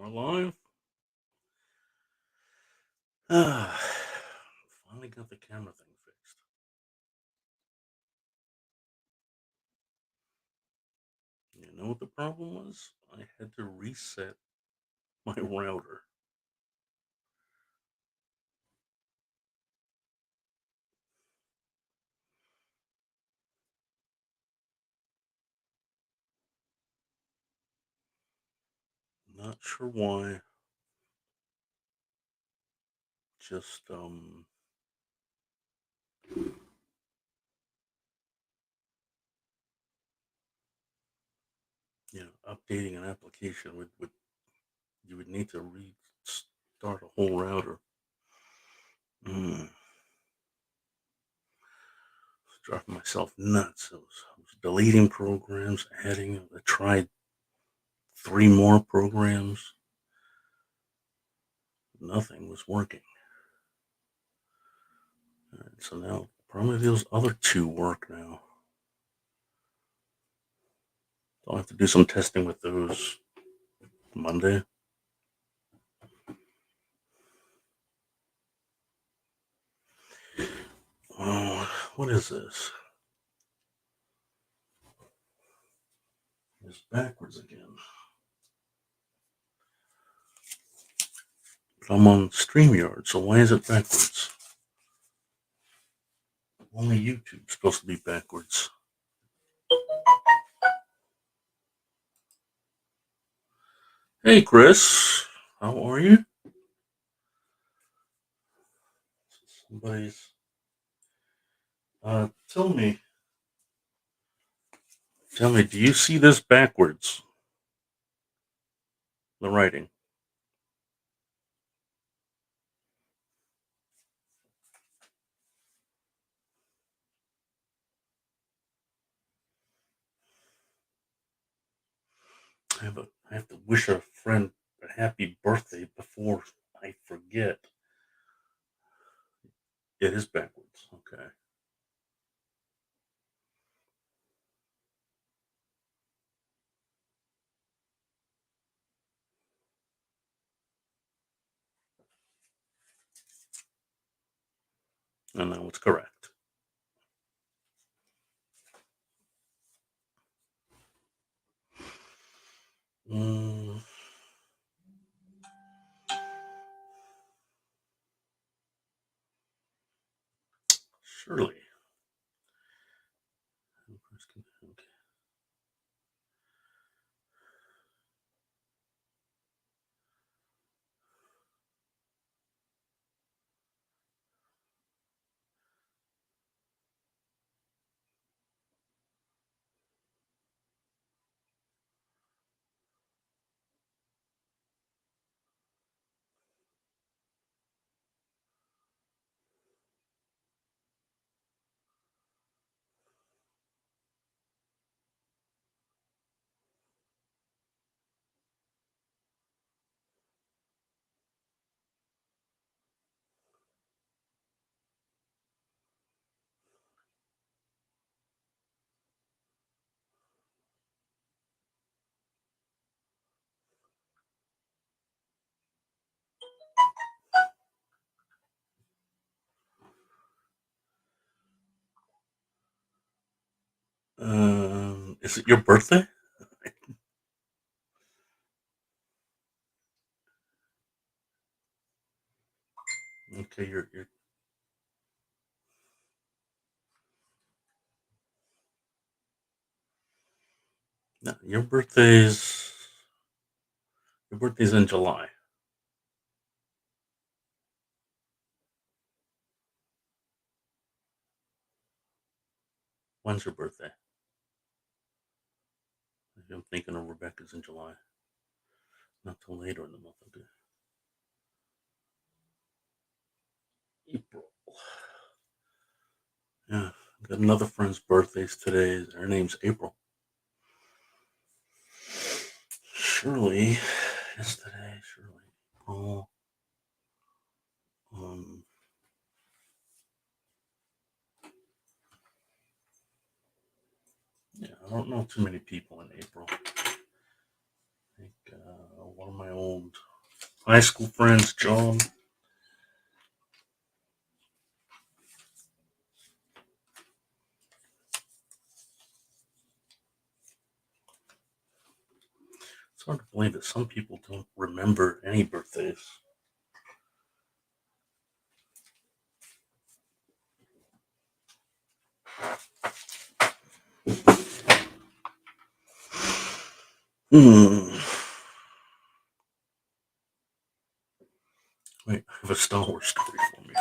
We're live. Ah, finally got the camera thing fixed. You know what the problem was? I had to reset my router. Not sure why. Just updating an application would you would need to restart a whole router. Mm, it's driving myself nuts. I was deleting programs, adding. I tried three more programs. Nothing was working. All right, so now probably those other two work now. I'll have to do some testing with those Monday. Oh, what is this? It's backwards again. But I'm on StreamYard, so why is it backwards? Only YouTube's supposed to be backwards. Hey, Chris. How are you? Somebody's. Tell me. Tell me, do you see this backwards? The writing. I have to wish a friend a happy birthday before I forget. It is backwards. Okay. And now it's correct. Mm, surely. Okay. Is it your birthday? Okay, you're no, your birthday's in July. When's your birthday? I'm thinking of Rebecca's in July. Not till later in the month. Okay. April. Yeah, got another friend's birthday's today. Her name's April. Shirley. Yesterday, Shirley. April. Um, yeah, I don't know too many people in April. I think one of my old high school friends, John. It's hard to believe that some people don't remember any birthdays. Hmm. Wait, I have a Star Wars story for me.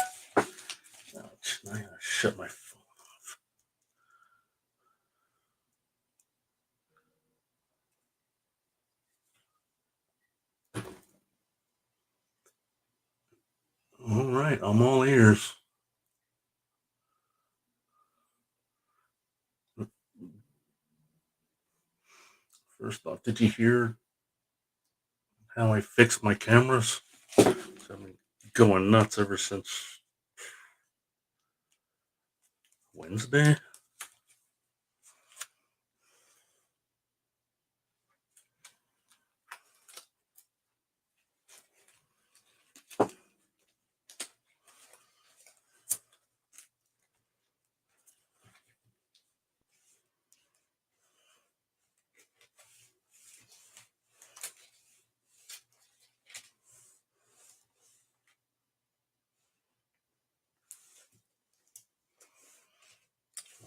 Ouch, now I gotta shut my phone off. All right, I'm all ears. First off, did you hear how I fixed my cameras? So I've been going nuts ever since Wednesday.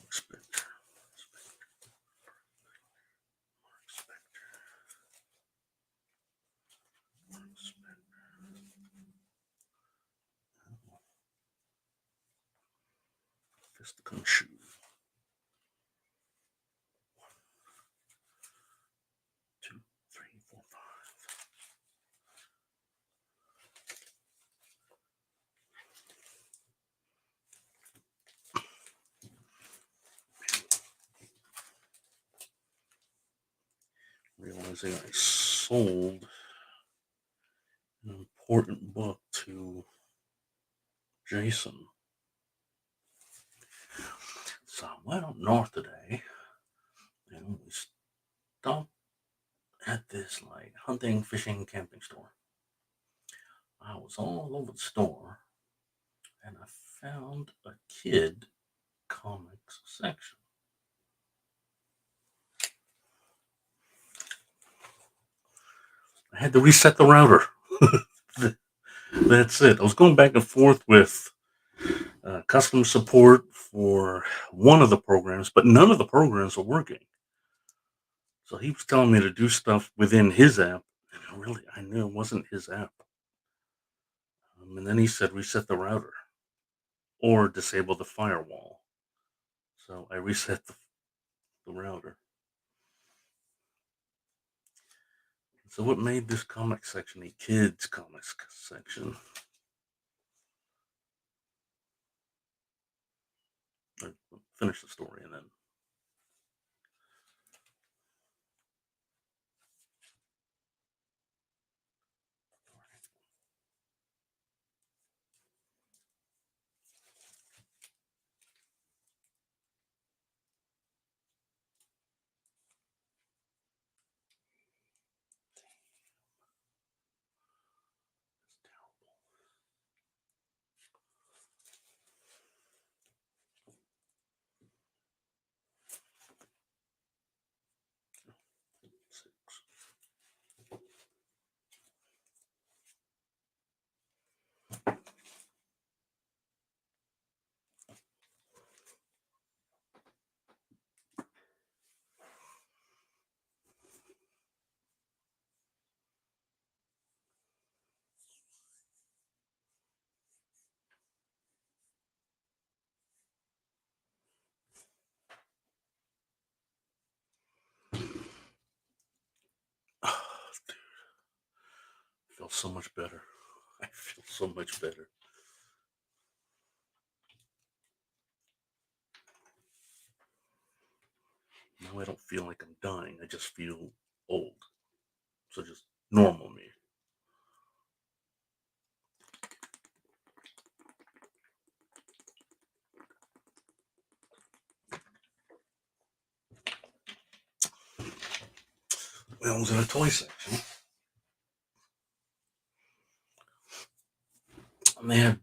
Expect, Fisticle shoe. 2, 3, 4, 5. Realizing I sold an important book to Jason. So I went up north today and we stopped at this like hunting, fishing, camping store. I was all over the store and I found a kid comics section. I had to reset the router. That's it. I was going back and forth with customer support for one of the programs, but none of the programs were working. So he was telling me to do stuff within his app, and I knew it wasn't his app. And then he said reset the router or disable the firewall. So I reset the router. So what made this comic section a kids comics section? I'll finish the story and then. Oh, dude, I feel so much better. I feel so much better. Now I don't feel like I'm dying. I just feel old. So just normal me. Well, I was in a toy section And they had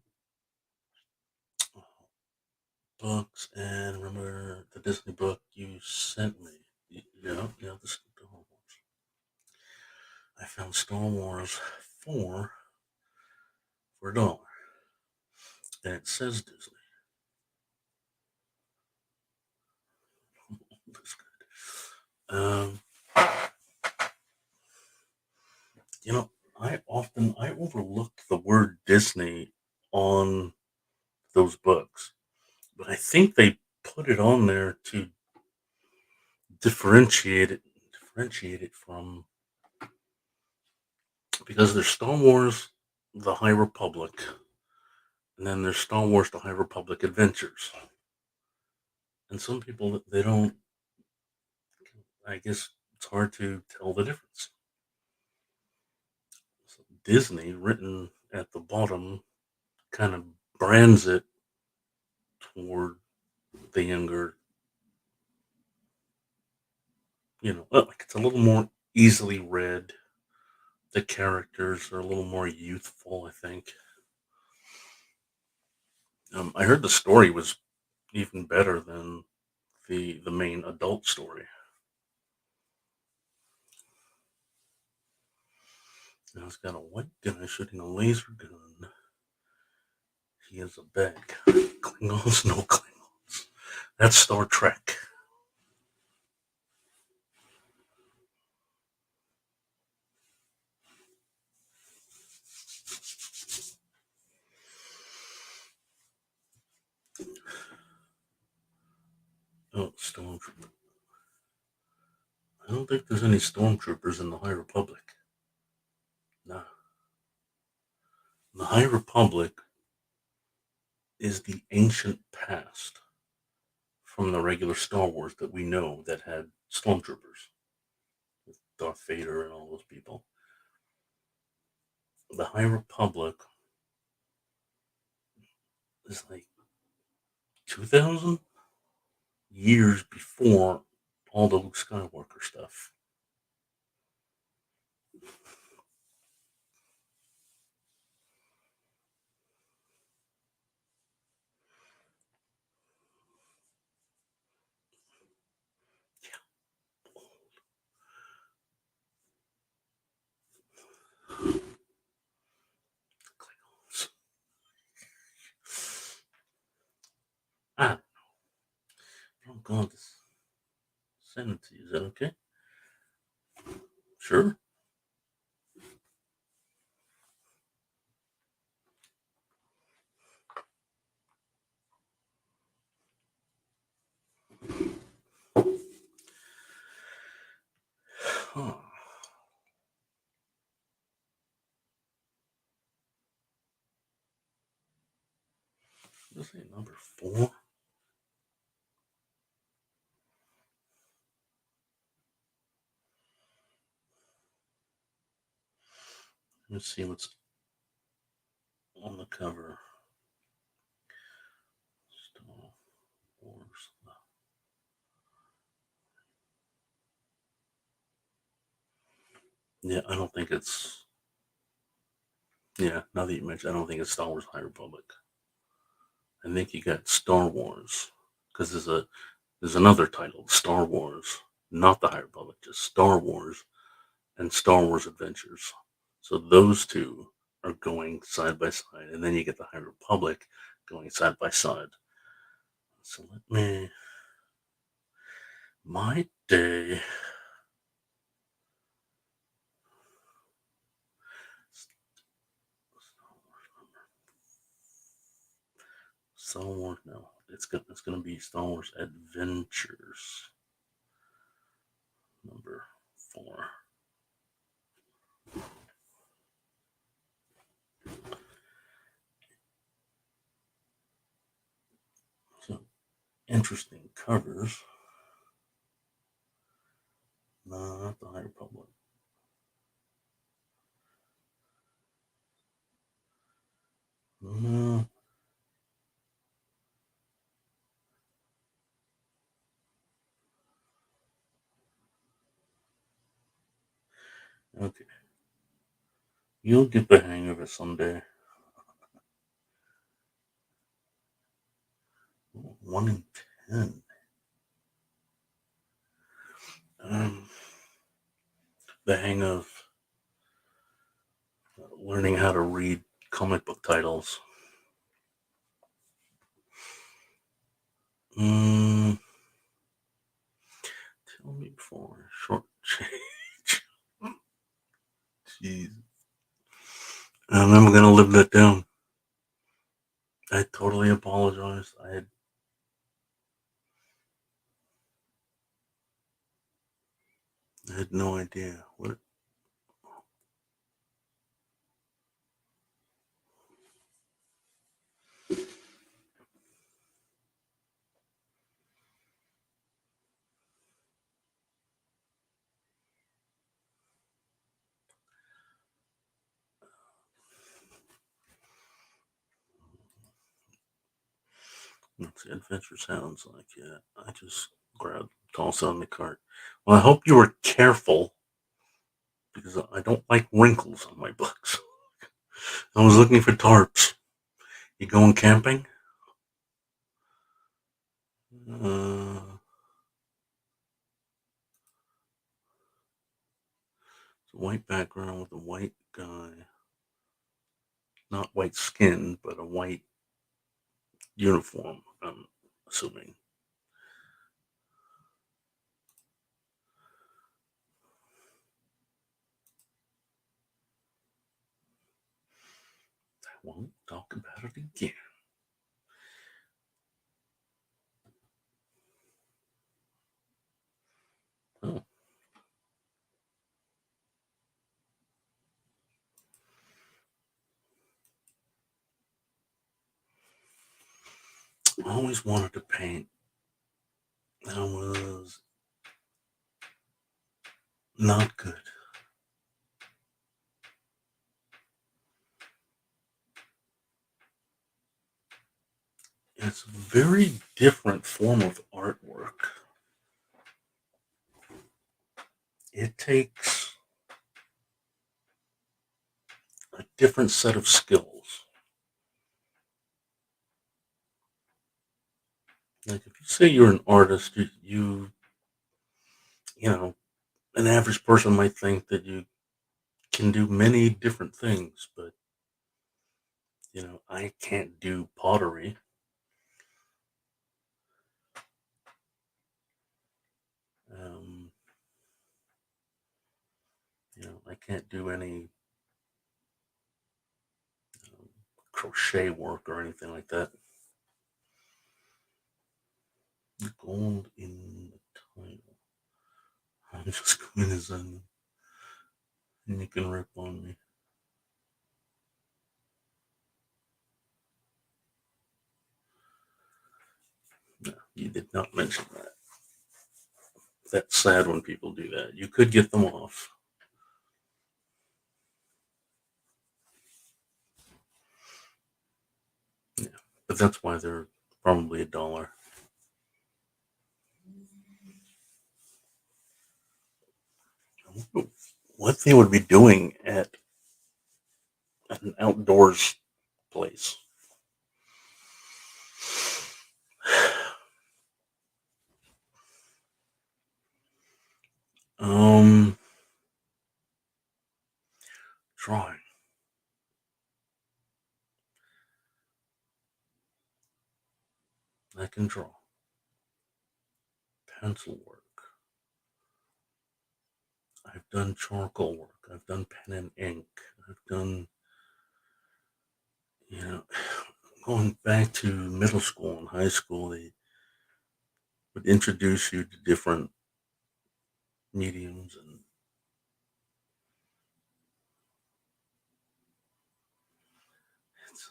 books, and remember the Disney book you sent me? Yeah, the Star Wars. I found Star Wars 4 for $1, and it says Disney. That's good. You know, I overlook the word Disney on those books, but I think they put it on there to differentiate it from, because there's Star Wars The High Republic, and then there's Star Wars The High Republic Adventures. And some people, they don't, I guess it's hard to tell the difference. So Disney, written at the bottom, kind of brands it toward the younger, like it's a little more easily read. The characters are a little more youthful, I think. I heard the story was even better than the main adult story. Now it's got a white guy shooting a laser gun. He has a bag. Klingons, no Klingons. That's Star Trek. Oh, Stormtrooper. I don't think there's any Stormtroopers in the High Republic. Nah. The High Republic is the ancient past from the regular Star Wars that we know that had Stormtroopers, with Darth Vader and all those people. The High Republic is like 2,000 years before all the Luke Skywalker stuff. Ah, I'm going to send it to you. Is that okay? Sure. Huh. Let's say number 4. Let's see what's on the cover. Star Wars. Yeah, I don't think it's. Yeah, now that you mention, I don't think it's Star Wars High Republic. I think you got Star Wars, because there's another title, Star Wars, not the High Republic, just Star Wars and Star Wars Adventures. So those two are going side by side, and then you get the High Republic going side by side. So let me. My day. Star Wars. No, it's gonna be Star Wars Adventures number 4. So interesting covers. No, not the High Republic. No. Okay. You'll get the hang of it someday. One in 10. Um, the hang of learning how to read comic book titles. Mm, tell me before short change. Jeez. I'm never gonna live that down. I totally apologize. I had no idea. What? What's the adventure sounds like? Yeah, I just grabbed, tossed it on the cart. Well, I hope you were careful because I don't like wrinkles on my books. I was looking for tarps. You going camping? Uh, it's a white background with a white guy. Not white skin, but a white uniform, I'm assuming. I won't talk about it again. Oh, I always wanted to paint. I was not good. It's a very different form of artwork. It takes a different set of skills. Like if you say you're an artist, you know, an average person might think that you can do many different things, but I can't do pottery. Um, I can't do any um, crochet work or anything like that. Gold in the title. I'm just going to send, and you can rip on me. No, you did not mention that. That's sad when people do that. You could get them off. Yeah, but that's why they're probably $1. What they would be doing at an outdoors place. Um, drawing. I can draw. Pencil work. I've done charcoal work. I've done pen and ink. I've done, you know, going back to middle school and high school, they would introduce you to different mediums, and it's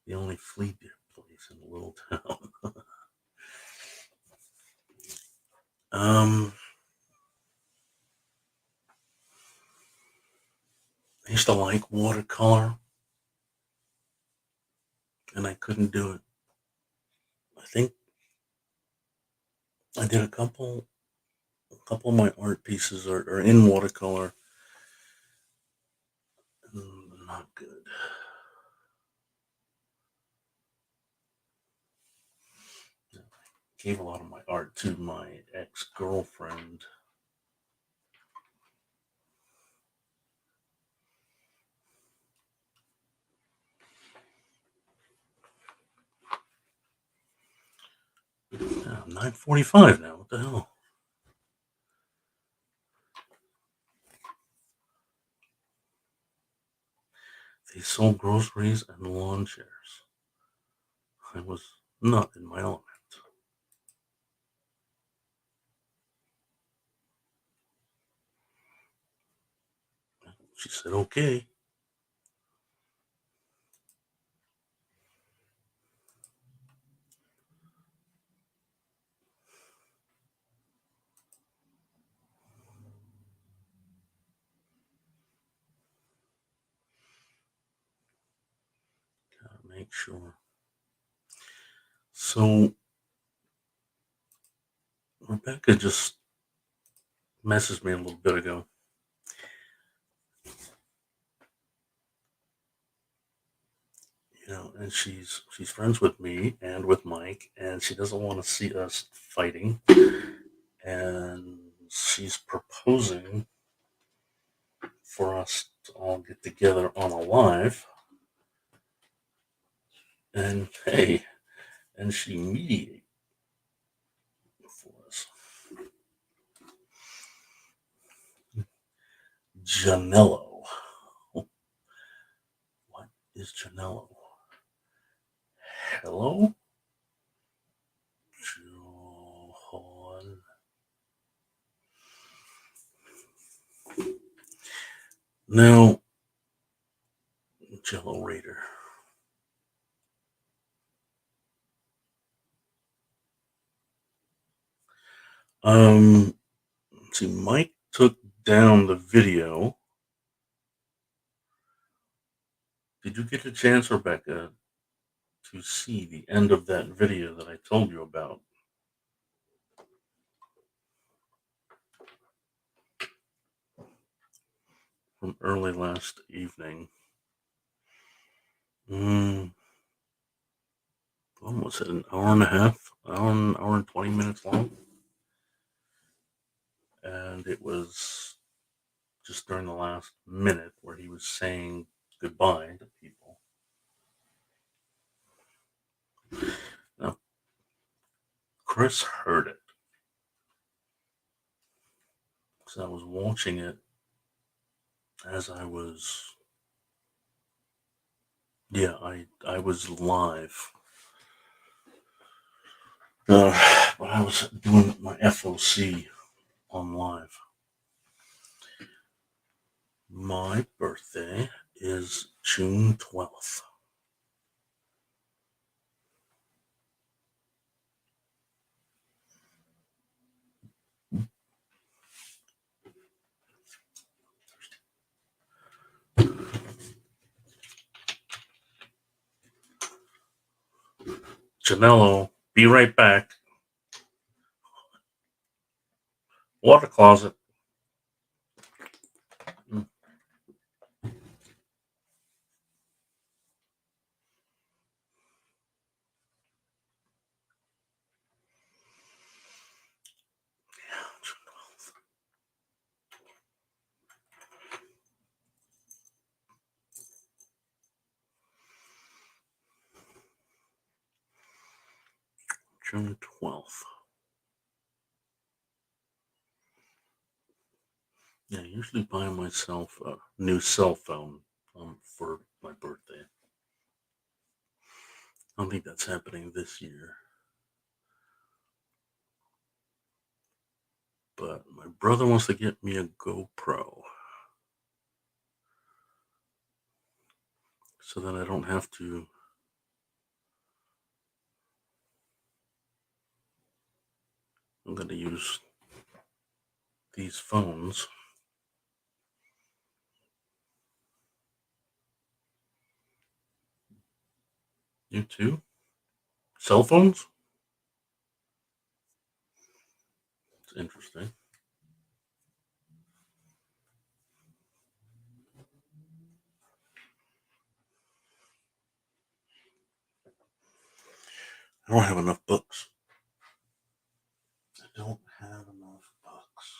the only flea dip place in a little town. um, I used to like watercolor, and I couldn't do it. I think I did a couple of my art pieces are in watercolor. Not good. gave a lot of my art to my ex-girlfriend. Yeah, 9:45 now. What the hell? They sold groceries and lawn chairs. I was not in my element. She said, okay. Gotta make sure. So Rebecca just messaged me a little bit ago. And she's friends with me and with Mike, and she doesn't want to see us fighting. And she's proposing for us to all get together on a live. And hey, and she mediate for us. Janello. What is Janello? Hello? Johan. Now, Jello Raider. Um, see, Mike took down the video. Did you get a chance, Rebecca, to see the end of that video that I told you about? From early last evening. What was it, an hour and a half? Hour and 20 minutes long? And it was just during the last minute where he was saying goodbye to people. Now, Chris heard it. Because I was watching it as I was, yeah, I was live. But I was doing my FOC on live. My birthday is June 12th. Janello, be right back. Water closet. June 12th. Yeah, I usually buy myself a new cell phone for my birthday. I don't think that's happening this year. But my brother wants to get me a GoPro. So that I don't have to I'm going to use these phones. You too? Cell phones? It's interesting. I don't have enough books. don't have enough bucks.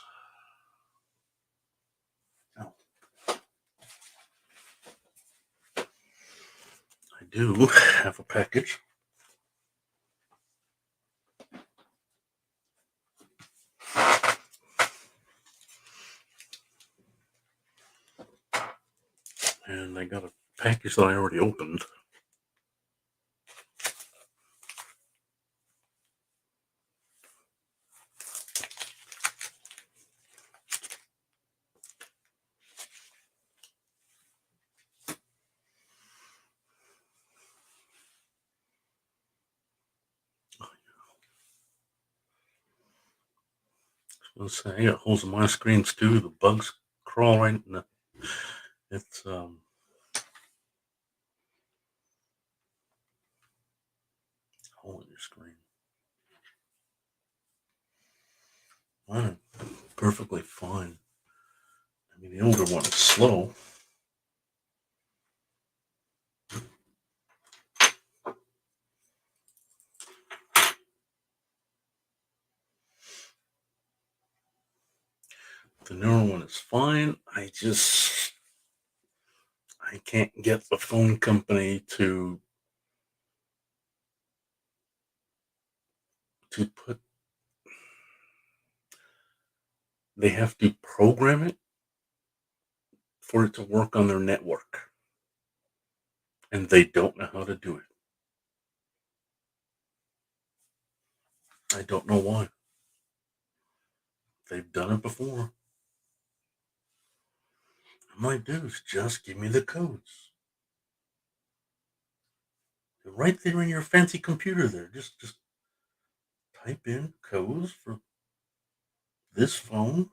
No, I do have a package. And I got a package that I already opened. Let's say I got holes in my screens too. The bugs crawl right in the. It's hole in your screen. Mine are perfectly fine. I mean, the older one is slow. The newer one is fine. I can't get the phone company to put. They have to program it for it to work on their network, and they don't know how to do it. I don't know why. They've done it before. I'm like, dudes, just give me the codes. They're right there in your fancy computer. There, just type in codes for this phone.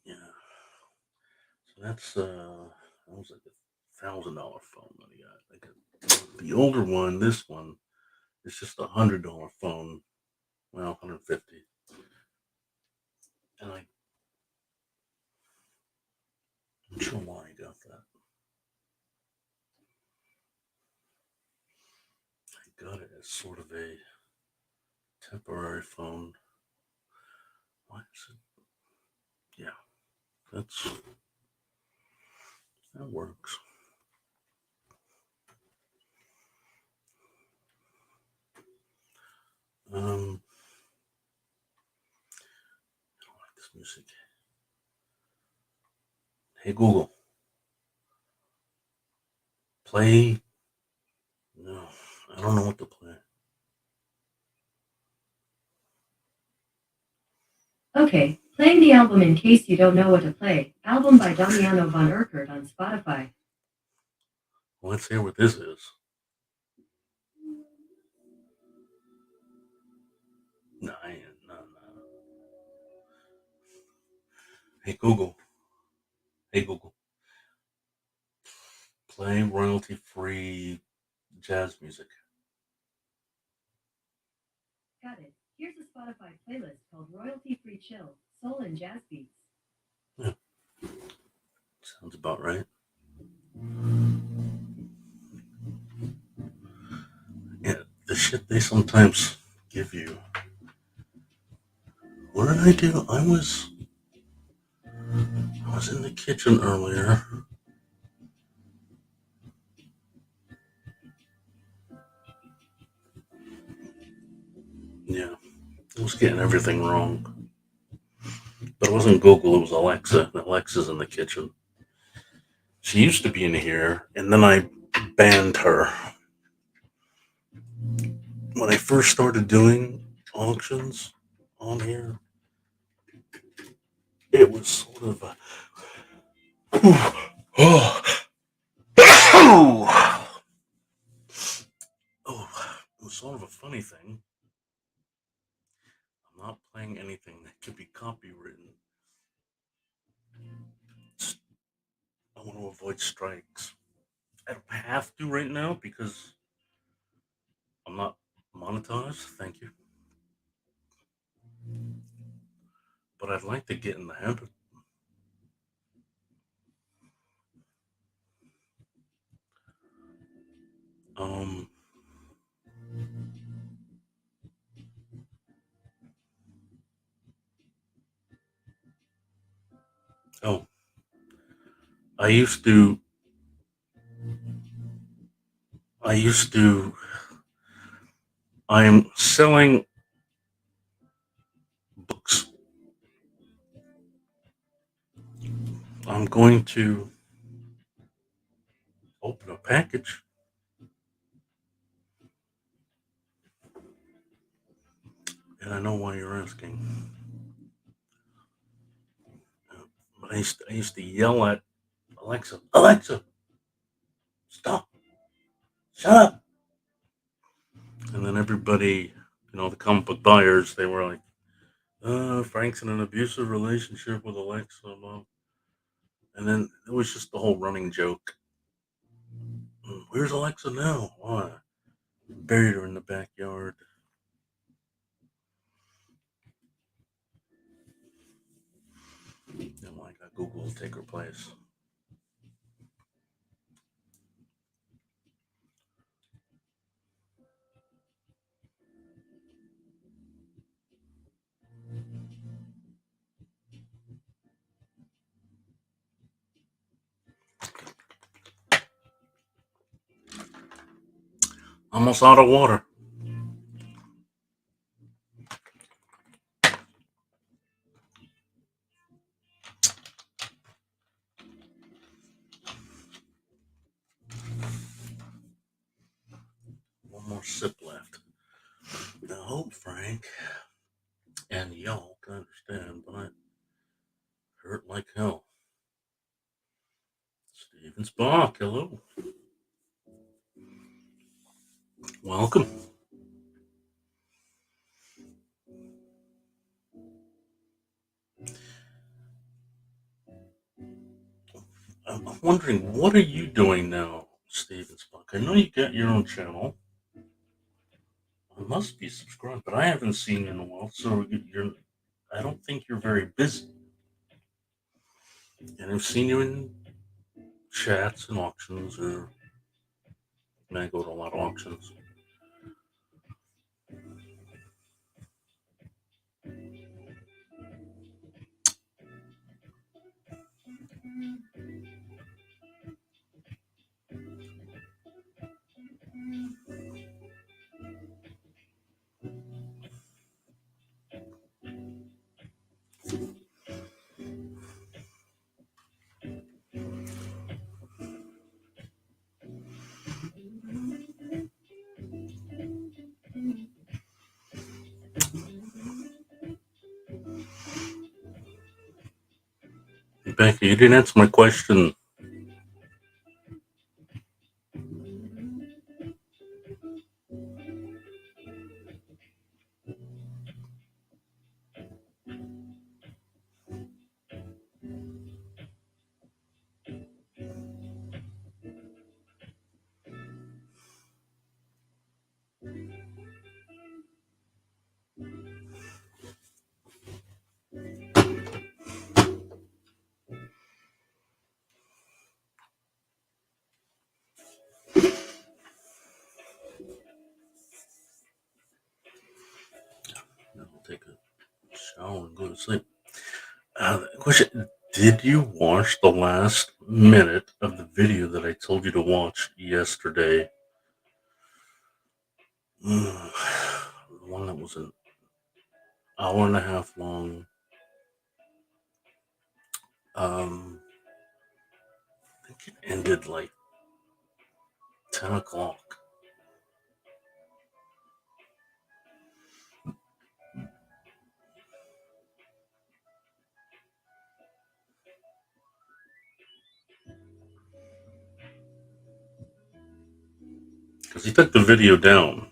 Yeah. So that was like $1,000 phone that I got. The older one, this one, is just $100 phone. Well, 150. And I'm not sure why I got that. I got it as sort of a temporary phone. Why is it? Yeah, that's that works. I don't like this music. Hey Google, play. No, I don't know what to play. Okay, playing the album in case you don't know what to play. Album by Damiano von Urquhart on Spotify. Well, let's hear what this is. No, I ain't. No, no. Hey Google. Hey Google. Play royalty-free jazz music. Got it. Here's a Spotify playlist called Royalty Free Chill, Soul and Jazz Beats. Yeah, sounds about right. Yeah, the shit they sometimes give you. What did I do? I was in the kitchen earlier. Yeah, I was getting everything wrong. But it wasn't Google, it was Alexa. Alexa's in the kitchen. She used to be in here, and then I banned her. When I first started doing auctions on here, it was sort of a. Oh, oh, it was sort of a funny thing. I'm not playing anything that could be copywritten. I want to avoid strikes. I don't have to right now because I'm not monetized. Thank you. but I'd like to get in the habit. Um, oh, I used to, I used to, I'm selling books. I'm going to open a package, and I know why you're asking. But I used to yell at Alexa, Alexa, stop, shut up. And then everybody, the comic book buyers, they were like, Frank's in an abusive relationship with Alexa, Mom. And then it was just the whole running joke. Where's Alexa now? Oh, I buried her in the backyard. And like, I Google will take her place. Almost out of water. One more sip left. Now, hope Frank and y'all can understand, but I hurt like hell. Steven Spock, hello. Welcome. I'm wondering, what are you doing now, Steven Spock? I know you got your own channel. I must be subscribed, but I haven't seen you in a while, so I don't think you're very busy. And I've seen you in chats and auctions, or I go to a lot of auctions. Becky, you didn't answer my question. I'll take a shower and go to sleep. Question: did you watch the last minute of the video that I told you to watch yesterday? The one that was an hour and a half long. I think it ended like 10 o'clock. Because he took the video down.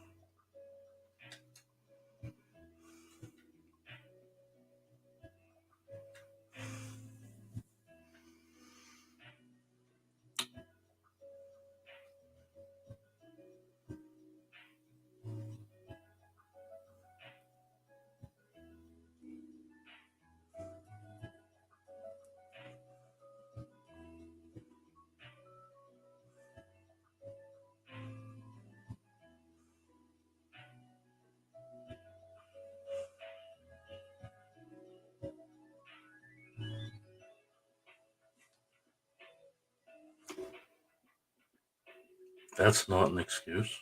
That's not an excuse.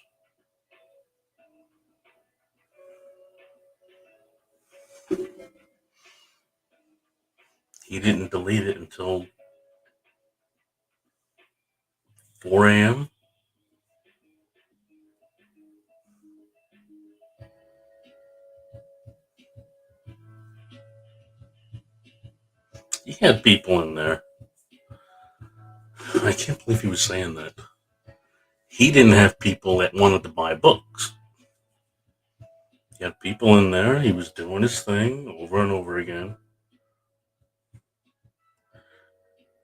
He didn't delete it until 4 a.m. He had people in there. I can't believe he was saying that. He didn't have people that wanted to buy books. He had people in there. He was doing his thing over and over again.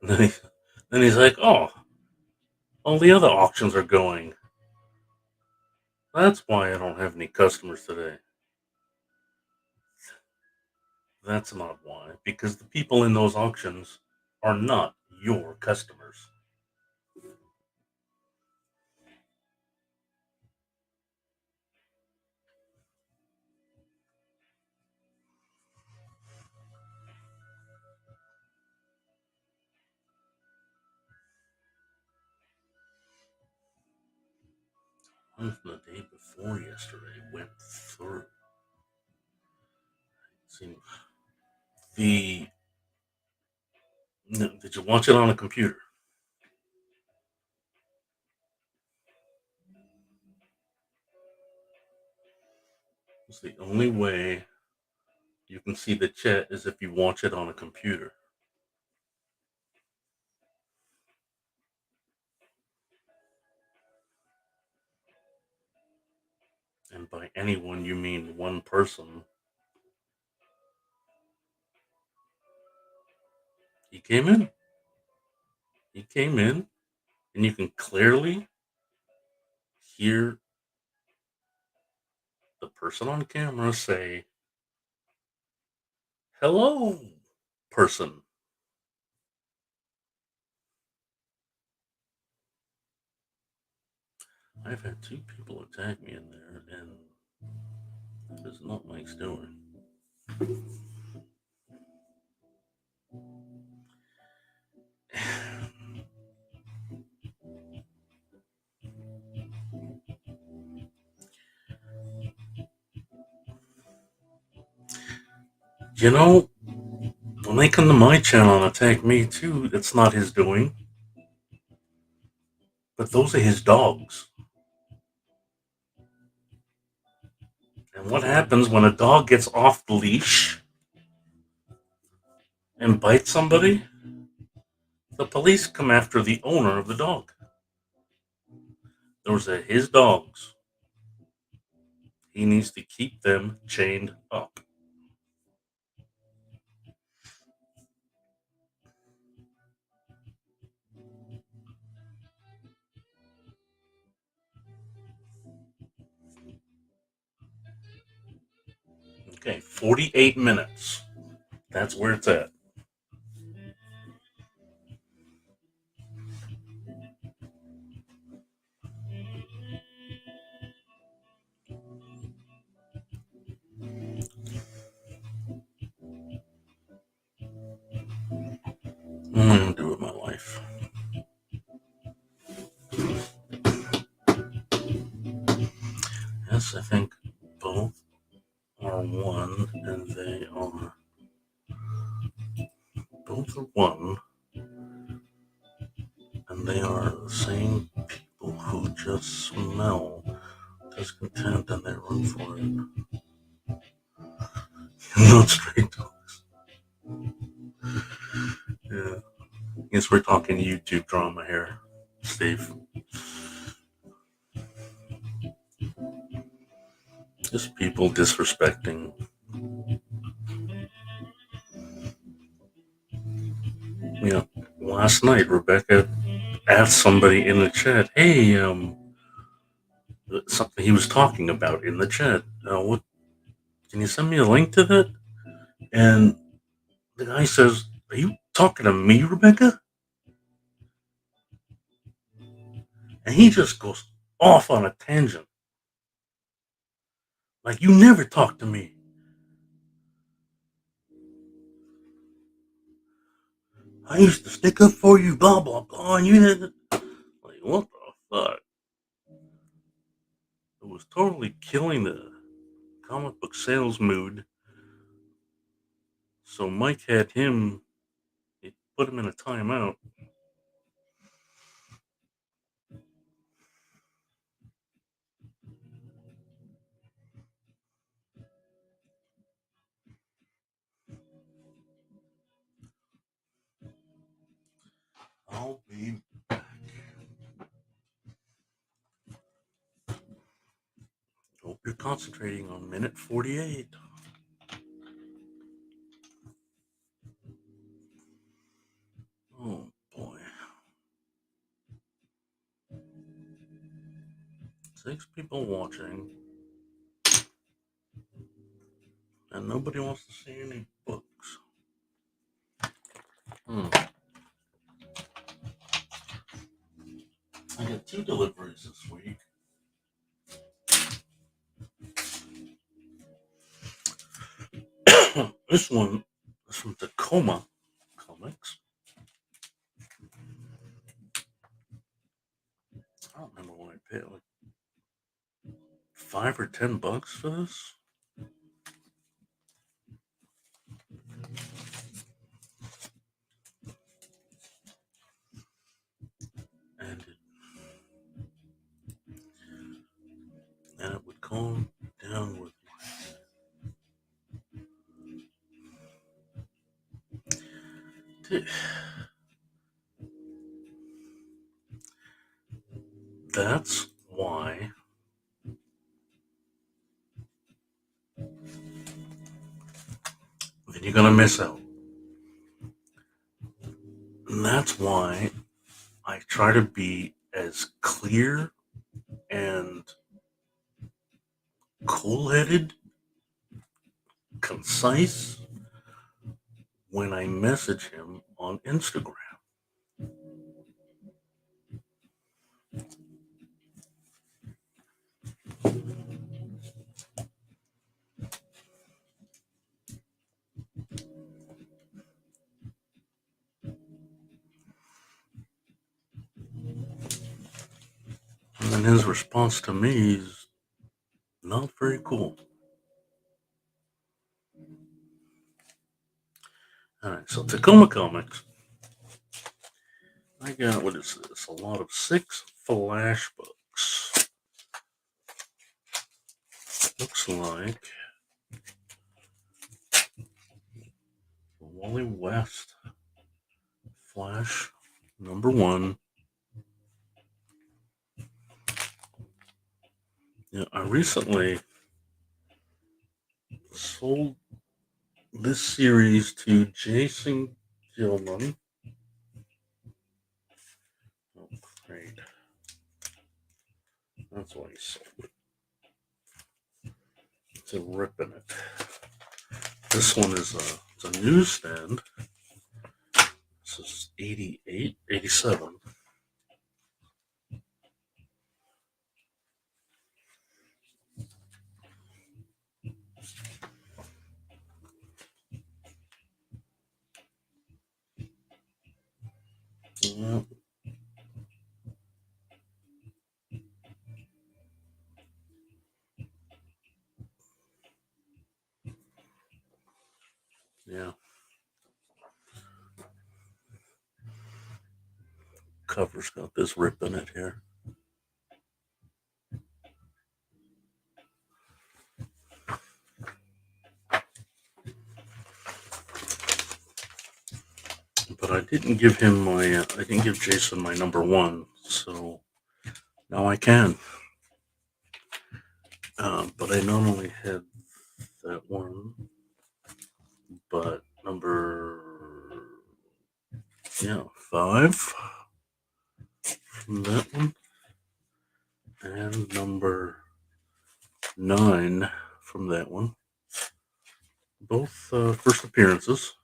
And then he's like, "Oh, all the other auctions are going. That's why I don't have any customers today." That's not why. Because the people in those auctions are not your customers. The day before yesterday went through. See, the did you watch it on a computer? It's the only way you can see the chat is if you watch it on a computer. And by anyone, you mean one person. He came in. He came in, and you can clearly hear the person on camera say, "Hello, person." I've had two people attack me in there, and that is not Mike's doing. You know, when they come to my channel and attack me too, it's not his doing. But those are his dogs. And what happens when a dog gets off the leash and bites somebody? The police come after the owner of the dog. Those are his dogs. He needs to keep them chained up. Okay, 48 minutes. That's where it's at. What am I going to do with my life? Yes, I think both are one, and they are. Both are one, and they are the same people who just smell discontent and they run for it. Not straight dogs. Yeah. I guess we're talking YouTube drama here, Steve. Just people disrespecting. You know, last night Rebecca asked somebody in the chat, "Hey, something he was talking about in the chat. What can you send me a link to that?" And the guy says, "Are you talking to me, Rebecca?" And he just goes off on a tangent. Like, you never talk to me. I used to stick up for you, blah, blah, blah, and you didn't. Like, what the fuck? was totally killing the comic book sales mood. So Mike had him, he put him in a timeout. I'll be back. Hope you're concentrating on minute 48. Oh boy. 6 people watching, and nobody wants to see any books. I got 2 deliveries this week. This one is from Tacoma Comics. I don't remember what I paid, like $5 or $10 for this. And it would calm down with That's why then you're gonna miss out. And that's why I try to be as clear and cool-headed, concise when I message him on Instagram. And then his response to me is not very cool. Alright, so Tacoma Comics. I got, what is this? A lot of 6 Flash books. Looks like Wally West Flash #1. Yeah, I recently sold this series to Jason Gilman. Oh, great. That's why he sold it. It's a rip in it. This one is it's a newsstand. This is 88, 87. Yeah. Yeah. Cover's got this rip in it here. But I didn't give him my, I didn't give Jason my #1, so now I can. But I not only had that one, but #5 from that one, and #9 from that one. Both first appearances.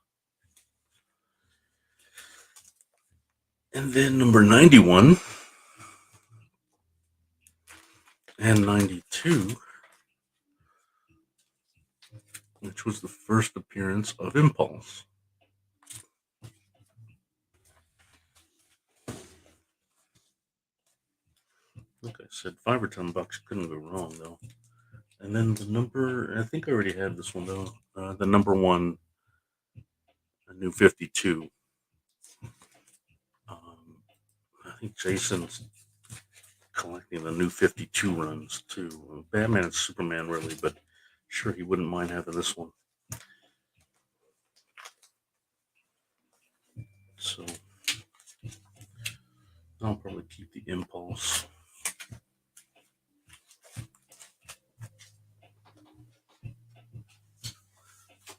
And then #91 and 92, which was the first appearance of Impulse. Like I said, $5 or $10 couldn't go wrong though. And then the number, I think I already had this one though. The number one, a new 52. Um, I think Jason's collecting the new 52 runs too. Batman and Superman, really, but sure he wouldn't mind having this one. So I'll probably keep the Impulse.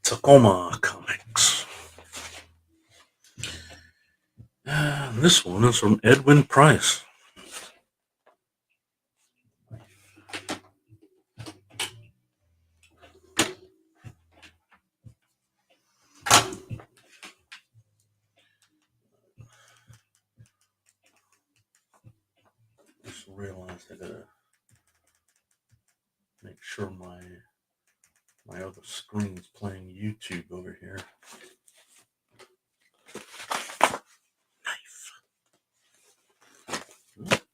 Tacoma Comics. And this one is from Edwin Price. Just realized I gotta make sure my other screen is playing YouTube over here. Knife.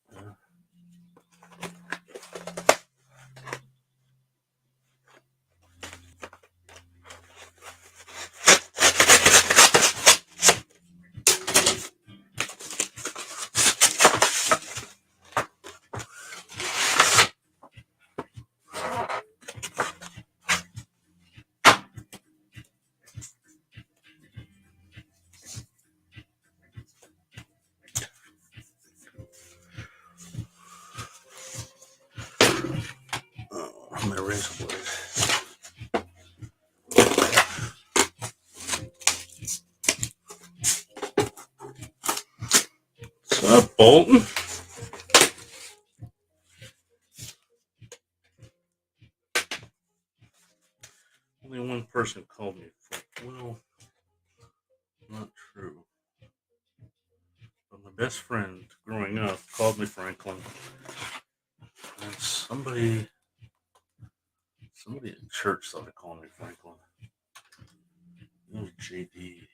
My razor blade. What's up, Bolton? Only one person called me. Well, not true. But my best friend growing up called me Franklin. And somebody at church started calling me Franklin. It was JD.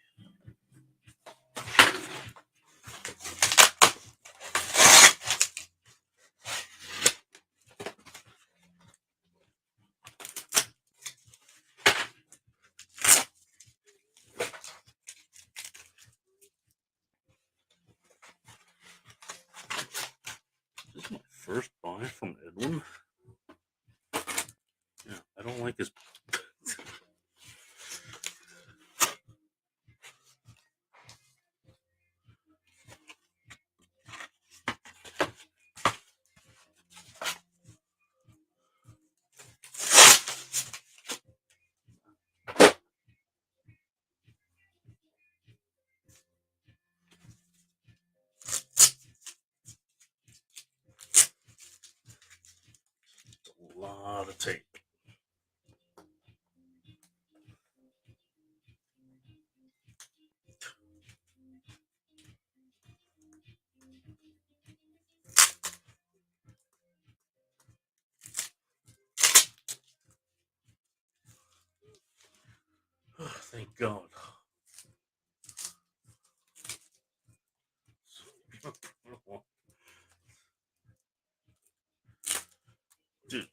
This is my first buy from Edwin. Yeah, I don't like his. A lot of tape. Oh, thank God. Dude,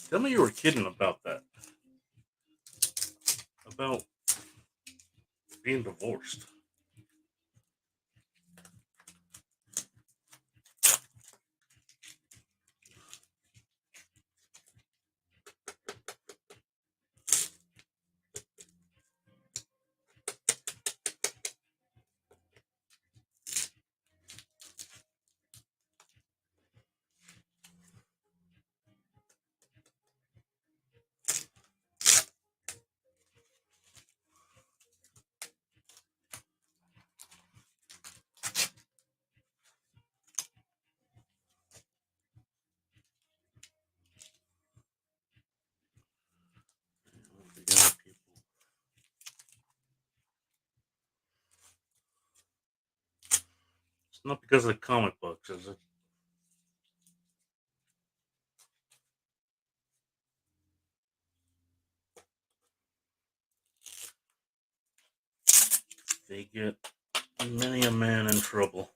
tell me you were kidding about that. About being divorced. The young people. It's not because of the comic books, is it? They get many a man in trouble.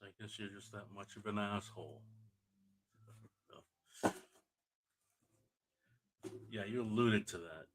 So I guess you're just that much of an asshole. Yeah, you alluded to that.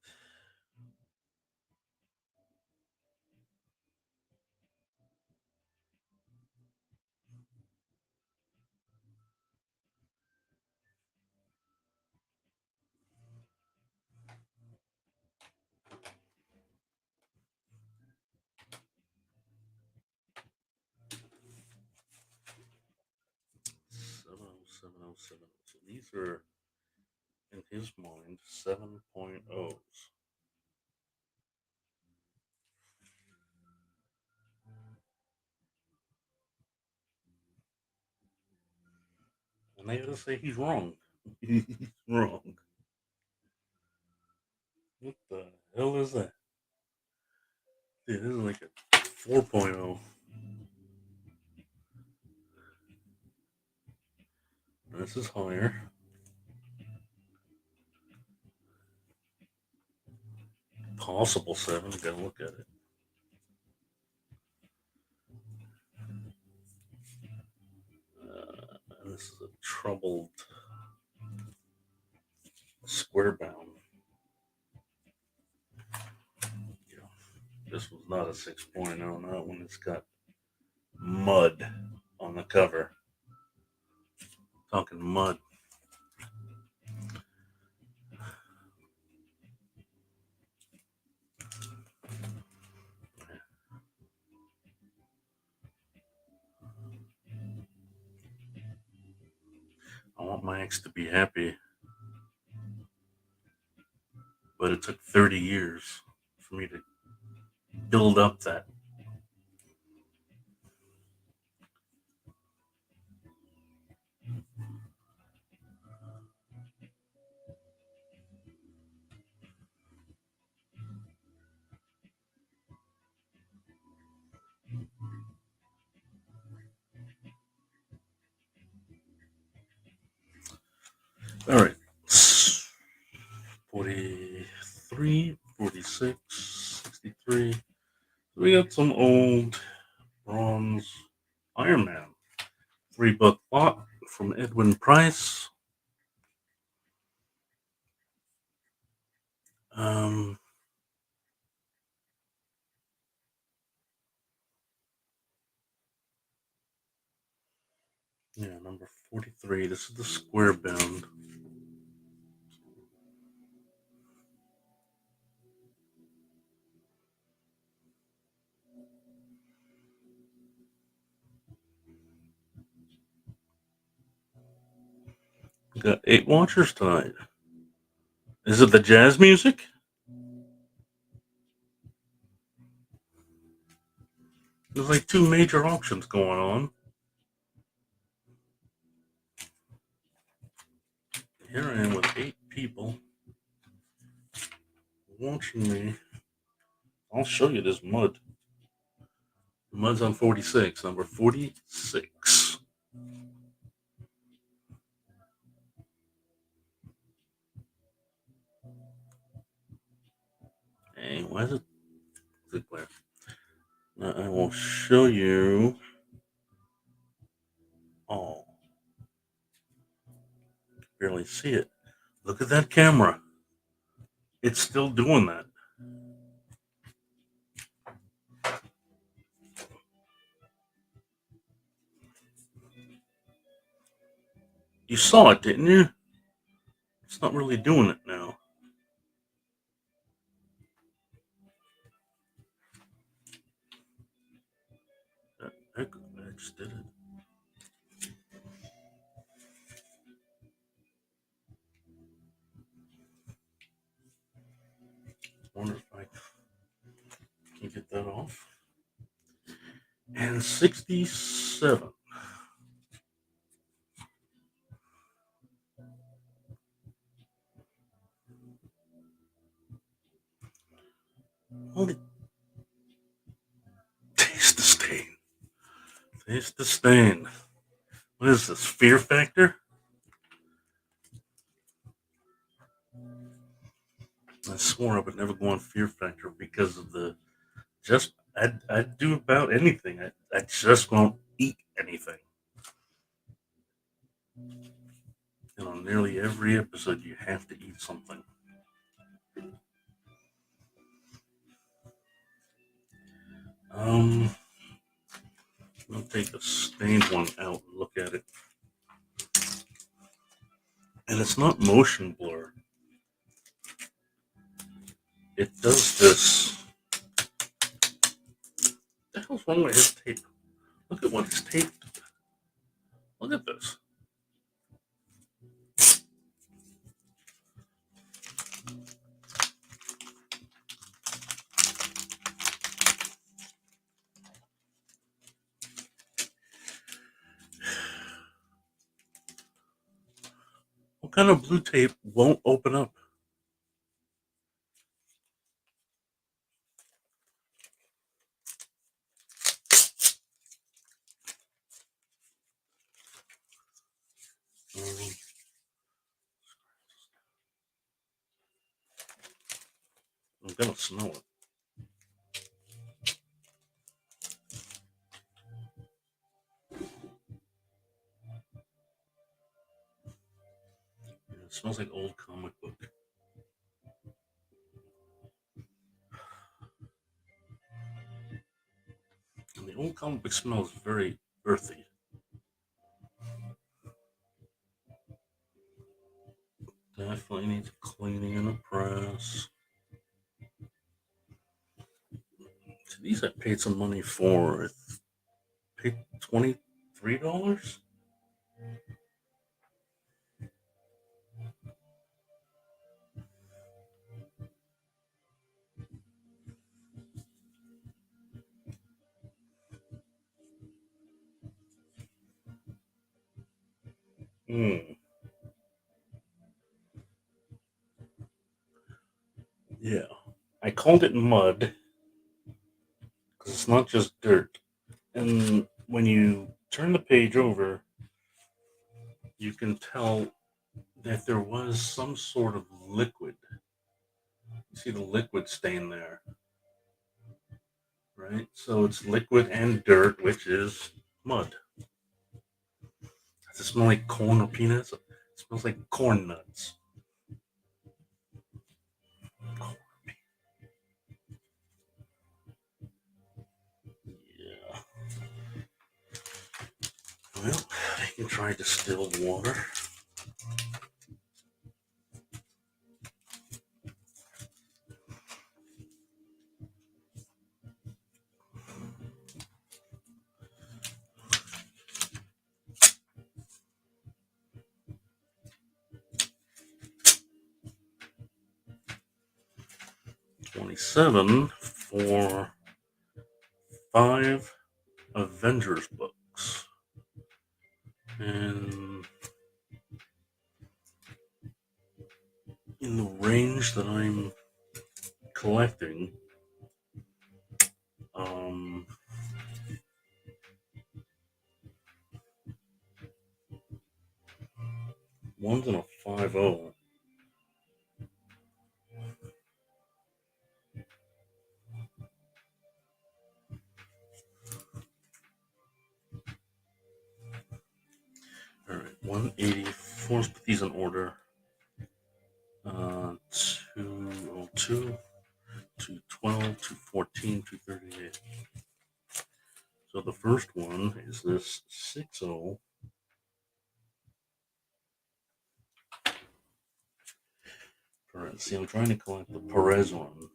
70707. So these are, in his mind, 7.0s. And they gotta say he's wrong. He's wrong. What the hell is that? Dude, this is like a 4.0. This is higher. Possible 7. You gotta look at it. This is a troubled square bound. Yeah. This was not a 6.0. Not when it's got mud on the cover. Talking mud. I want my ex to be happy, but it took 30 years for me to build up that. All right. 43, 46, 63. We got some old bronze Iron Man. 3-book lot from Edwin Price. Um, yeah, number 43. This is the square bound. We got 8 watchers tonight. Is it the jazz music? There's like 2 major auctions going on. Here I am with 8 people watching me. I'll show you this mud. The mud's on 46, number 46. Hey, why is it clear? Now I will show you. Oh, barely see it. Look at that camera. It's still doing that. You saw it, didn't you? It's not really doing it now. I just did it. Wonder if I can get that off. And 67. Holy, taste the stain. Taste the stain. What is this? Fear Factor? I swore I would never go on Fear Factor because of the just I'd do about anything. I just won't eat anything. And on nearly every episode, you have to eat something. Um, I'll take the stained one out and look at it. And it's not motion blur. It does this. What the hell's wrong with his tape? Look at what it's taped. Look at this. What kind of blue tape won't open up? Um, I'm gonna smell it. Yeah, it smells like old comic book. And the old comic book smells very earthy. Definitely needs cleaning and a press. So these I paid some money for. I paid $23. Mm, yeah. I called it mud because it's not just dirt. And when you turn the page over, you can tell that there was some sort of liquid. You see the liquid stain there, right? So it's liquid and dirt, which is mud. Does it smell like corn or peanuts? It smells like corn nuts. Yeah. Well, I can try distilled water. $27 for 5 Avengers books. And in the range that I'm collecting, um, one's in a 5.0. All right, 184. Let's put these in order. 202, 212, 214, 238. So the first one is this 6.0. See, I'm trying to collect the Perez one.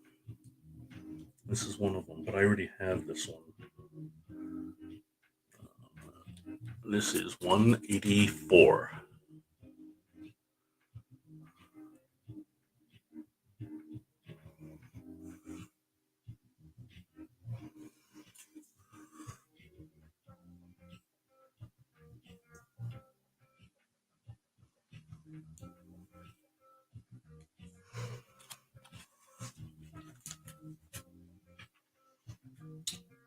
This is one of them, but I already have this one. This is 184.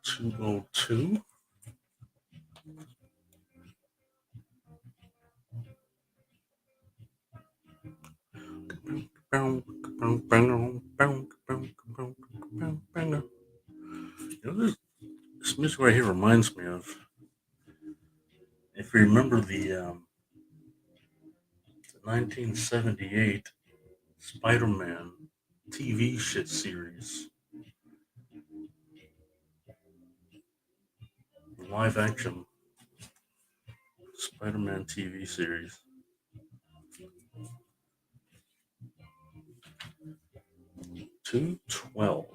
$202. You know, This music right here reminds me of, if you remember the 1978 Spider-Man TV shit series, live action Spider-Man TV series. 212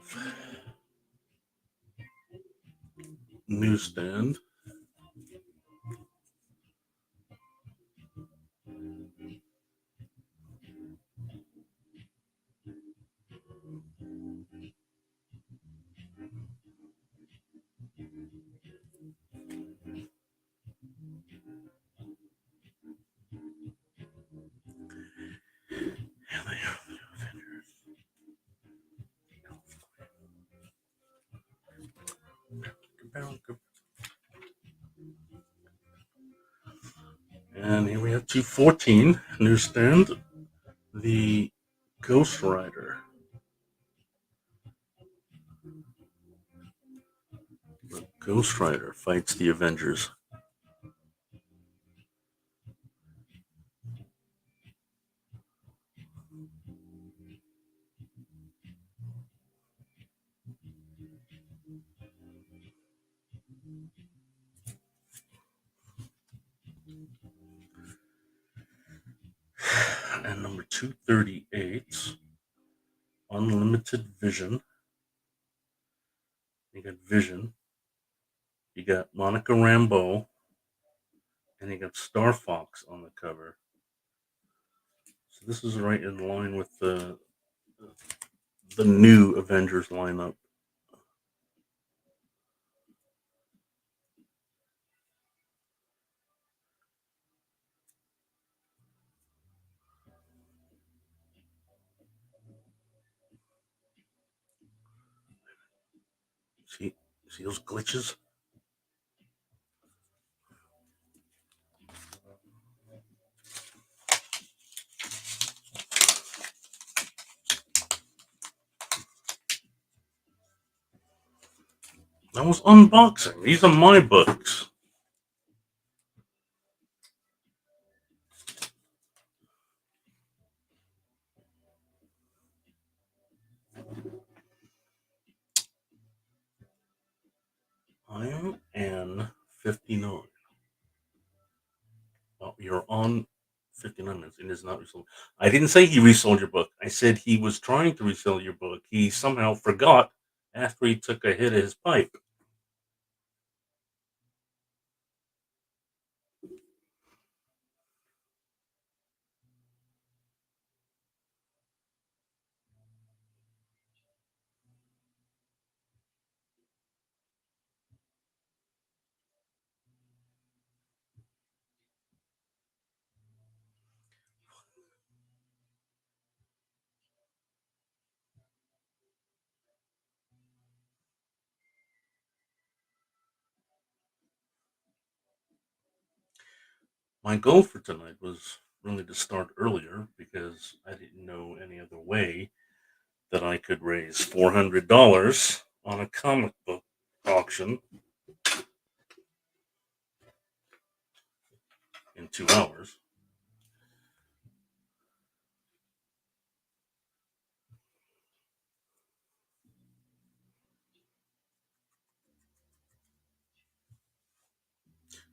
newsstand. Yeah, they are the Avengers. And here we have 214 newsstand. The Ghost Rider. The Ghost Rider fights the Avengers. And number 238, Unlimited Vision. You got Vision. You got Monica Rambeau. And you got Star Fox on the cover. So this is right in line with the new Avengers lineup. See those glitches? I was unboxing. These are my books. Iron and 59. Well, you're on 59 minutes. It is not resold. I didn't say he resold your book. I said he was trying to resell your book. He somehow forgot after he took a hit of his pipe. My goal for tonight was really to start earlier because I didn't know any other way that I could raise $400 on a comic book auction in 2 hours.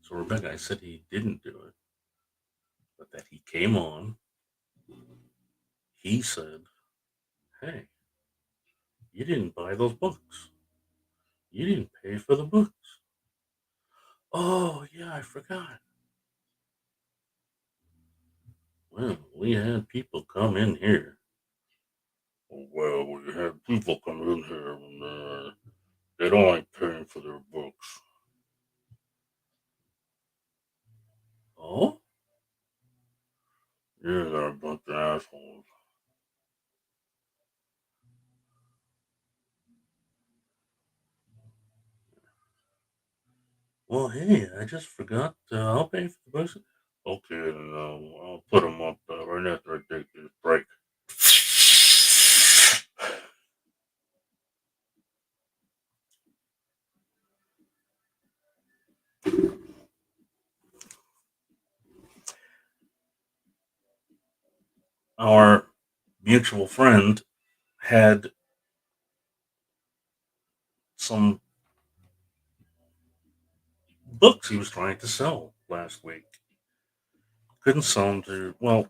So Rebecca, I said he didn't do it, but that he came on. He said, "Hey, you didn't buy those books. You didn't pay for the books." Oh, yeah, I forgot. Well, we had people come in here. Well, we had people come in here and they don't like paying for their books. Oh? Yeah, they're a bunch of assholes. Well, hey, I just forgot. I'll pay for the books. Okay, then I'll put them up right after I take this break. our mutual friend had some books he was trying to sell last week. Couldn't sell them to, well,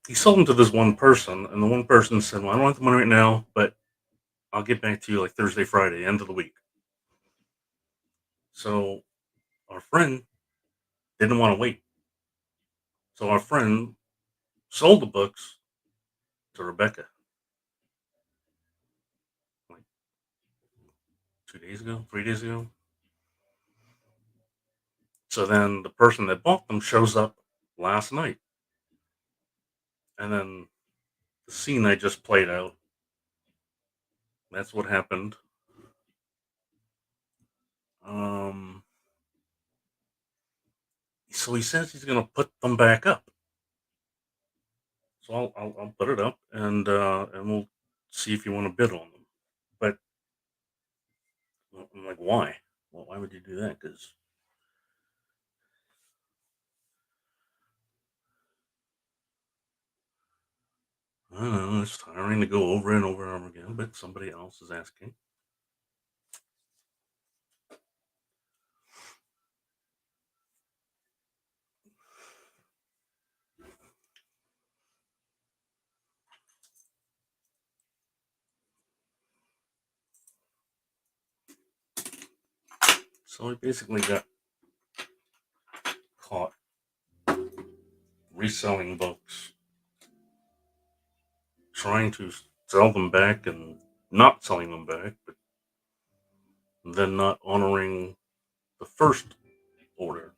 he sold them to this one person, and the one person said, well, I don't have the money right now, but I'll get back to you like Thursday, Friday, end of the week. So our friend didn't want to wait. So our friend sold the books to Rebecca like 2 days ago, 3 days ago. So then the person that bought them shows up last night. And then the scene I just played out, that's what happened. Um, so he says he's going to put them back up. So I'll put it up and we'll see if you want to bid on them. But I'm like, why? Well, why would you do that? Because I don't know, it's tiring to go over and over and over again. But somebody else is asking. So he basically got caught reselling books, trying to sell them back and not selling them back, but then not honoring the first order.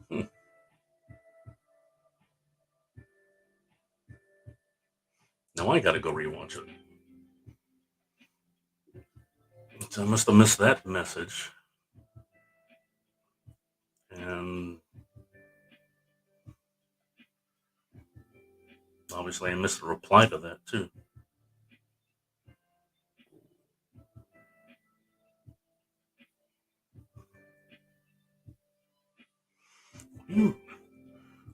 Hmm. Now I got to go rewatch it. So I must have missed that message, and obviously I missed the reply to that too. Hmm.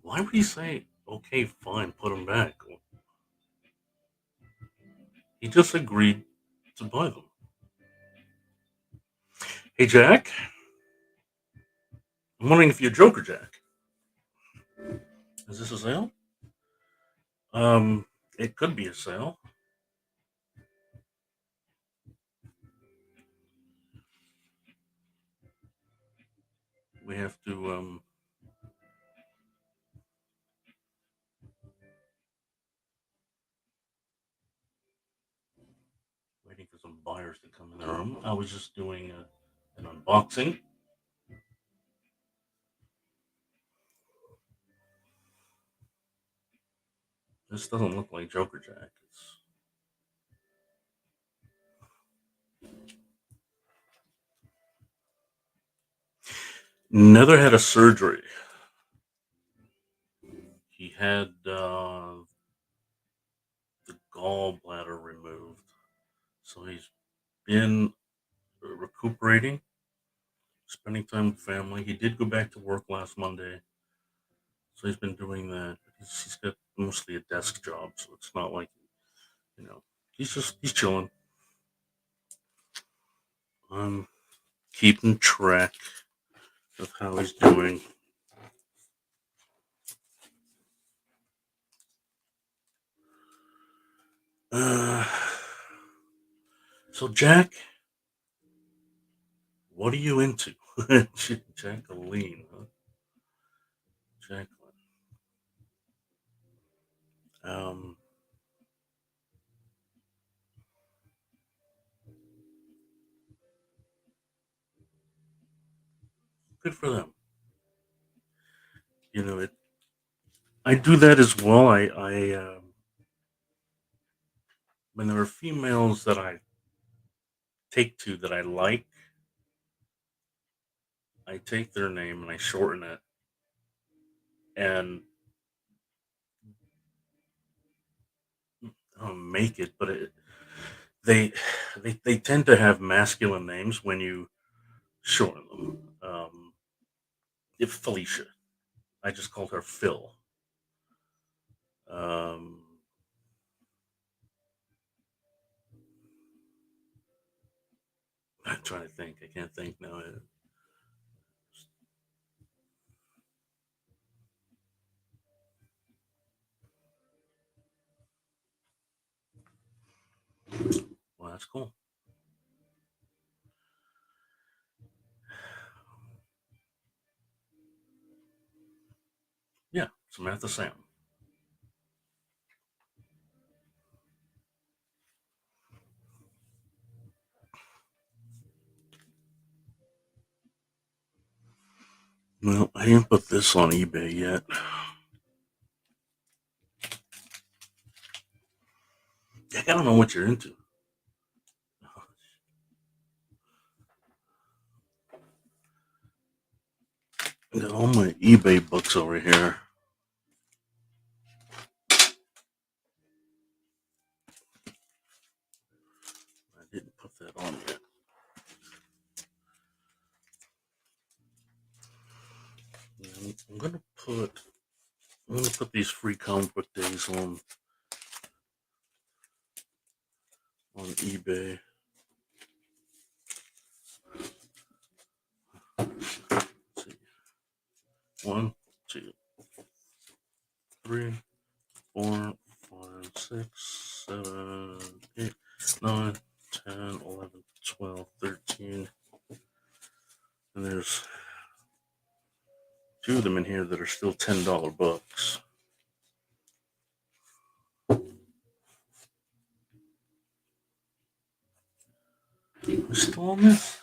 Why would he say, "Okay, fine, put them back"? He just agreed to buy them. Hey Jack, I'm wondering if you're Joker Jack. Is this a sale? Um, it could be a sale. We have to waiting for some buyers to come in the room. I was just doing an unboxing. This doesn't look like Joker Jack. It's Nether had a surgery. He had the gallbladder removed, so he's been recuperating, spending time with family. He did go back to work last Monday, so he's been doing that. He's got mostly a desk job, so it's not like you know he's chilling. I'm keeping track of how he's doing. Uh, so Jack, what are you into? Jacqueline, huh? Jacqueline. Um, Good for them. You know, I do that as well. When there are females that I take to that I like, I take their name and I shorten it and make it. But they they tend to have masculine names when you shorten them. If Felicia, I just called her Phil. Um, I'm trying to think. I can't think now. Well, that's cool. Yeah, Samantha Sam. Well, I didn't put this on eBay yet. I don't know what you're into. I got all my eBay books over here. I didn't put that on yet. I'm gonna put these free comic book days on eBay. Let's see. 1, 2, 3, 4, 5, 6, 7, 8, 9, 10, 11, 12, 13. And there's two of them in here that are still $10 books. We're still on this?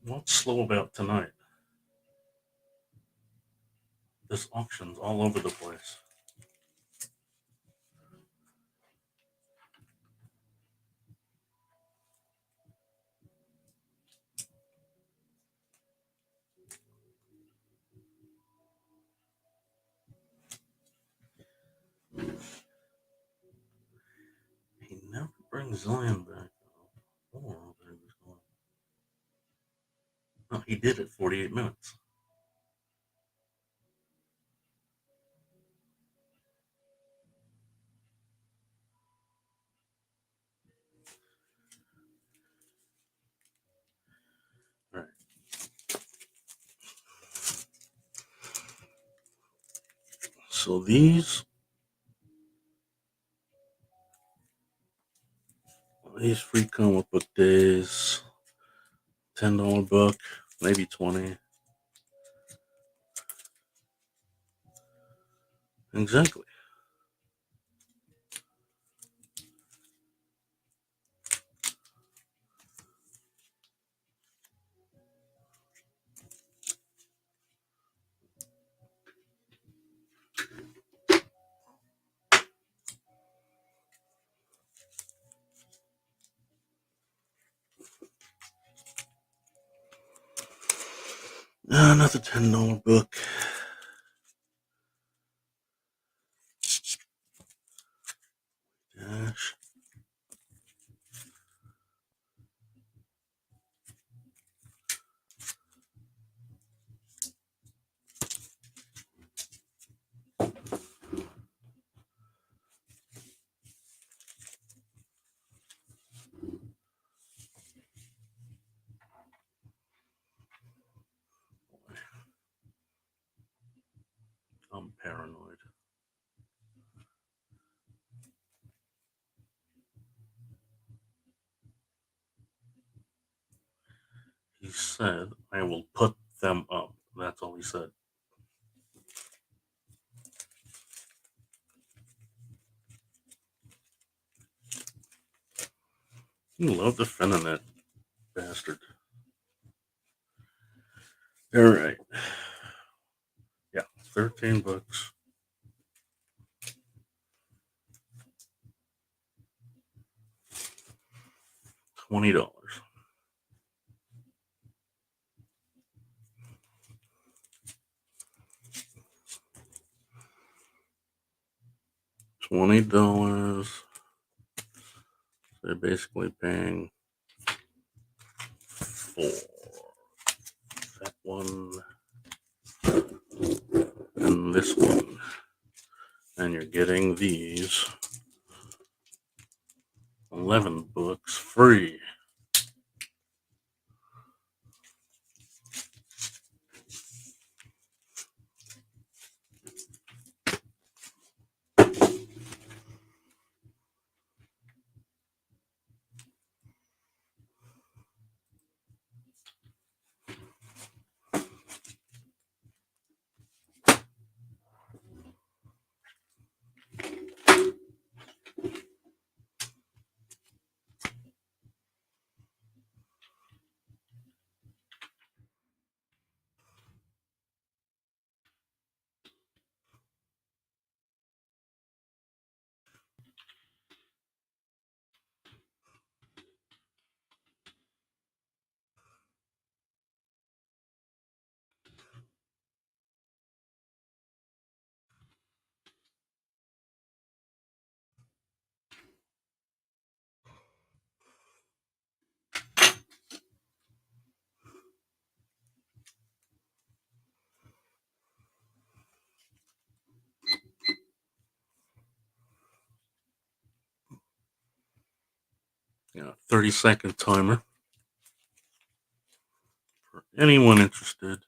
What's slow about tonight? This auction's all over the place. He never brings Zion back. Oh, there he was going. No, he did it 48 minutes. All right. So these free comic book days, $10 book, maybe 20. Exactly. Another $10 book. Dash. I'm paranoid. he said. You love defending that bastard. All right. Yeah, $13. $20. $20. They're basically paying for that one and this one. And you're getting these 11 books free. Yeah, 30-second timer for anyone interested.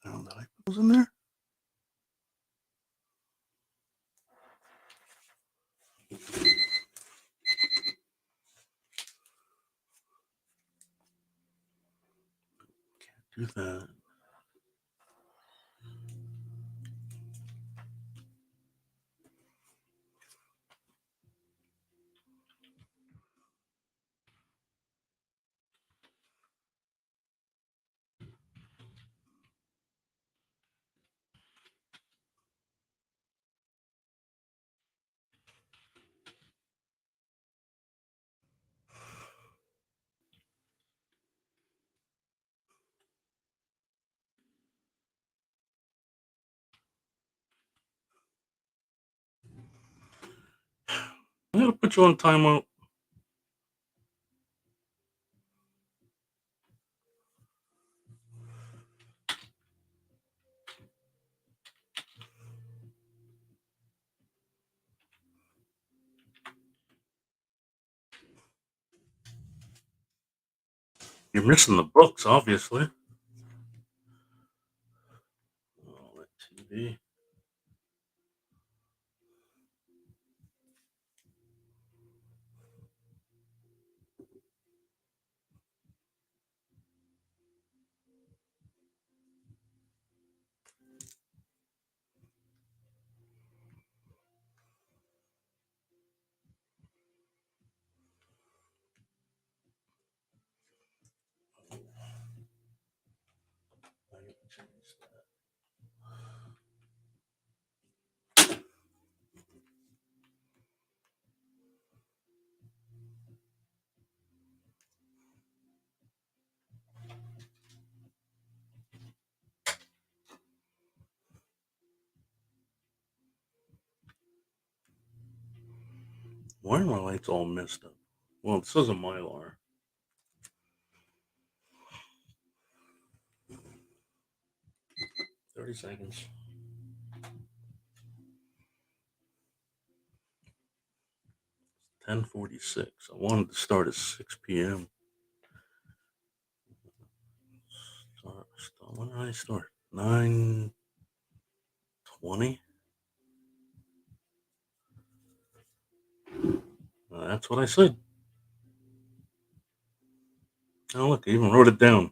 Did I put those in there? Can't do that. I'm gonna put you on timeout. You're missing the books, obviously. Oh, that TV. I gotta change that. Why are my lights all messed up? Well, it says a Mylar. 30 seconds. 10:46. I wanted to start at 6 p.m. When did I start? 9:20. That's what I said. Oh, look, I even wrote it down.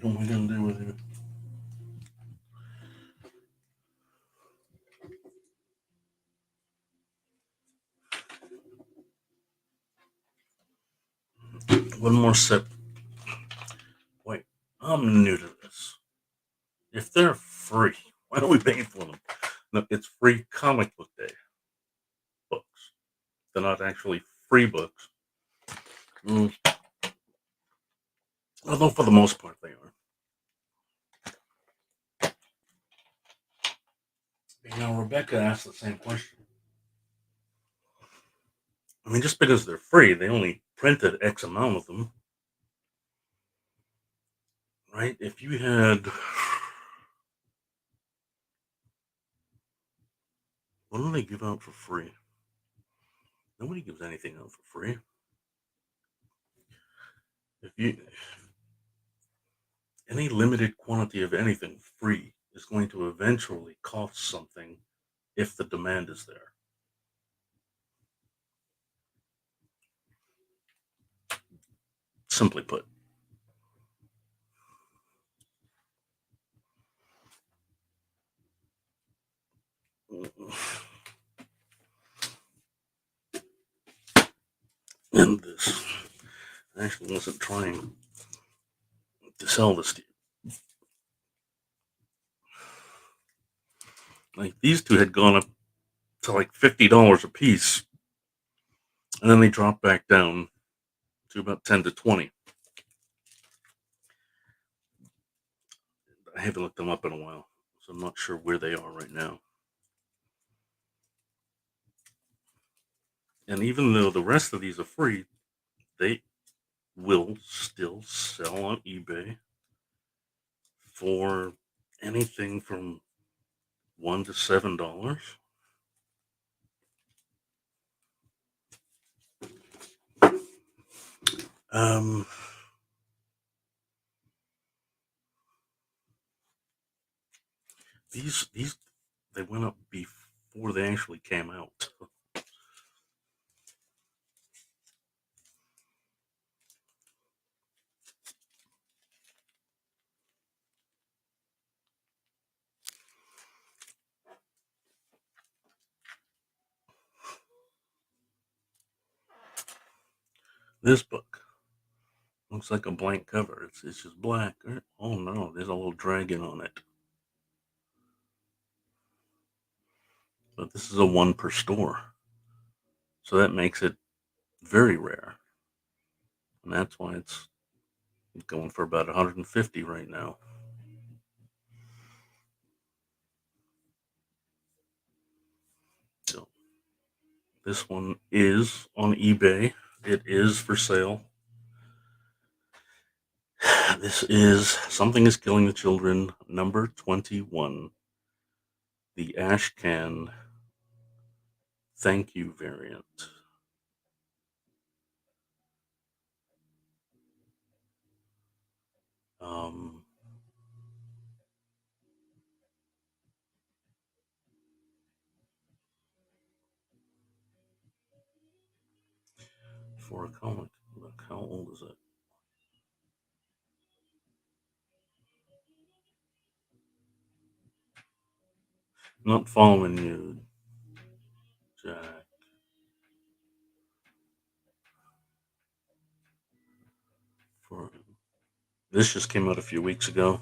What am I going to do with it? One more sip. Wait, I'm new to this. If they're free, why are we paying for them? No, it's free comic book day books. They're not actually free books. Mm, although for the most part they are. Rebecca asked the same question. I mean, just because they're free, they only printed X amount of them, right? If you had, what do they give out for free? Nobody gives anything out for free. If you any limited quantity of anything free is going to eventually cost something if the demand is there. Simply put. And this actually wasn't trying to sell this to you. Like these two had gone up to like $50 a piece, and then they dropped back down to about 10 to 20. I haven't looked them up in a while, so I'm not sure where they are right now. And even though the rest of these are free, they will still sell on eBay for anything from $1 to $7. Um, these they went up before they actually came out. This book looks like a blank cover. It's just black. Oh no, there's a little dragon on it. But this is a one per store, so that makes it very rare, and that's why it's going for about 150 right now. So this one is on eBay. It is for sale. This is Something is Killing the Children, number 21, the ash can thank you variant. Um, for a comic. Look, how old is it? Not following you, Jack. For this just came out a few weeks ago.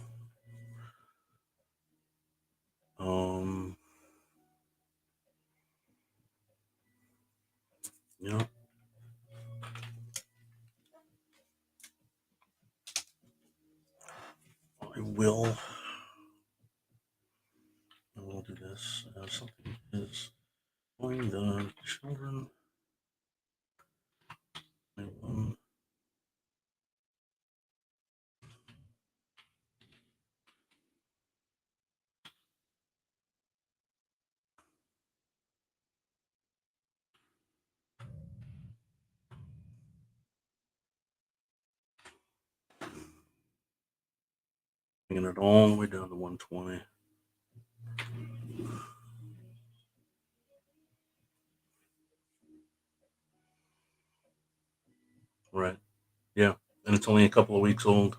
Um, you know, I will. I will do this. Something is killing the children. bringing it all the way down to 120. Right. Yeah. And it's only a couple of weeks old,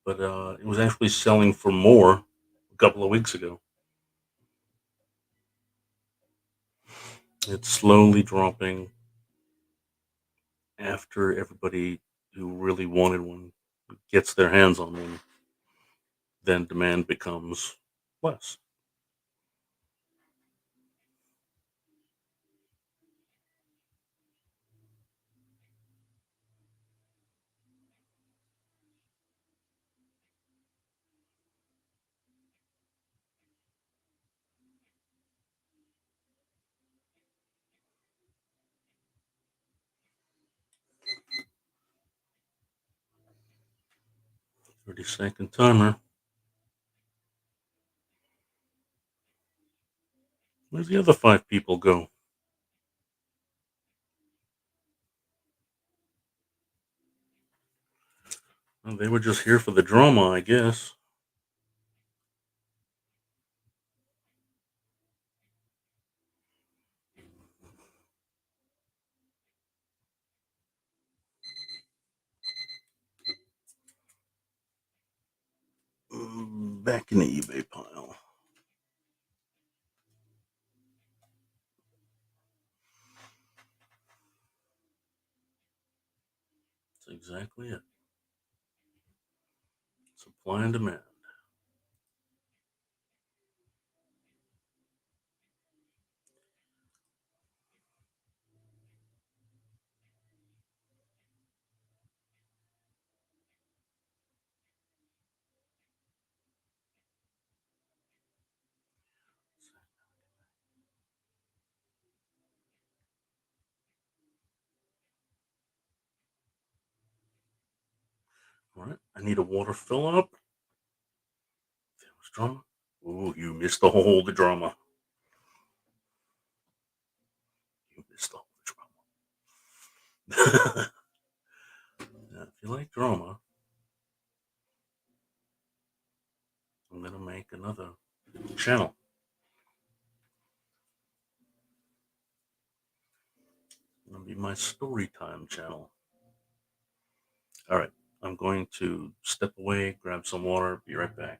but it was actually selling for more a couple of weeks ago. It's slowly dropping after everybody who really wanted one gets their hands on one, then demand becomes less. 30-second timer. Where's the other five people go? Well, they were just here for the drama, I guess. Back in the eBay pile. That's exactly it. Supply and demand. All right. I need a water fill up. There was drama. Ooh, you missed the whole the drama. You missed the whole drama. Now, if you like drama, I'm gonna make another channel. It's gonna be my story time channel. All right. I'm going to step away, grab some water, be right back.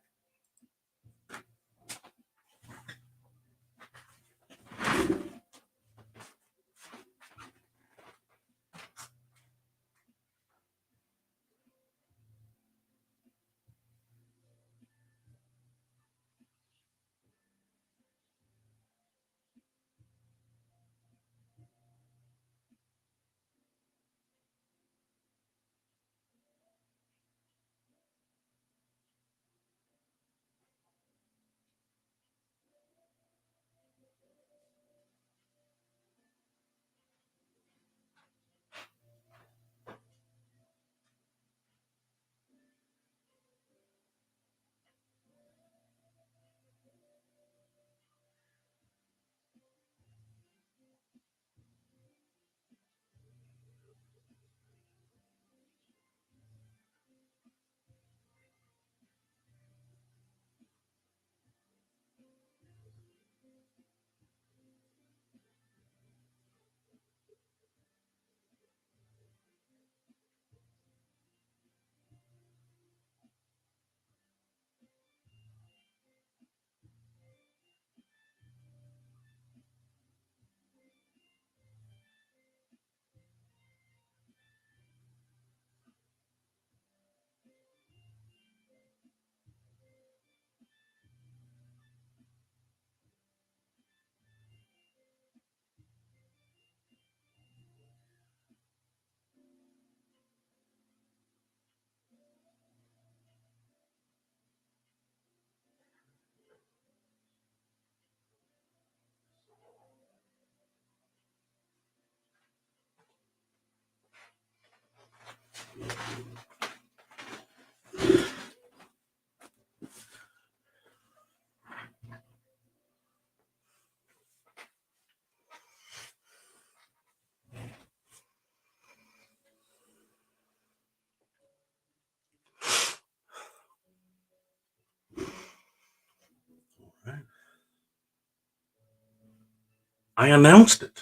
I announced it.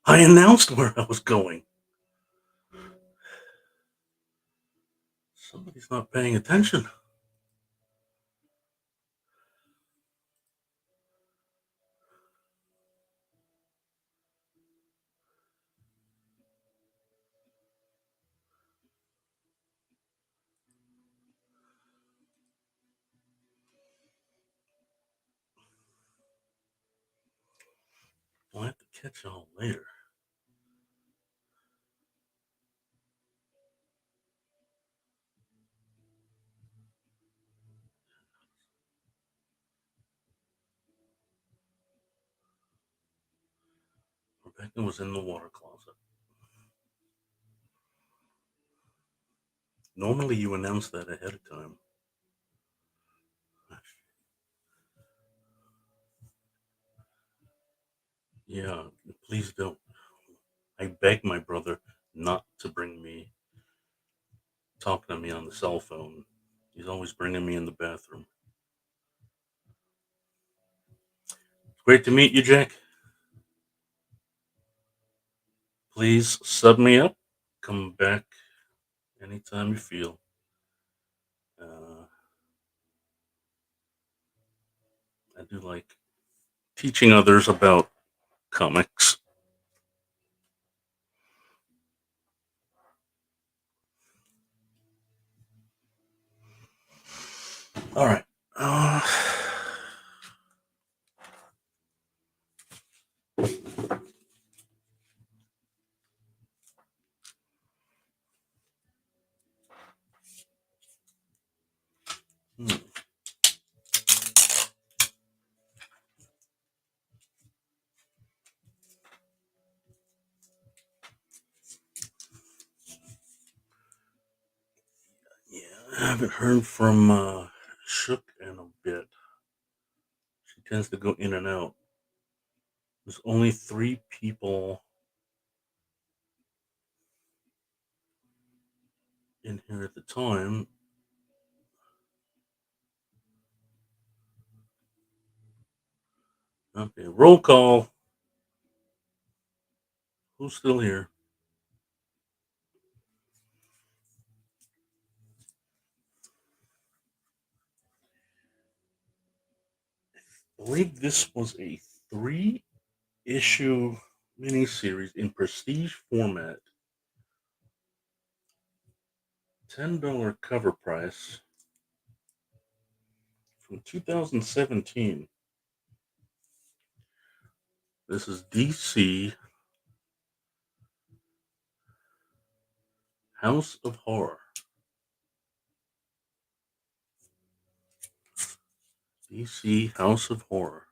I announced where I was going. Somebody's not paying attention. I'll have to catch y'all later. Rebecca was in the water closet. Normally, you announce that ahead of time. Yeah, please don't. I beg my brother not to bring me talking to me on the cell phone. He's always bringing me in the bathroom. It's great to meet you, Jack. Please sub me up. Come back anytime you feel. Uh, I do like teaching others about comics. All right. Uh, hmm. Yeah, I haven't heard from Shook in a bit. She tends to go in and out. There's only three people in here at the time. Okay, roll call. Who's still here? I believe this was a three-issue miniseries in prestige format. $10 cover price from 2017. This is DC House of Horror. DC House of Horror.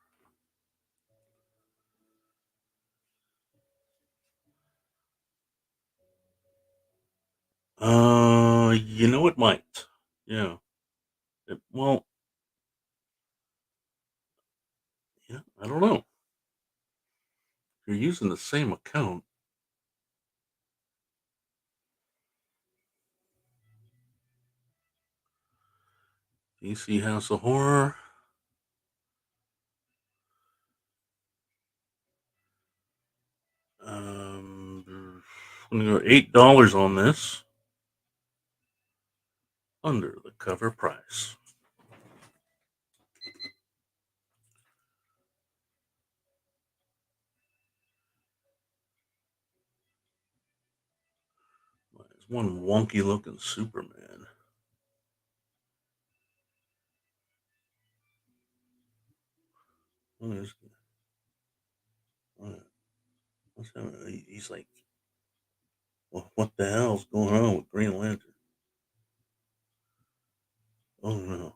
You know it might. Yeah. Well, yeah, I don't know. If you're using the same account, DC House of Horror. I'm gonna go $8 on this under the cover price. There's one wonky looking Superman. What is what, what's happening? He's like, what the hell's going on with Green Lantern? Oh no.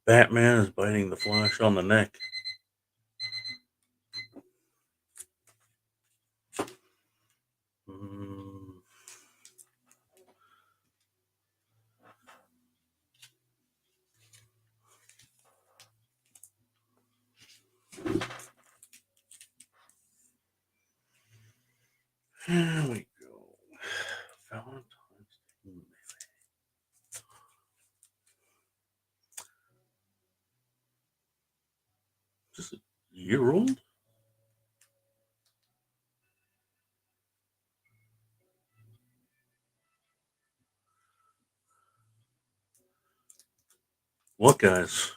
Batman is biting the Flash on the neck. Mm, here we go. Valentine's Day. Just a year old? What guys?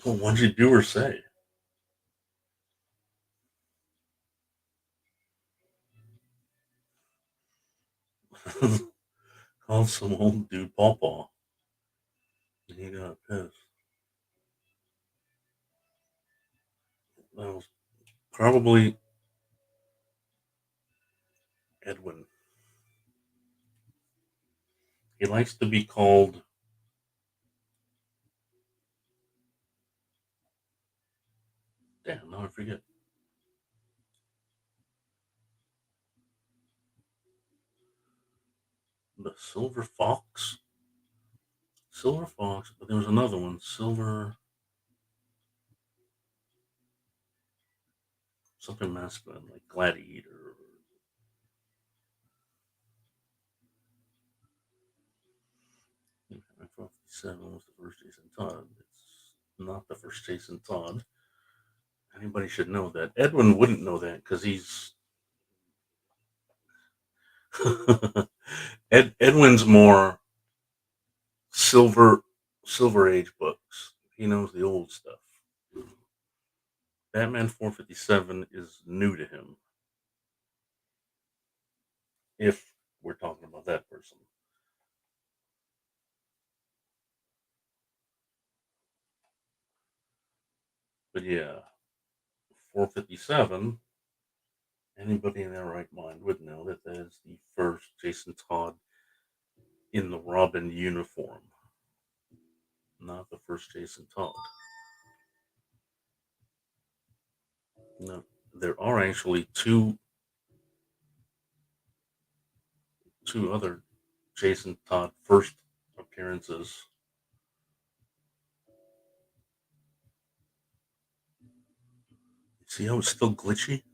Well, what'd you do or say? Called some old dude Pawpaw. And he got pissed. That was probably Edwin. He likes to be called. Damn, now I forget. The Silver Fox? Silver Fox, but there was another one. Silver. Something masculine, like Gladiator. 57 was the first Jason Todd. It's not the first Jason Todd. Anybody should know that. Edwin wouldn't know that because he's Edwin's more silver silver age books. He knows the old stuff. Batman 457 is new to him. If we're talking about that person. But yeah, 457, anybody in their right mind would know that that is the first Jason Todd in the Robin uniform, not the first Jason Todd. No, there are actually two other Jason Todd first appearances. See how it's still glitchy?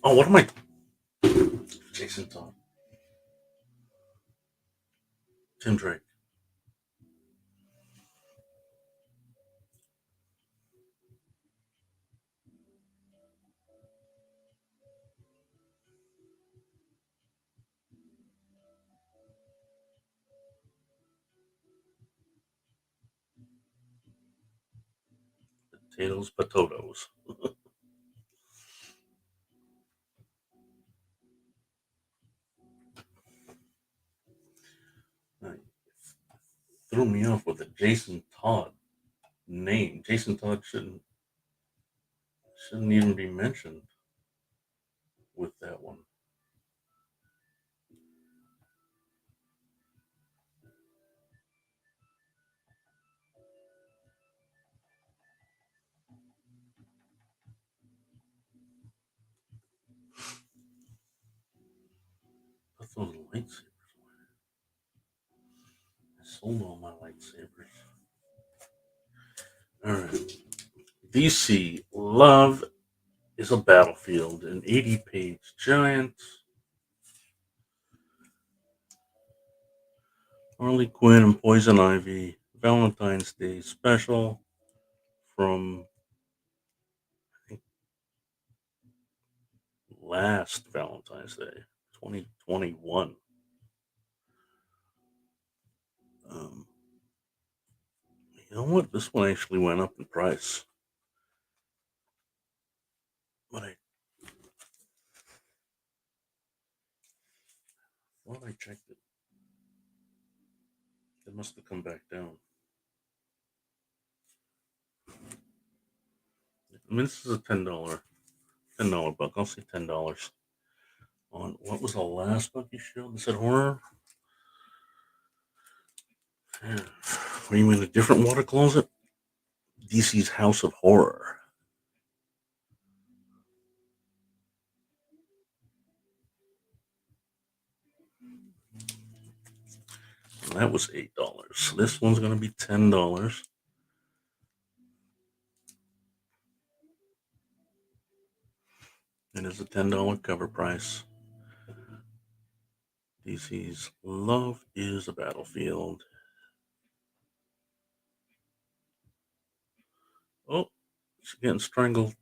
Oh, what am I? Jason Todd, Tim Drake. Potatoes. Right. Threw me off with a Jason Todd name. Jason Todd shouldn't even be mentioned with that one. Put those lightsabers away. I sold all my lightsabers. All right. DC Love is a Battlefield, an 80-page giant. Harley Quinn and Poison Ivy Valentine's Day special from I think last Valentine's Day, 2021. Um, you know what? This one actually went up in price, but I thought I checked it. It must have come back down. I mean, this is a $10 book. I'll say $10 on what was the last book you showed? This said horror. Yeah. Are you in a different water closet? DC's House of Horror. And that was $8. This one's going to be $10. It is a $10 cover price. DC's Love is a Battlefield. Oh, she's getting strangled.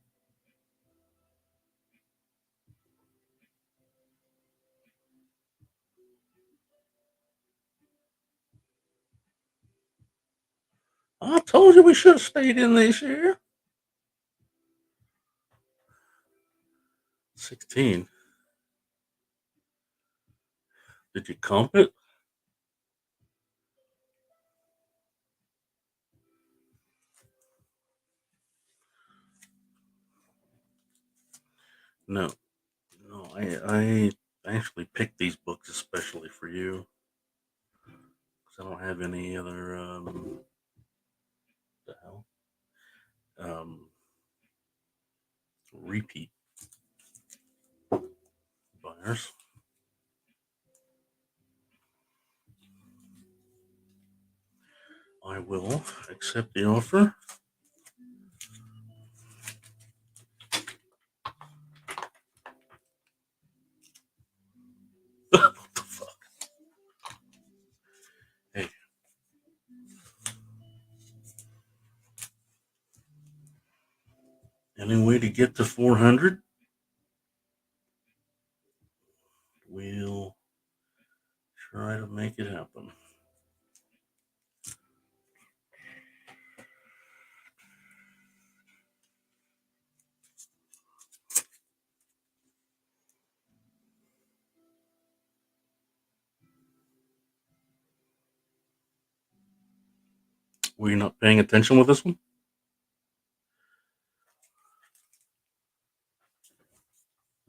I told you we should have stayed in this year. 16. Did you comp it? No. No, I actually picked these books especially for you. Because I don't have any other, the hell? Repeat buyers. I will accept the offer. What the fuck? Hey. Any way to get to 400? We'll try to make it happen. Were you not paying attention with this one?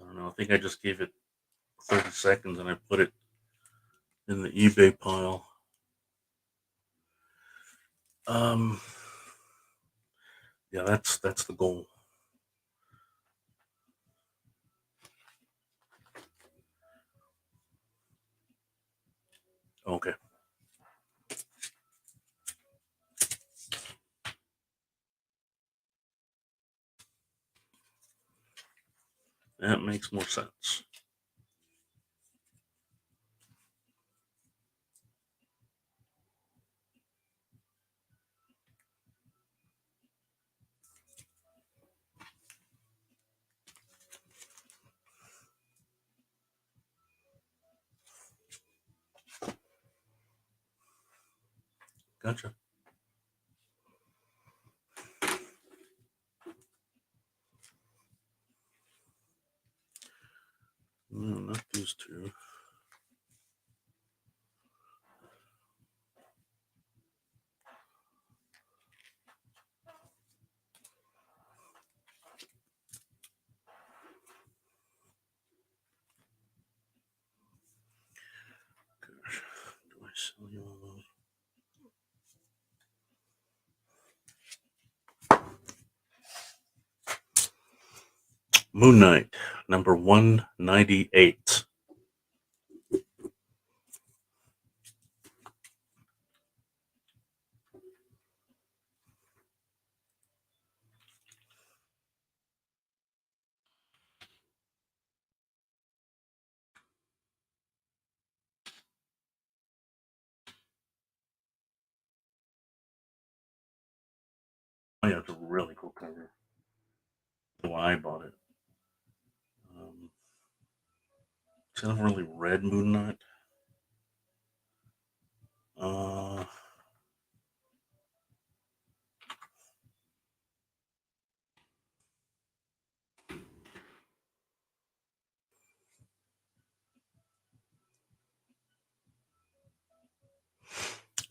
I don't know. I think I just gave it 30 seconds and I put it in the eBay pile. Um, yeah, that's the goal. Okay. That makes more sense. Gotcha. No, not these two. Gosh, do I sell you all those? Moon Knight, number 198. Oh, yeah, it's a really cool cover. Why I bought it. It's never really read Moon Knight. Uh,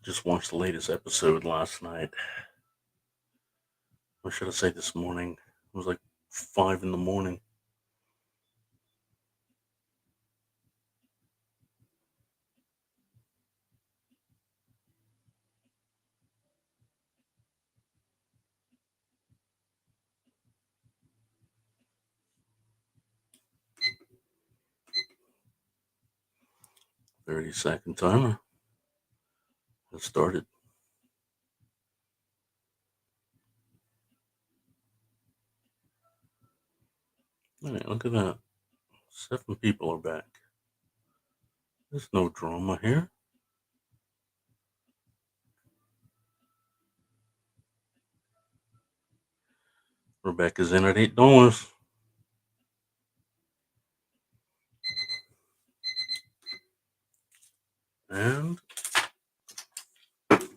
just watched the latest episode last night. Or should I say this morning? It was like 5 in the morning. 30-second timer has started. All right, look at that. 7 people are back. There's no drama here. Rebecca's in at $8. And let me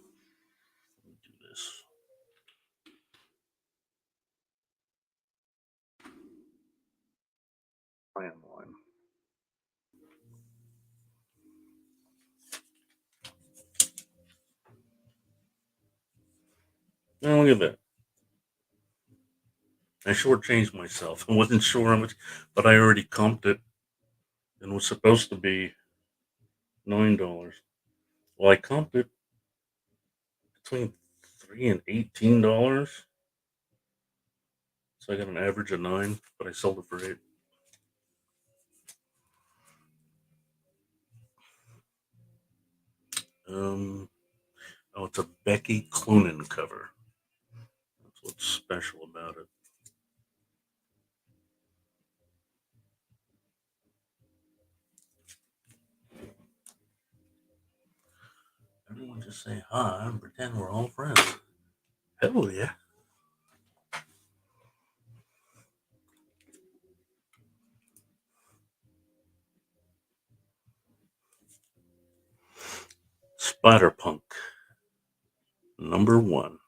do this. Landline. Now look at that. I shortchanged myself. I wasn't sure how much, but I already comped it and was supposed to be $9. Well, I comped it between $3 and $18, so I got an average of 9, but I sold it for 8. Oh, it's a Becky Cloonan cover. That's what's special about it. Everyone just say hi and pretend we're all friends. Hell yeah. Spider Punk, #1.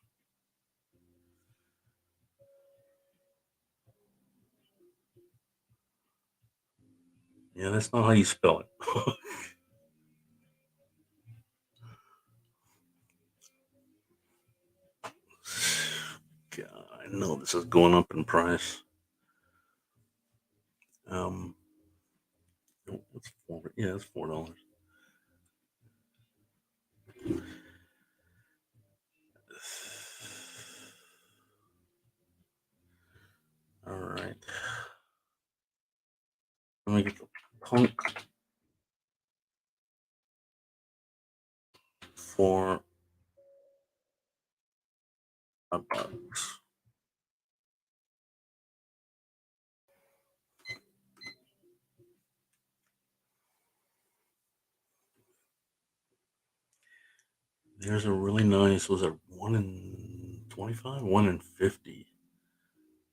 Yeah, that's not how you spell it. God, I know this is going up in price. It's $4. Yeah, it's $4. All right. Let me get the punk for $1. There's a really nice. Was it 1 in 25? 1 in 50.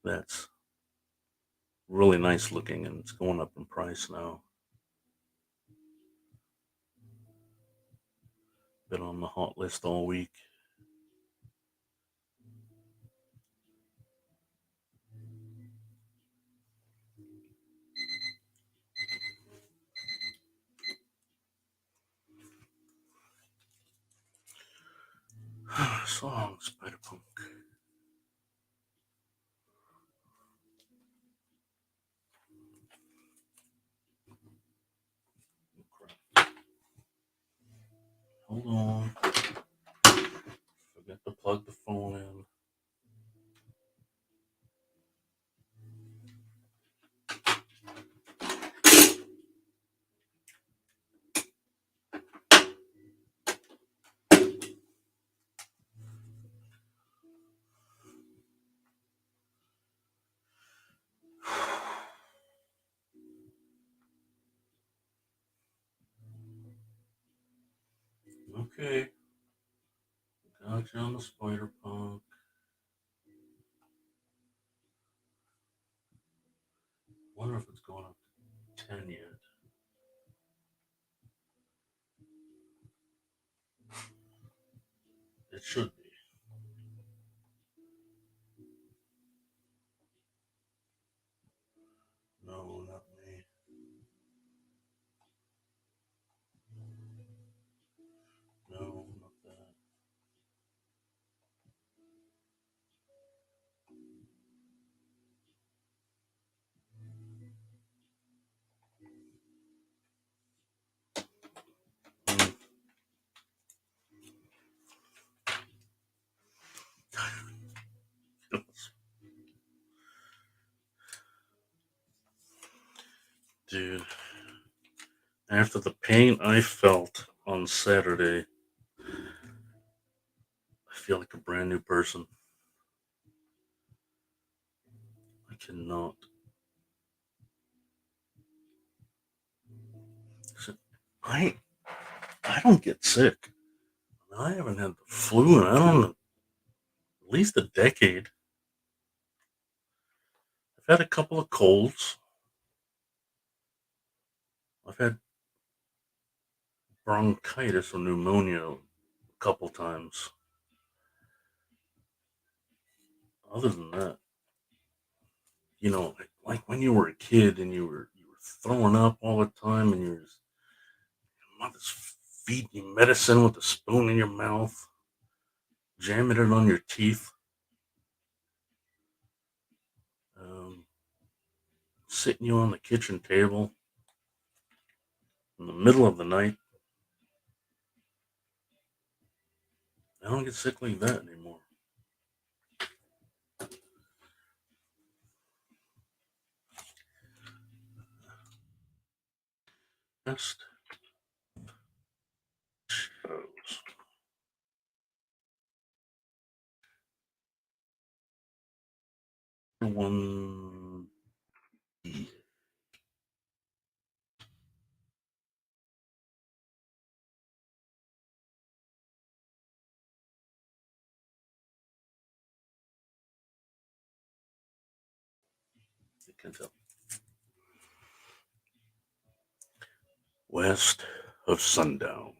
That's really nice looking, and it's going up in price now. Been on the hot list all week. Song Spider Punk. Hold on. Forgot to plug the phone in. Okay. Got you on the Spider Punk. Wonder if it's going up to 10 yet. It should be. No, not me. No, not that. Mm. Dude, After the pain I felt on Saturday, I feel like a brand new person. I cannot. So, I I don't get sick. I haven't had the flu in I don't know, at least a decade. I've had a couple of colds. I've had bronchitis or pneumonia a couple times. Other than that, like when you were a kid and you were throwing up all the time and your mother's feeding you medicine with a spoon in your mouth, jamming it on your teeth, um, sitting you on the kitchen table in the middle of the night. I don't get sick like that anymore. Just shows. One. I can tell. West of sundown.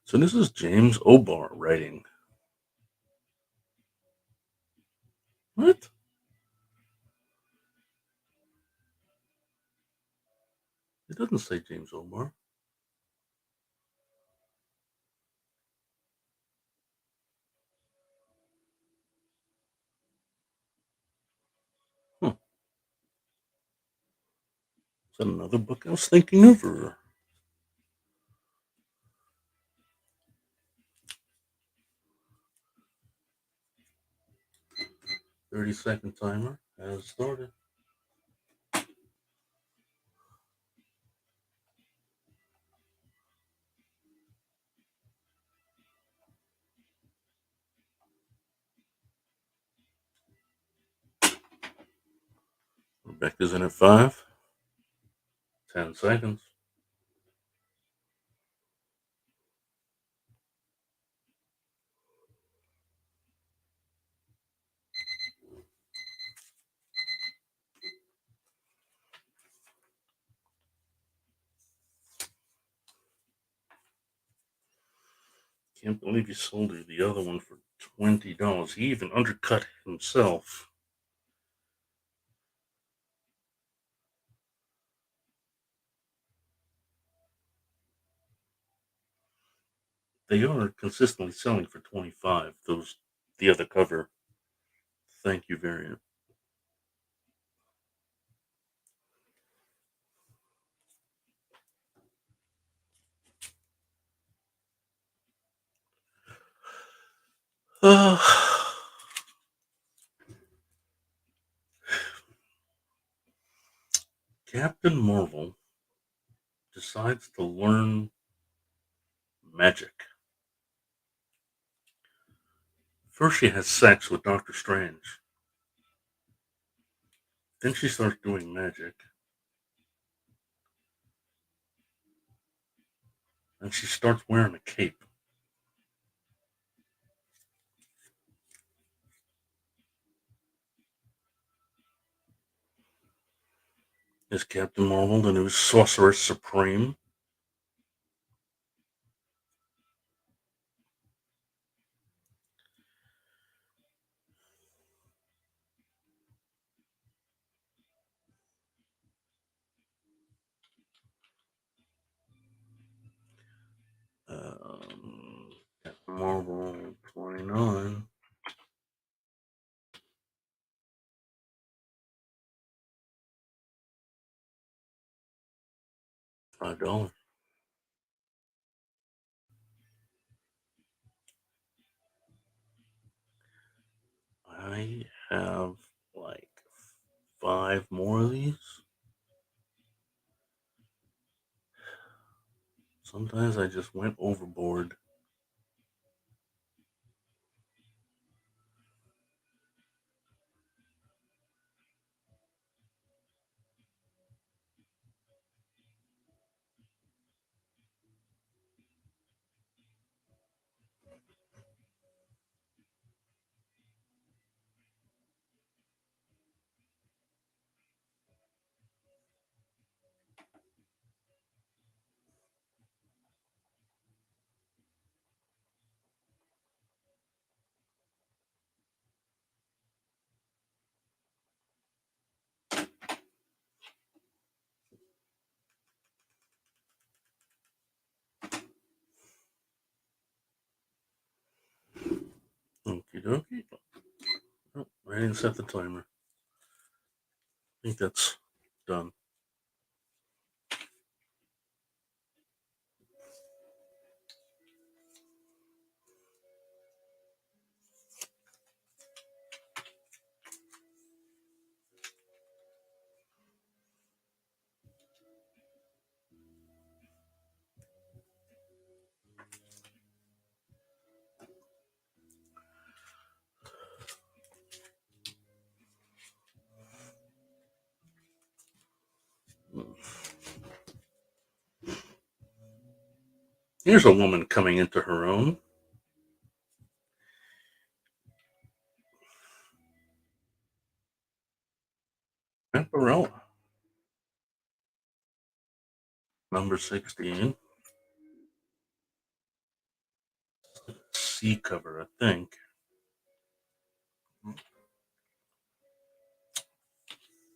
So this is James Obar writing. What? It doesn't say James Obar. Huh. Is that another book I was thinking of? Or 30-second timer has started. Rebecca's in at 5. 10 seconds. Can't believe he sold her the other one for $20. He even undercut himself. They are consistently selling for 25. The other cover. Thank you, variant. Uh, Captain Marvel decides to learn magic. First, she has sex with Doctor Strange. Then she starts doing magic. And she starts wearing a cape. Is Captain Marvel the new Sorcerer Supreme? Captain Marvel 29. $5. I have like 5 more of these. Sometimes I just went overboard. Okie dokie. Oh, I didn't set the timer. I think that's done. Here's a woman coming into her own. Vampirella, number 16. C cover, I think.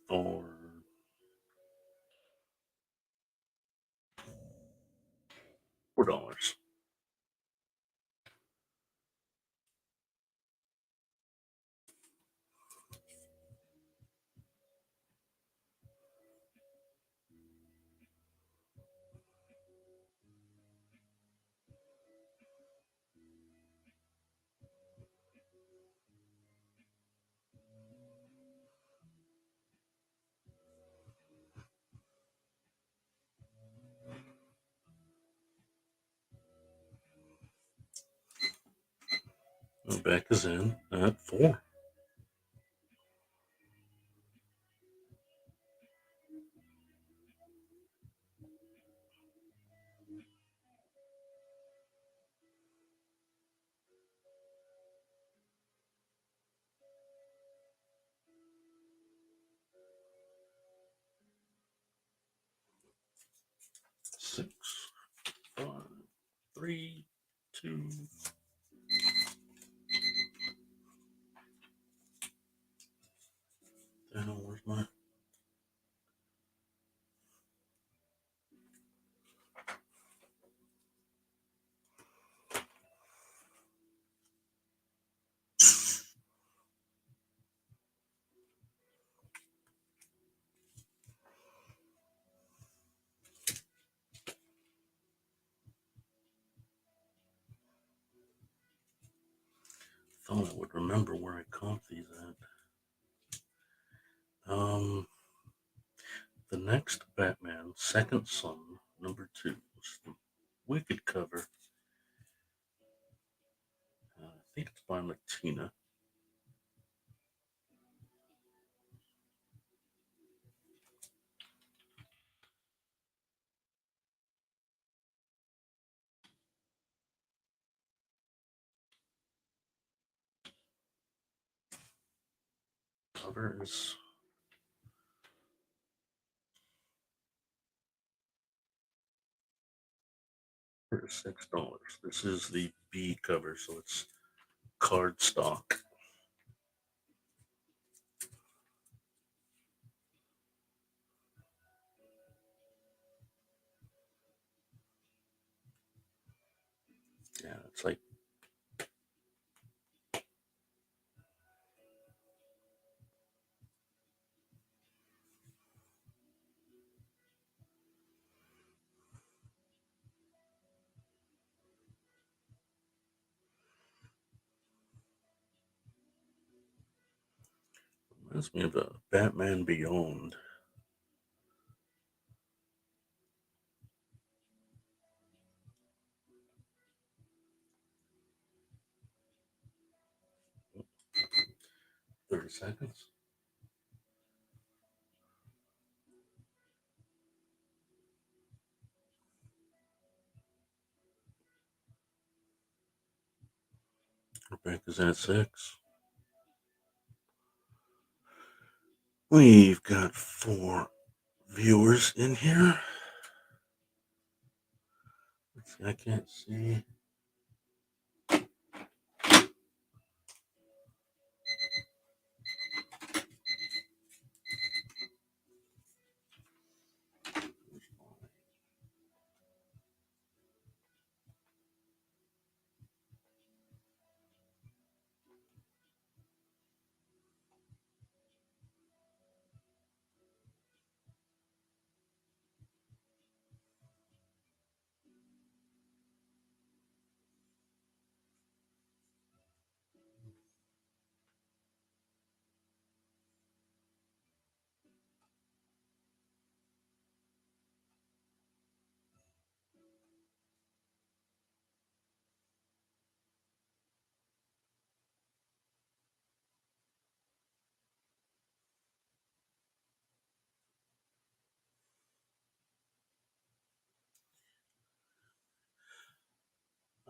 For $4. The back is in at 4. Six, 5, 3, 2. Where's my? Thought I would remember where I comped these at. The next Batman, Second Son, number 2. It's the Wicked cover. I think it's by Latina. Cover is $6. This is the B cover, so it's card stock. Yeah, it's like Reminds me of a Batman Beyond. 30 seconds. Rebecca's in at 6. We've got 4 viewers in here. Let's see, I can't see.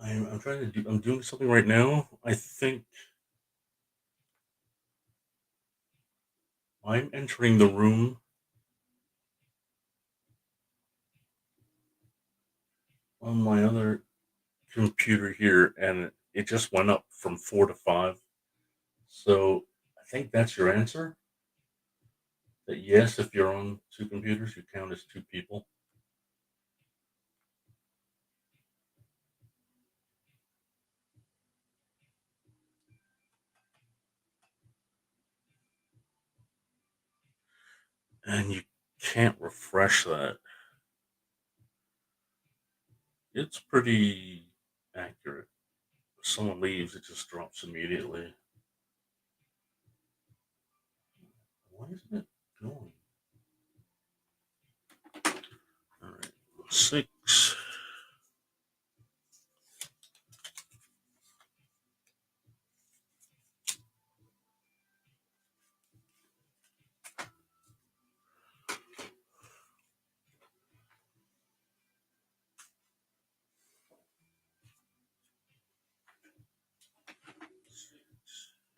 I'm trying to do. I'm doing something right now. I think I'm entering the room on my other computer here, and it just went up from 4 to 5. So I think that's your answer. That yes, if you're on 2 computers, you count as 2 people. And you can't refresh that. It's pretty accurate. If someone leaves, it just drops immediately. Why isn't it going? All right, 6.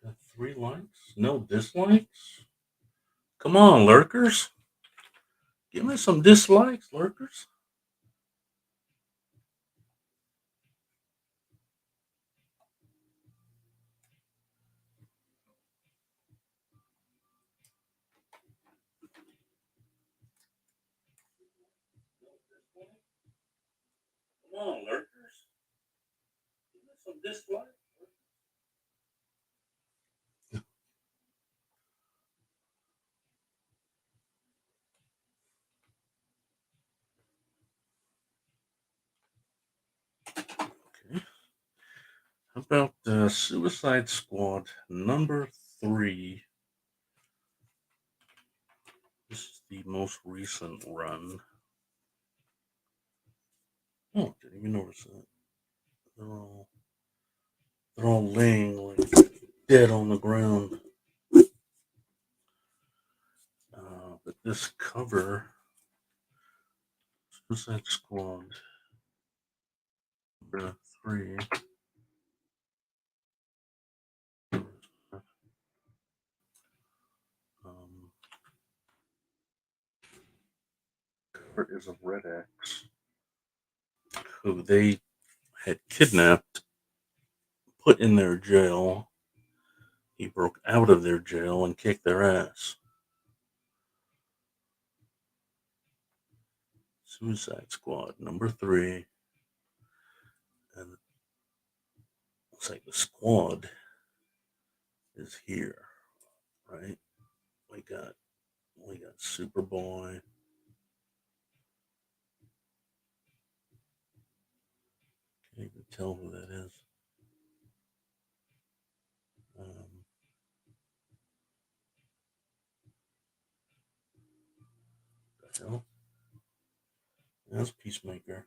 Got 3 likes, no dislikes. Come on, lurkers. Give me some dislikes, lurkers. Come on, lurkers. Give me some dislikes. Okay. How about Suicide Squad number 3? This is the most recent run. Oh, didn't even notice that. They're all they're all laying like dead on the ground. But this cover, Suicide Squad number 3. Um, cover is of Red X, who they had kidnapped, put in their jail. He broke out of their jail and kicked their ass. Suicide Squad number 3, and looks like the squad is here, right? We got Superboy. Can't even tell who that is. Um, Well, that's Peacemaker.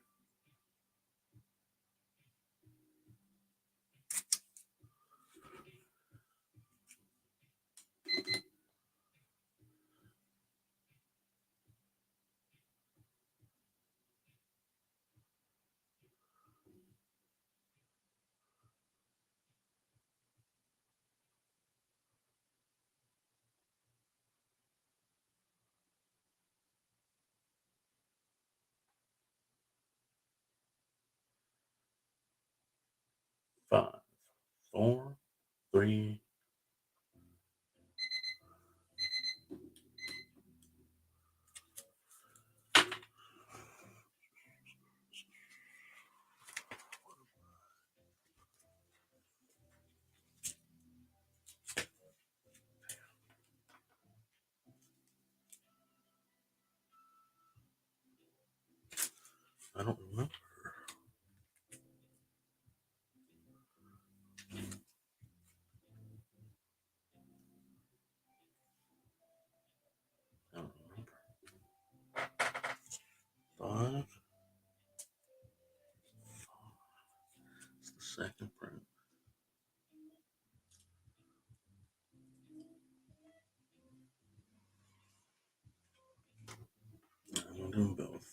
Five, four, three. I don't remember. I don't remember. Five. It's the second print. I'm gonna do them both.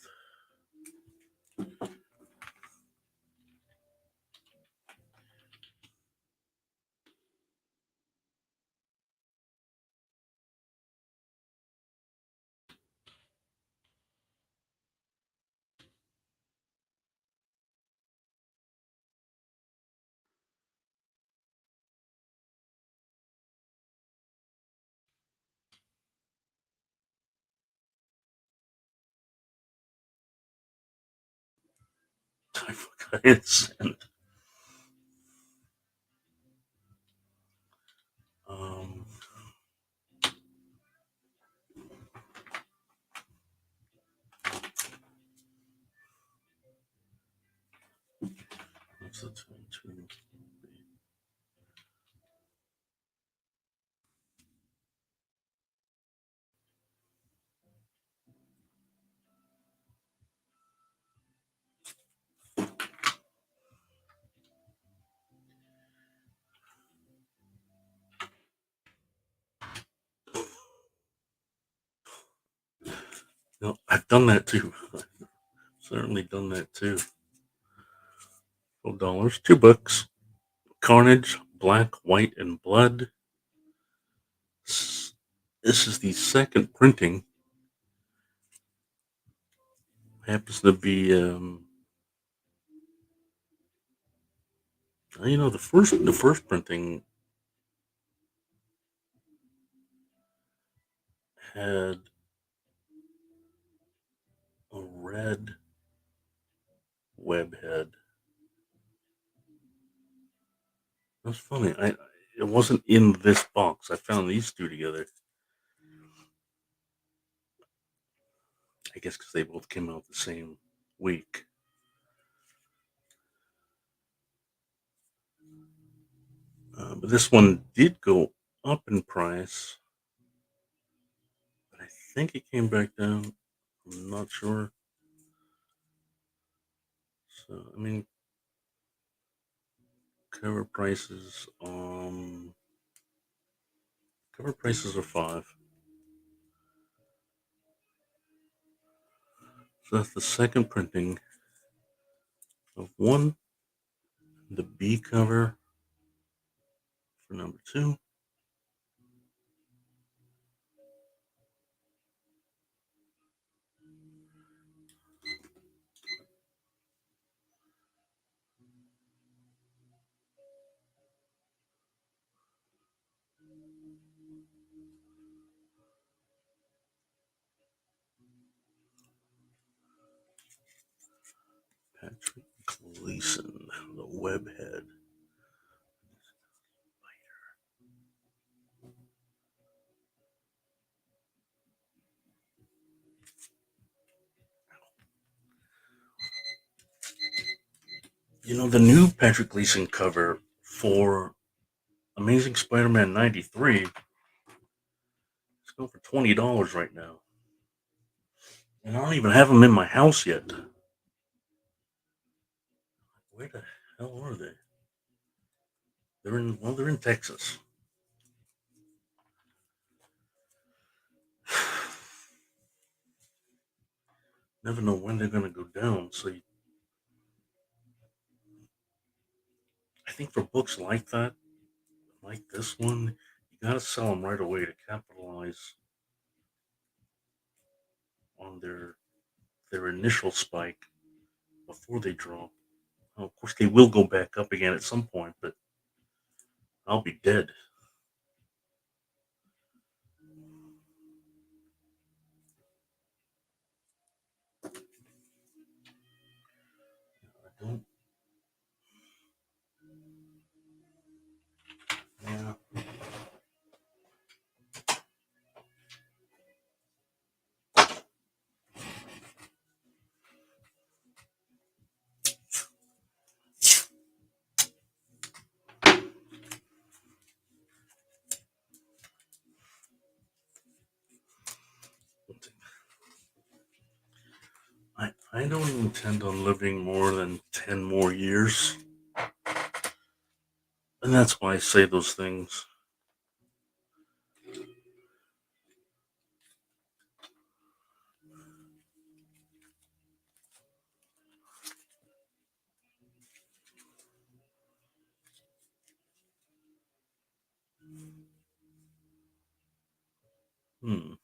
I forgot it sent. Um, what's the 22? No, I've done that too. Certainly done that too. $12. 2 books. Carnage, Black, White, and Blood. This is the second printing. Happens to be, the first printing had a red web head. That's funny. It wasn't in this box. I found these two together. I guess because they both came out the same week. But this one did go up in price, but I think it came back down. I'm not sure. So I mean, cover prices. Cover prices are 5. So that's the second printing of one. The B cover for number 2. Patrick Gleason, the webhead. The new Patrick Gleason cover for Amazing Spider-Man 93 is going for $20 right now. And I don't even have them in my house yet. Where the hell are they? They're in Texas. Never know when they're gonna go down. I think for books like that, like this one, you gotta sell them right away to capitalize on their initial spike before they drop. Now, of course, they will go back up again at some point, but I'll be dead. I don't. Yeah. I don't intend on living more than 10 more years. And that's why I say those things. Hmm.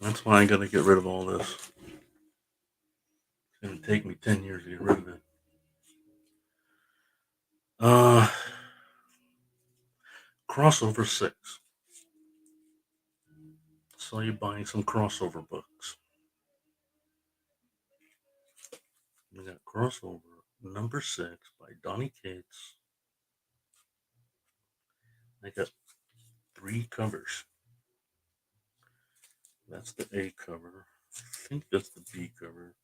That's why I gotta get rid of all this. It's gonna take me 10 years to get rid of it. Uh, Crossover 6. So you're buying some crossover books. We got crossover number 6 by Donny Cates. I got 3 covers. That's the A cover. I think that's the B cover.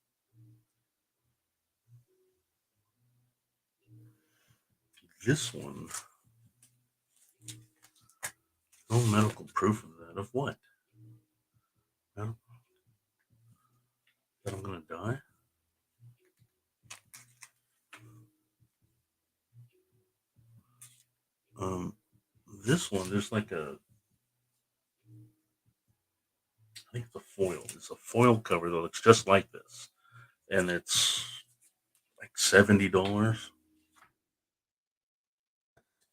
This one, no medical proof of that. Of what? No, that I'm gonna die? Um, this one, there's like I think it's a foil. It's a foil cover that looks just like this. And it's like $70.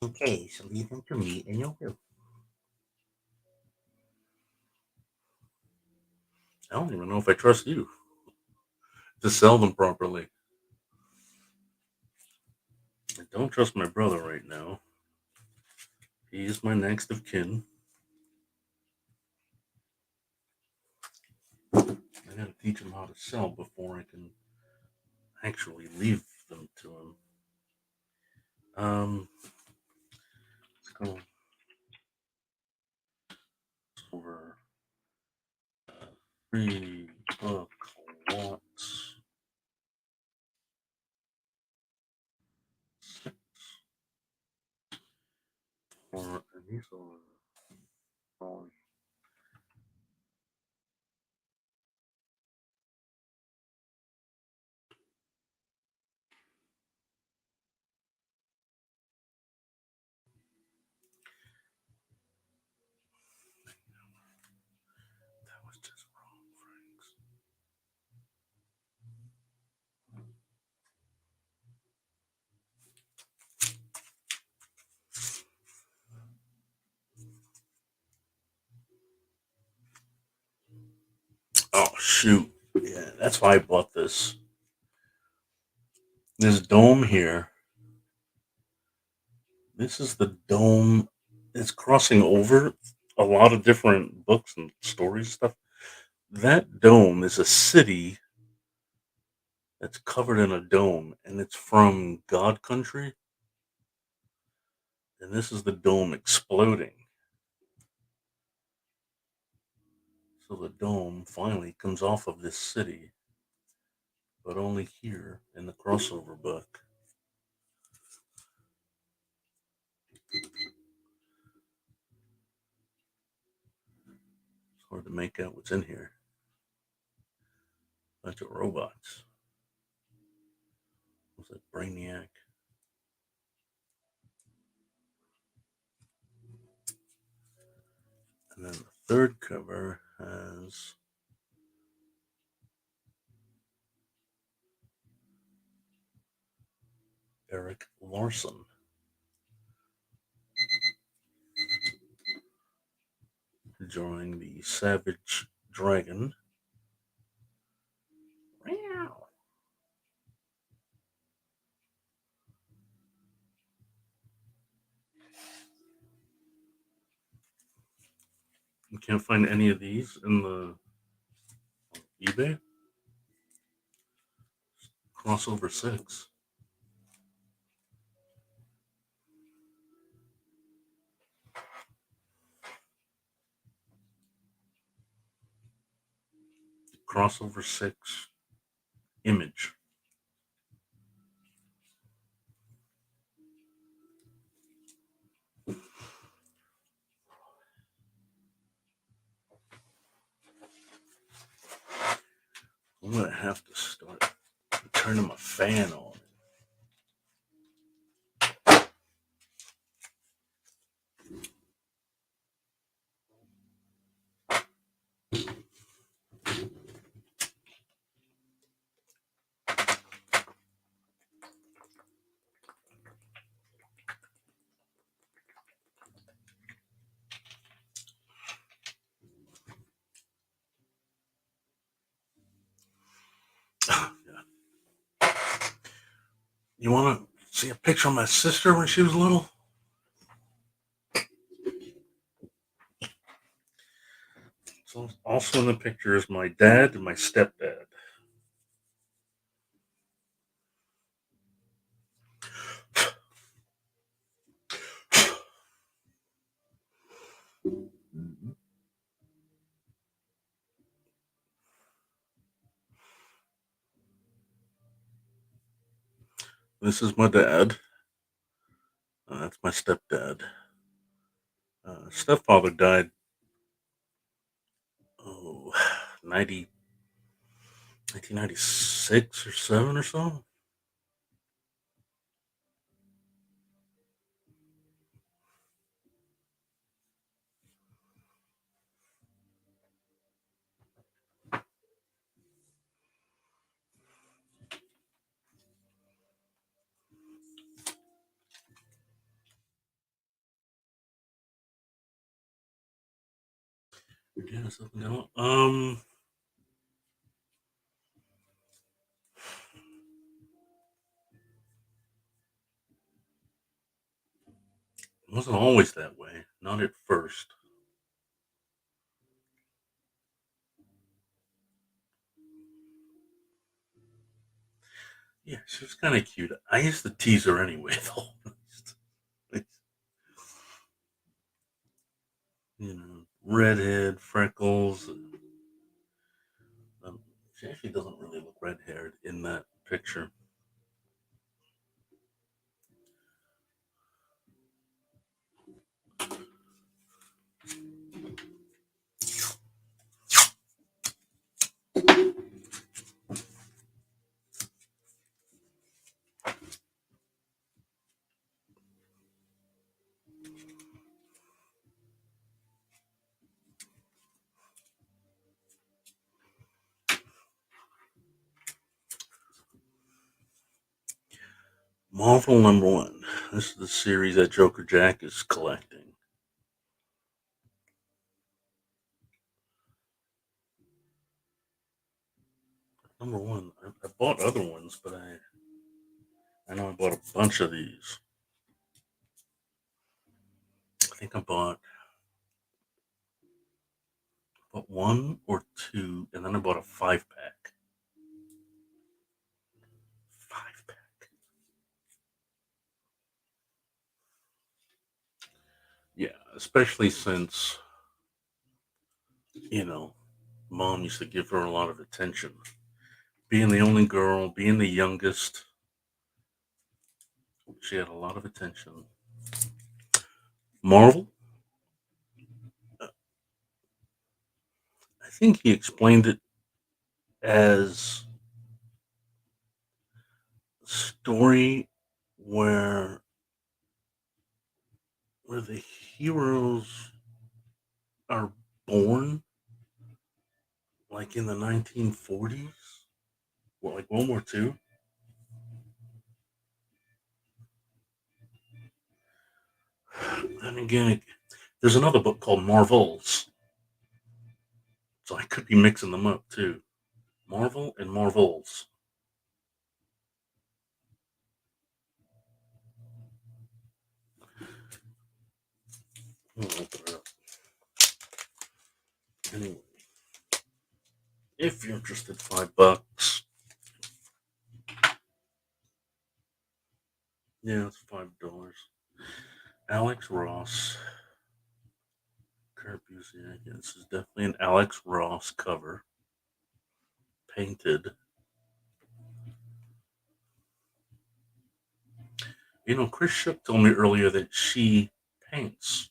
Okay, so leave them to me and you'll do. I don't even know if I trust you to sell them properly. I don't trust my brother right now. He is my next of kin. I gotta teach him how to sell before I can actually leave them to him. Let's go over free book lots. Six or these are that was just wrong, Franks. Oh shoot! Yeah, that's why I bought this. This dome here. This is the dome. It's crossing over a lot of different books and stories and stuff. That dome is a city that's covered in a dome, and it's from God Country. And this is the dome exploding. So the dome finally comes off of this city, but only here in the crossover book. So hard to make out what's in here. Bunch of robots. What's that? Brainiac. And then the third cover has Eric Larson drawing the Savage Dragon. Meow. You can't find any of these in the eBay. Crossover 6. Crossover 6 image. I'm gonna have to start turning my fan on. You want to see a picture of my sister when she was little? So also in the picture is my dad and my stepdad. This is my dad. That's my stepdad. Stepfather died, oh, 90, 1996 or 7 or so. Yeah, something else. It wasn't always that way. Not at first. Yeah, she was kind of cute. I used to tease her anyway, though. Redhead, freckles. She actually doesn't really look red haired in that picture. Marvel #1. This is the series that Joker Jack is collecting. #1. I bought other ones, but I know I bought a bunch of these. I think I bought one or two, and then I bought a 5-pack. 5-pack. Yeah, especially since mom used to give her a lot of attention. Being the only girl, being the youngest, she had a lot of attention. Marvel, think he explained it as a story where the heroes are born like in the 1940s, well, like World War II. And again, there's another book called Marvels, so I could be mixing them up too. Marvel and Marvels. I'll open it up. Anyway, if you're interested, $5. Yeah, it's $5. Alex Ross, Kurt Busiek. Yeah, this is definitely an Alex Ross cover, painted. Chris Shook told me earlier that she paints.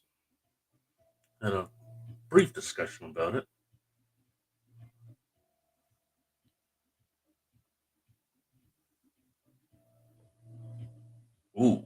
Had a brief discussion about it. Ooh,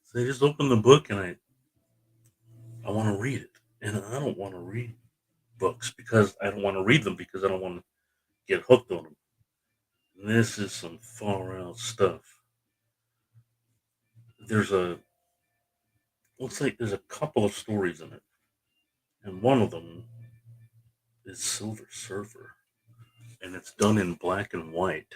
so I just opened the book and I want to read it, and I don't want to read books because I don't want to read them because I don't want to get hooked on them. And this is some far out stuff. There's a looks like there's a couple of stories in it, and one of them is Silver Surfer, and it's done in black and white.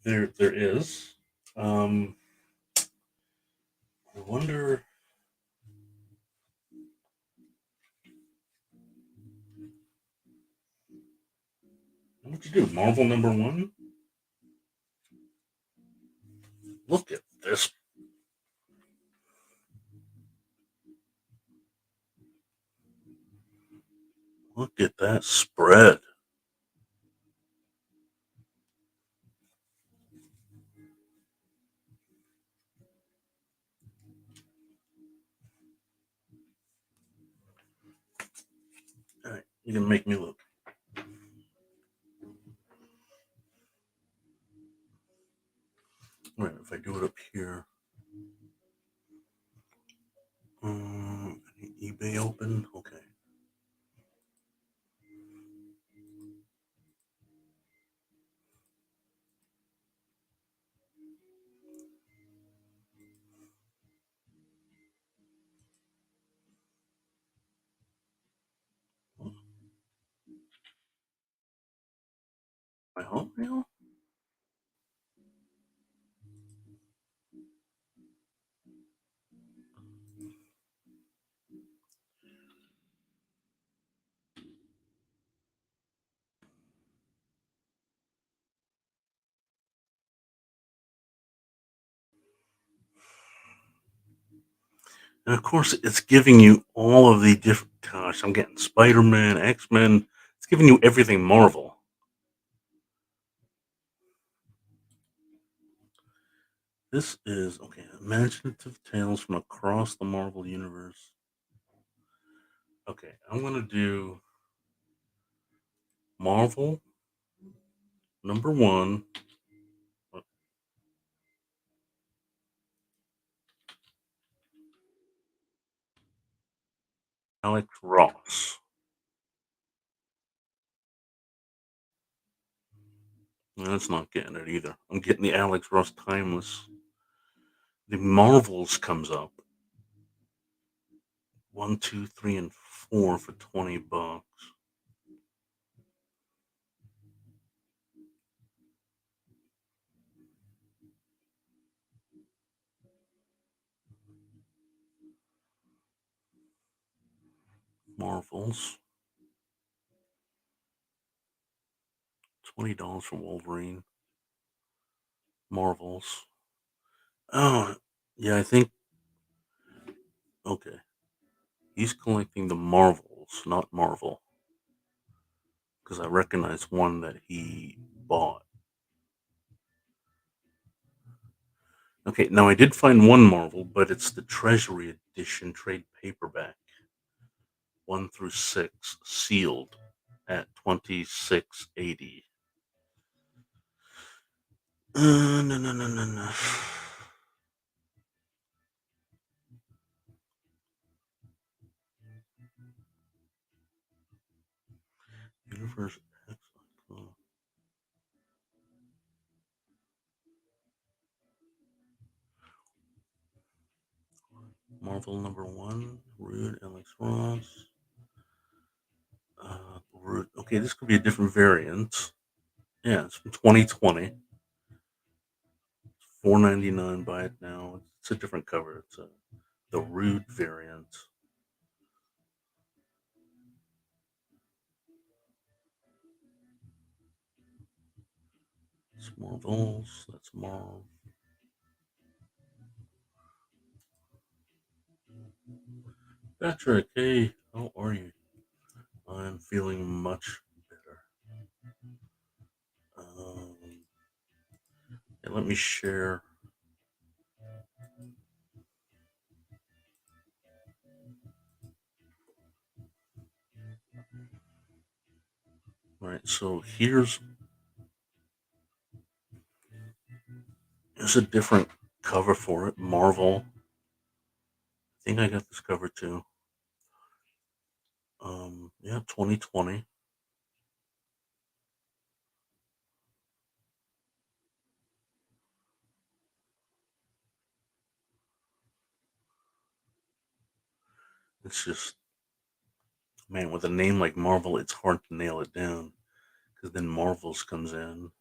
There is. Um, I wonder. What you do? Marvel #1. Look at this. Look at that spread. All right, you can make me look. All right, if I do it up here, eBay open. Okay. My home mail. And of course, it's giving you all of the different. Gosh, I'm getting Spider Man, X Men. It's giving you everything Marvel. This is okay. Imaginative tales from across the Marvel universe. Okay, I'm gonna do Marvel #1. Alex Ross. No, that's not getting it either. I'm getting the Alex Ross Timeless. The Marvels comes up. One, two, three, and four for $20. Marvels. $20 for Wolverine. Marvels. Oh, yeah, I think. Okay. He's collecting the Marvels, not Marvel. Because I recognize one that he bought. Okay, now I did find one Marvel, but it's the Treasury Edition trade paperback. 1 through 6, sealed at 26.80. No, no, no, no, no. Universe X. Marvel #1, Rude, Alex Ross. Rude. Okay, this could be a different variant. Yeah, it's from 2020. $4.99. Buy it now. It's a different cover. It's the Rude variant. It's Marvels. That's Marv. Patrick, hey, how are you? I'm feeling much better. Um, yeah, let me share. All right, so here's a different cover for it. Marvel. I think I got this cover too. Yeah, 2020. It's just, man, with a name like Marvel, it's hard to nail it down because then Marvels comes in.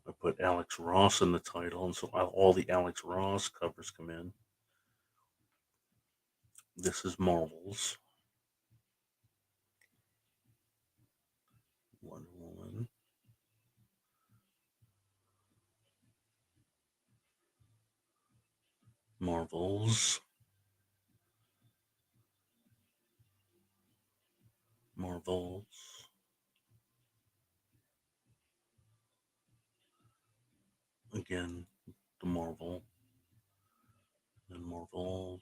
I put Alex Ross in the title, and so all the Alex Ross covers come in. This is Marvels. Wonder Woman. Marvels. Marvels. Again, the Marvel. And Marvels.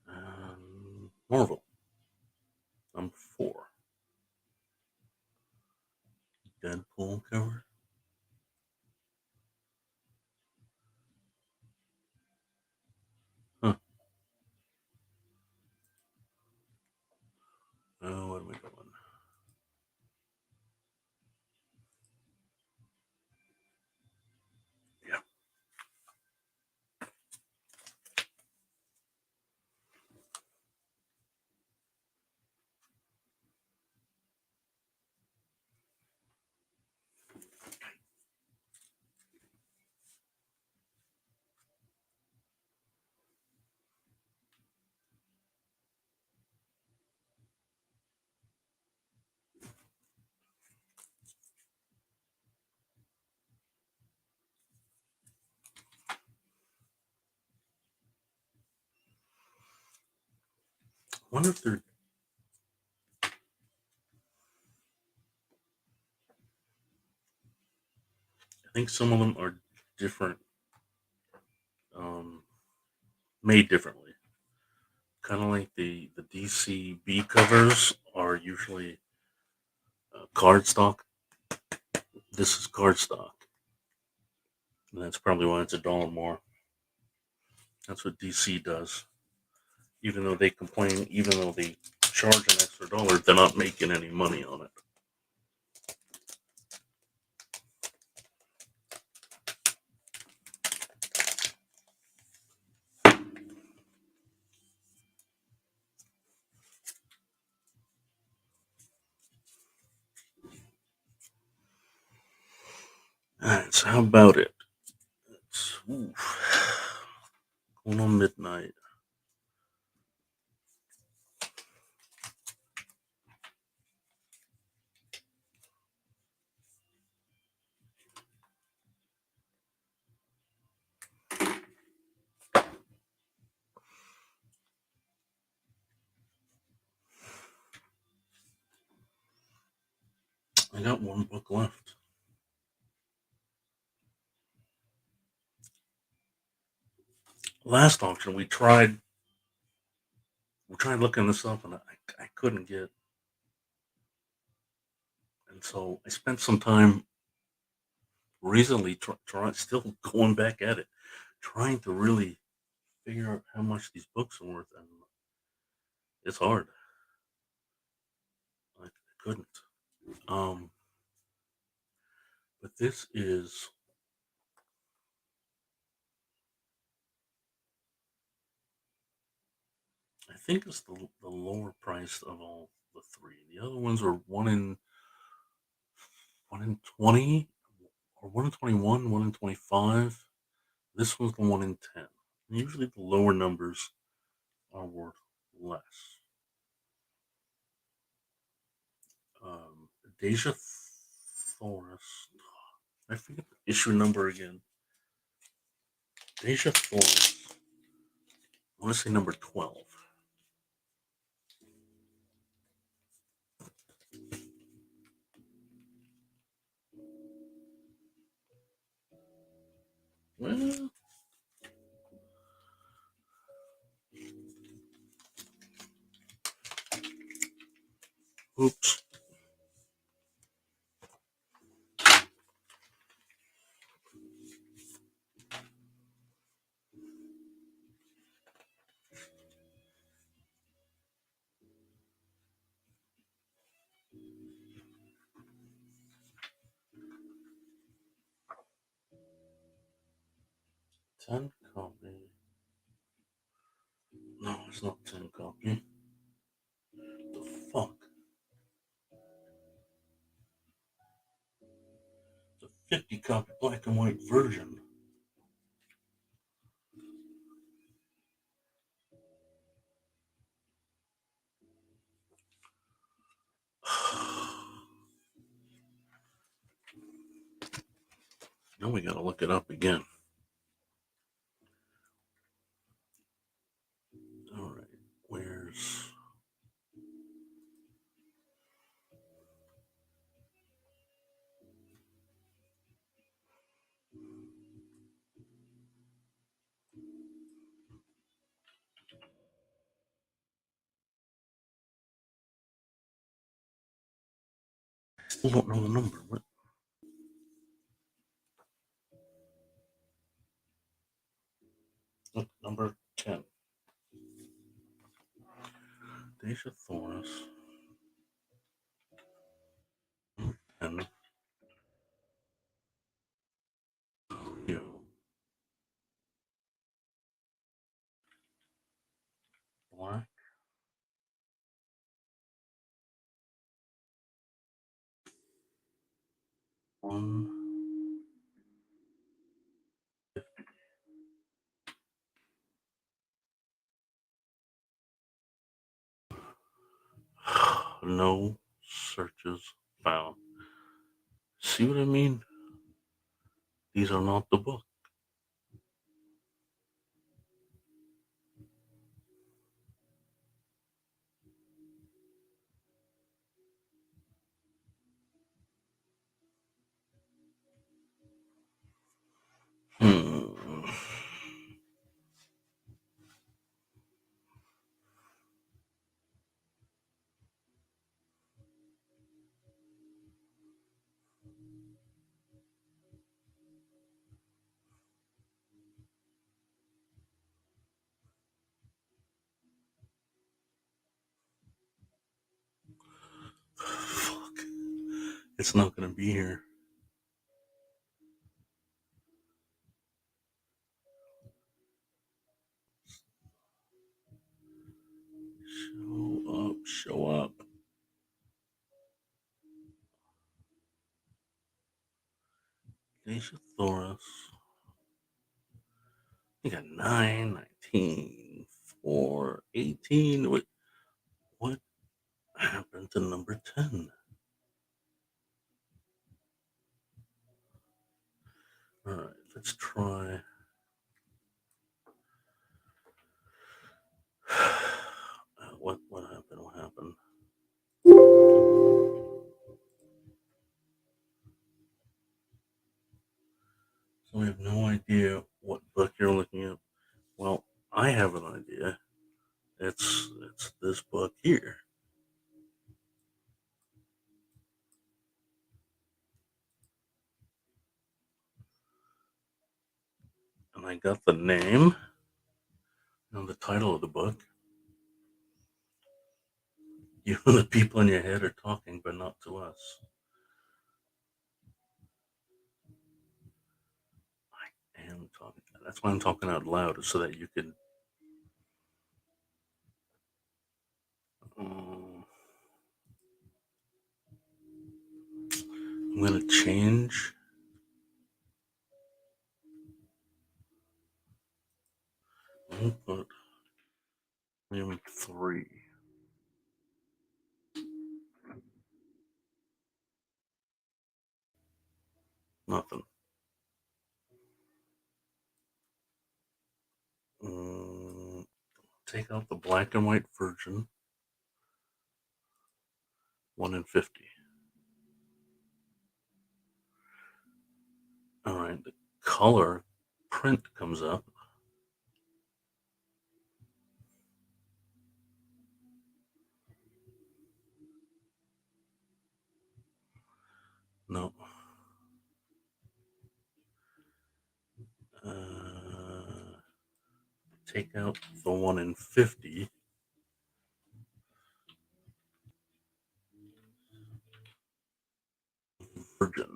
And Marvel. Number 4. Deadpool cover. Huh. Oh, what am I going? Yeah. I wonder if they're. I think some of them are different, um, made differently. Kind of like the DC B covers are usually cardstock. This is cardstock, and that's probably why it's $1 more. That's what DC does. Even though they complain, even though they charge an extra dollar, they're not making any money on it. Alright, so how about it? It's going on midnight. I got one book left. Last auction, we tried looking this up, and I couldn't get. And so I spent some time recently still going back at it, trying to really figure out how much these books are worth, and it's hard. I couldn't. Um, but this is, I think it's the lower priced of all the three. The other ones are one in 20, or 1 in 21, 1 in 25. This one's the 1 in 10. And usually the lower numbers are worth less. Deja Forest. I forget the issue number again. Deja Forest. I want to say number 12. Well, oops. Ten copy. No, it's not 10 copy. The fuck? It's a 50 copy black and white version. Now we gotta look it up again. Alright, where's. I still don't know the number. What? Look, number 10. Deja Thoris. And. You. Black. One. No searches found. See what I mean? These are not the book. Hmm. It's not going to be here. Show up, show up. Deja Thoris. You got 9, 19, 4, 18. What happened to number 10? All right, let's try. What happened? What happened? So we have no idea what book you're looking at. Well, I have an idea. It's this book here. And I got the name and the title of the book. You and the people in your head are talking, but not to us. I am talking. That's why I'm talking out loud, so that you can. Um, I'm gonna change. I'll put maybe 3. Nothing. Um, Take out the black and white version. 1 in 50. All right. The color print comes up. No. Take out the 1 in 50. Virgin.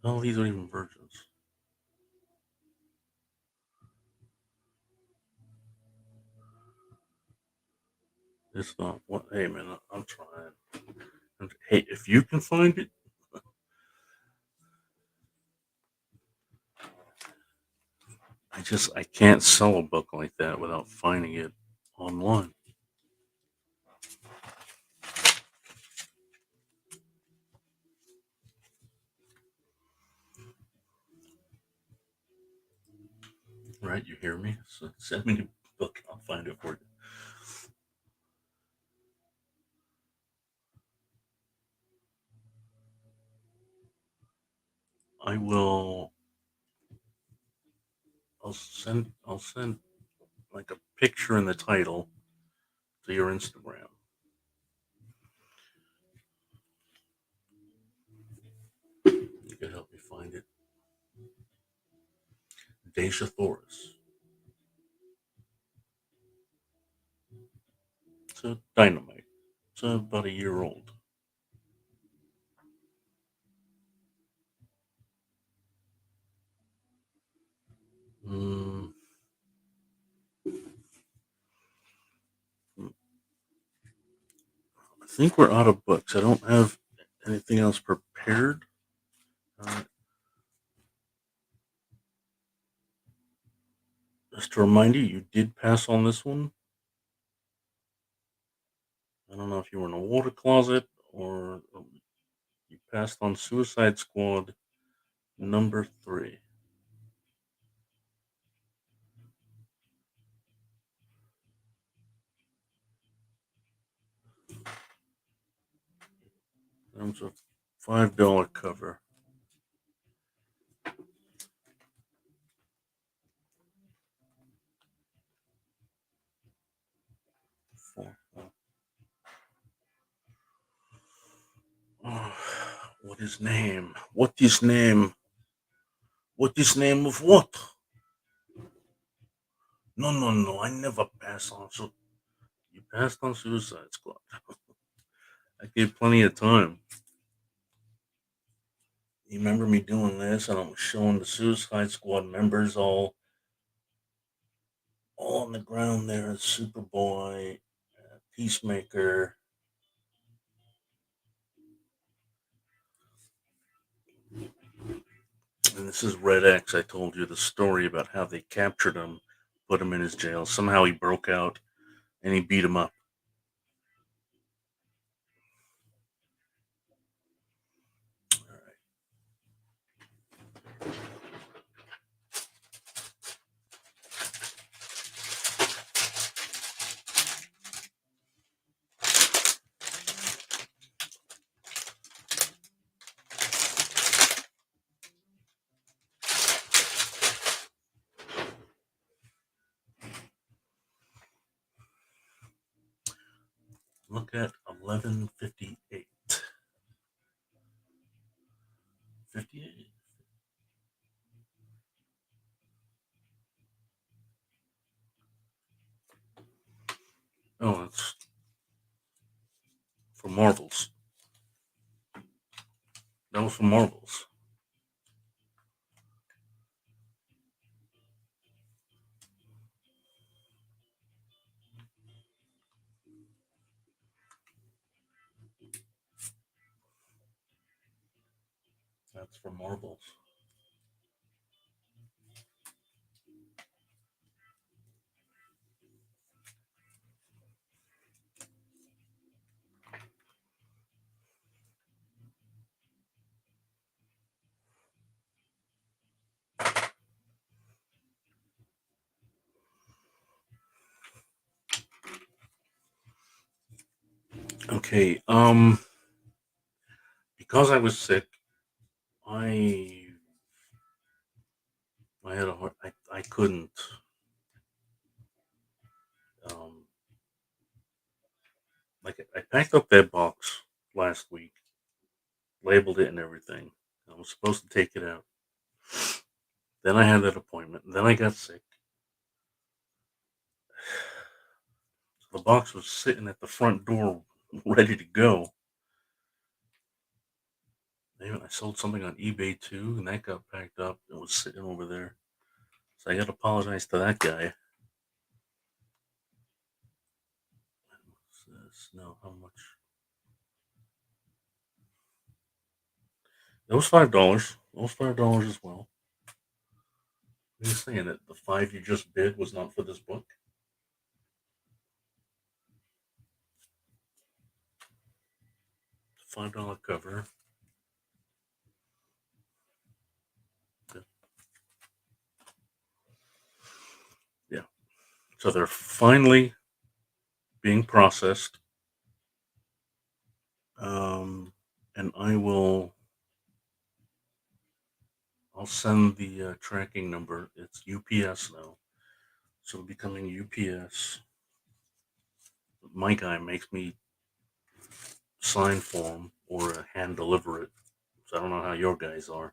Oh, these are even virgins. It's not. What? Hey, man, I'm trying. Hey, if you can find it, I can't sell a book like that without finding it online. Right? You hear me? So send me the book. I'll find it for you. I will. I'll send like a picture in the title to your Instagram. You can help me find it. Deja Thoris. It's a dynamite. It's about a year old. Mm, I think we're out of books. I don't have anything else prepared. Uh, just to remind you, you did pass on this one. I don't know if you were in a water closet or you passed on Suicide Squad number 3. That was a $5 cover. For, oh, what is name? What is name? What is name of what? No, no, no. I never pass on. So you passed on Suicide Squad. I gave plenty of time. You remember me doing this, and I was showing the Suicide Squad members all on the ground there. Superboy, Peacemaker, and this is Red X. I told you the story about how they captured him, put him in his jail. Somehow he broke out, and he beat him up. All right, look at 11:58. 58. Oh, that's for Marvels. That was for Marvels. That's for Marvels. Okay. Because I was sick, I I had a hard. I couldn't. Um, like I packed up that box last week, labeled it and everything. I was supposed to take it out. Then I had that appointment. And then I got sick. So the box was sitting at the front door, ready to go. Even I sold something on eBay too, and that got packed up. It was sitting over there. So I got to apologize to that guy. No, how much? It was $5. It was $5 as well. Are you saying that the five you just bid was not for this book? $5 cover. Yeah. Yeah. So they're finally being processed. And I'll send the tracking number. It's UPS now. So it'll be coming UPS. My guy makes me sign for them or hand deliver it. So I don't know how your guys are.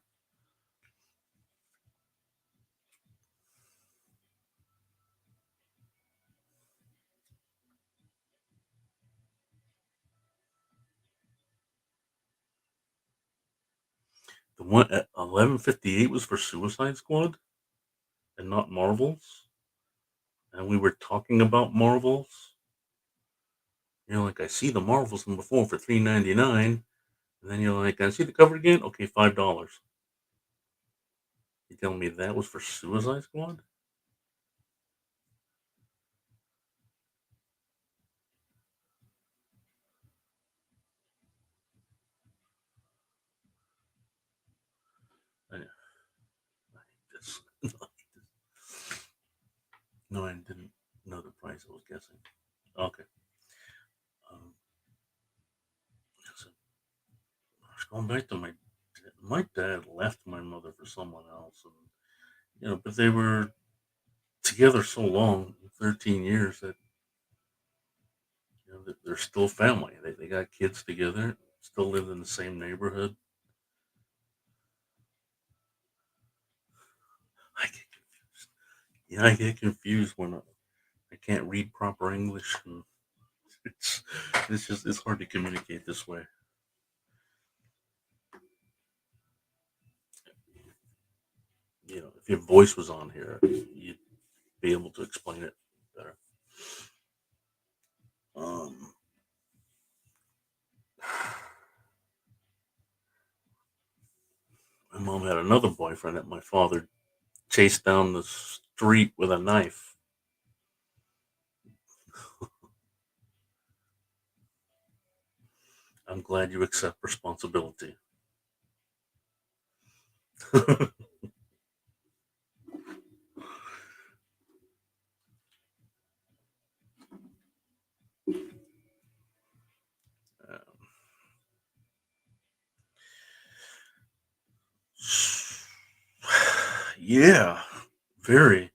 The one at 11:58 was for Suicide Squad and not Marvels. And we were talking about Marvels. Like, I see the Marvels from before for $3.99, and then you're like, I see the cover again. Okay, $5. You telling me that was for Suicide Squad? I, I just, no, I didn't know the price. I was guessing. Okay. Um, so I was going back to my dad left my mother for someone else, and but they were together so long, 13 years, that that they're still family. They got kids together, still live in the same neighborhood. Yeah, I get confused when I can't read proper English, and it's it's hard to communicate this way. If your voice was on here, you'd be able to explain it better. Um, my mom had another boyfriend that my father chased down the street with a knife. I'm glad you accept responsibility. Um, yeah, very.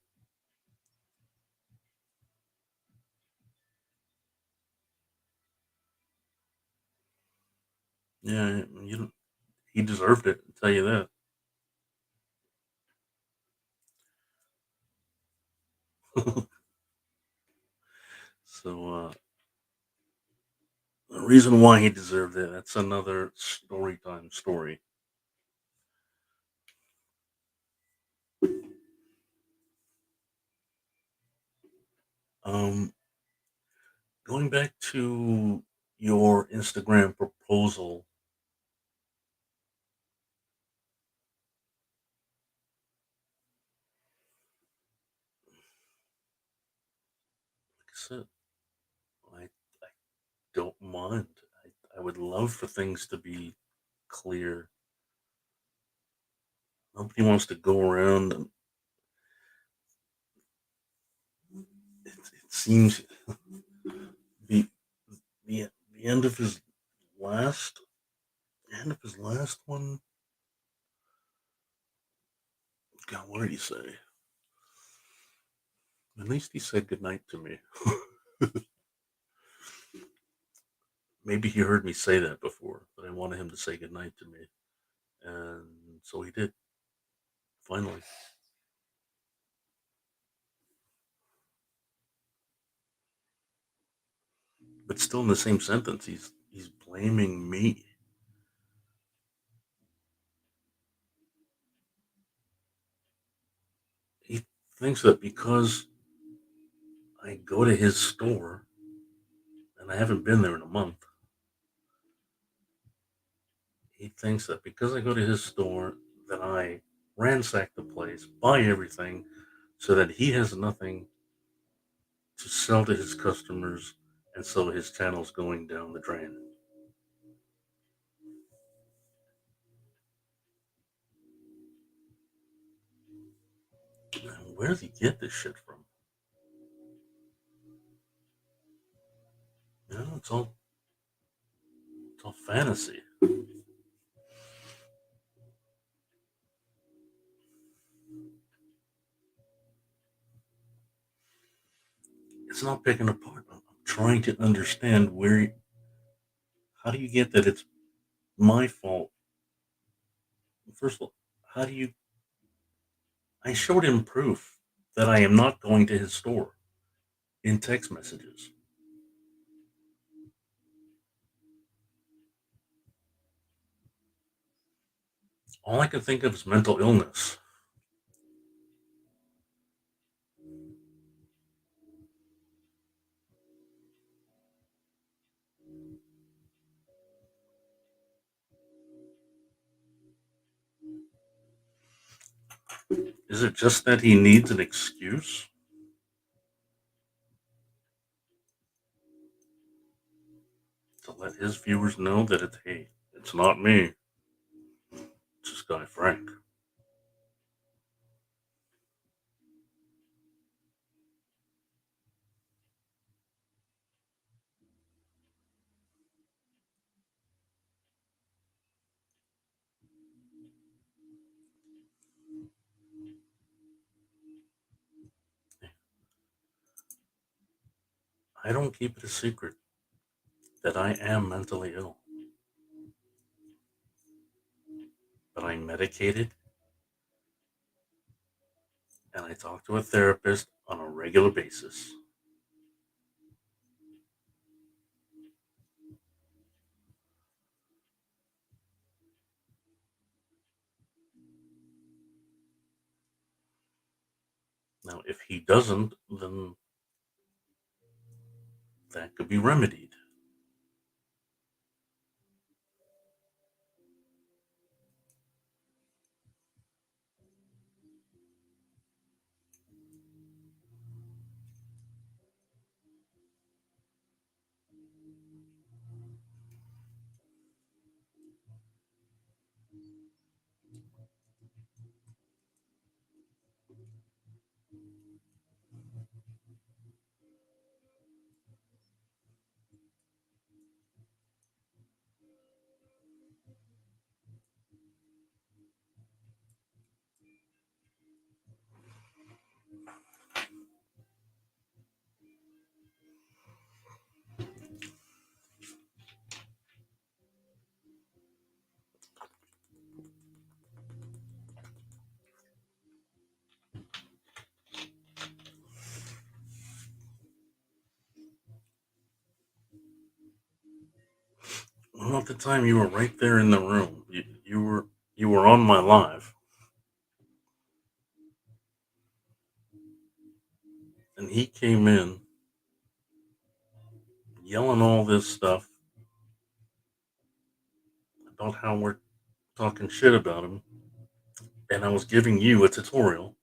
Yeah, you don't, he deserved it. I'll tell you that. So the reason why he deserved it, that's another story time story. Um, Going back to your Instagram proposal, like I said, I don't mind. I would love for things to be clear. Nobody wants to go around and it seems the the end of his last one. God, what did he say? At least he said goodnight to me. Maybe he heard me say that before, but I wanted him to say goodnight to me. And so he did, finally. But still in the same sentence, he's blaming me. He thinks that because I go to his store and I haven't been there in a month, he thinks that because I go to his store that I ransack the place, buy everything, so that he has nothing to sell to his customers, and so his channel's going down the drain. Where does he get this shit from? It's all fantasy. It's not picking apart. I'm trying to understand how do you get that it's my fault? First of all, how do you? I showed him proof that I am not going to his store in text messages. All I can think of is mental illness. Is it just that he needs an excuse to let his viewers know that it's not me, it's this guy Frank. I don't keep it a secret that I am mentally ill, but I'm medicated and I talk to a therapist on a regular basis. Now, if he doesn't, then that could be remedied. Well, at the time you were right there in the room. You were on my live, and he came in yelling all this stuff about how we're talking shit about him, and I was giving you a tutorial,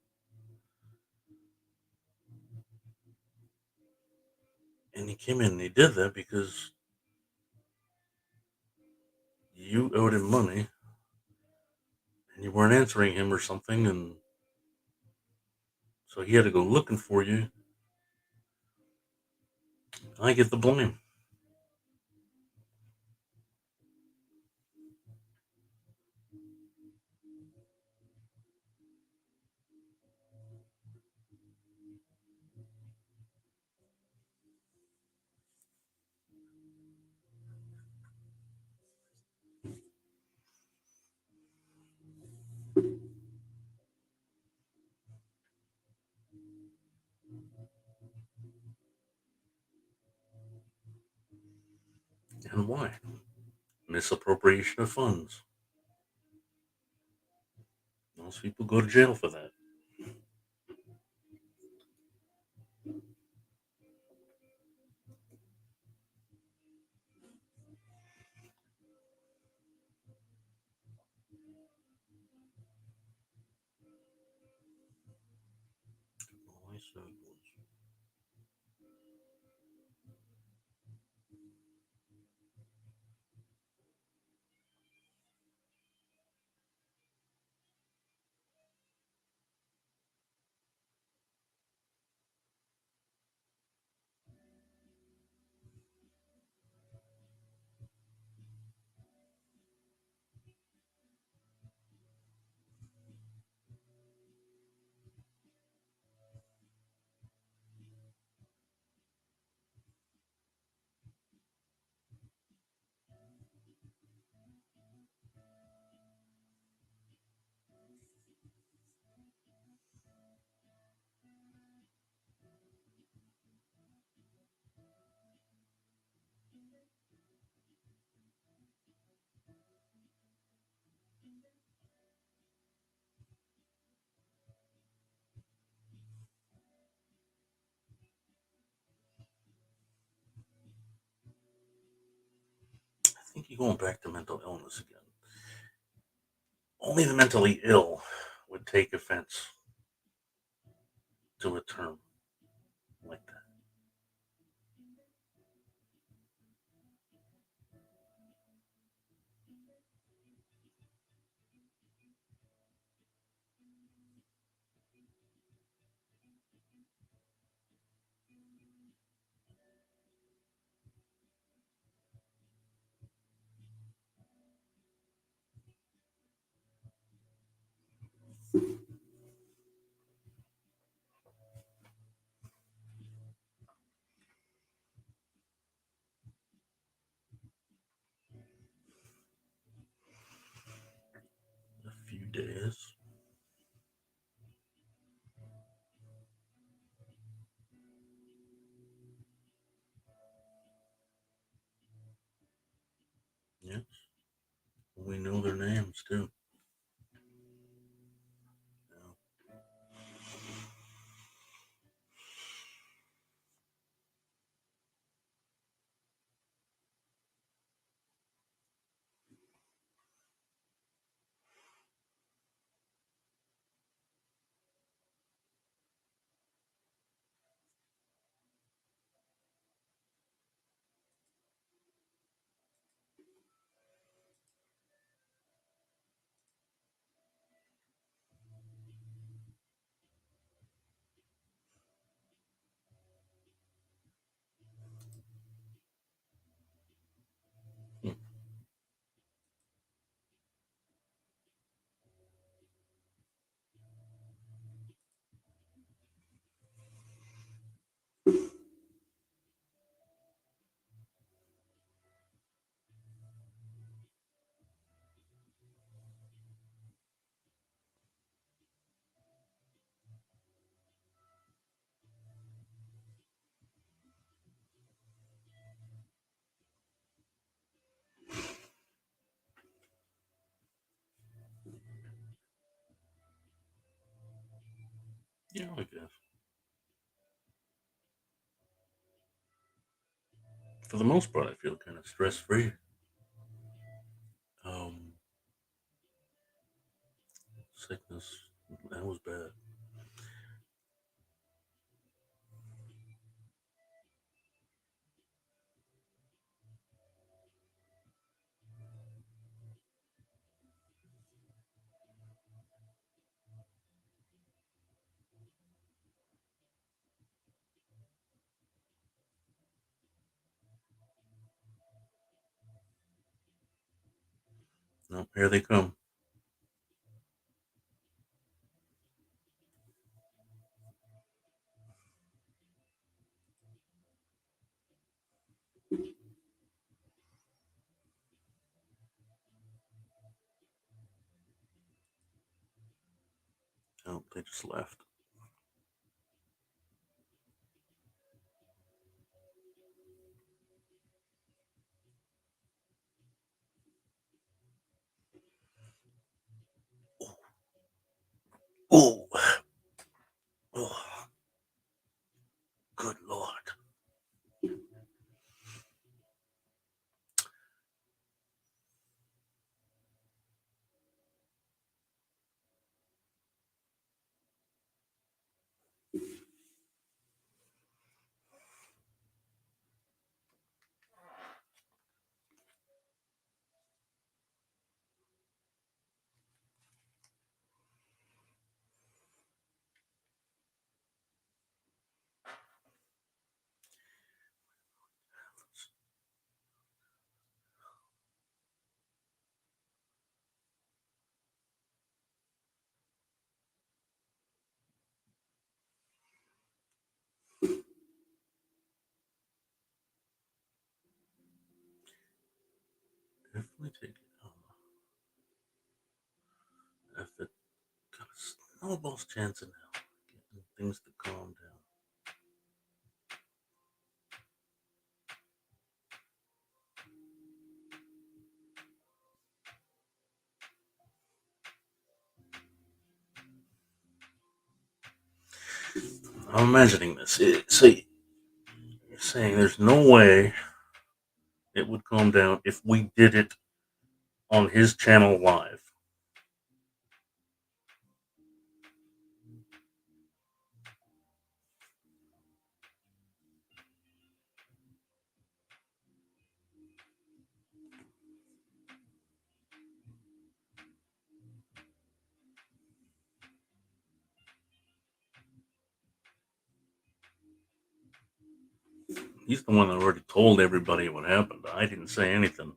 and he came in and he did that because you owed him money and you weren't answering him or something, and so he had to go looking for you. I get the blame. And why? Misappropriation of funds. Most people go to jail for that. All I said was, I think you're going back to mental illness again. Only the mentally ill would take offense to a term like that. A few days. we know their names too. Yeah. Yeah, I guess. For the most part, I feel kind of stress free. Um, Sickness, that was bad. No, here they come. Oh, they just left. Oh, oh, good lord. Definitely take it. If it got a snowball's chance in hell, getting things to calm down. I'm imagining this. So you're saying there's no way it would calm down if we did it on his channel live. He's the one that already told everybody what happened. I didn't say anything.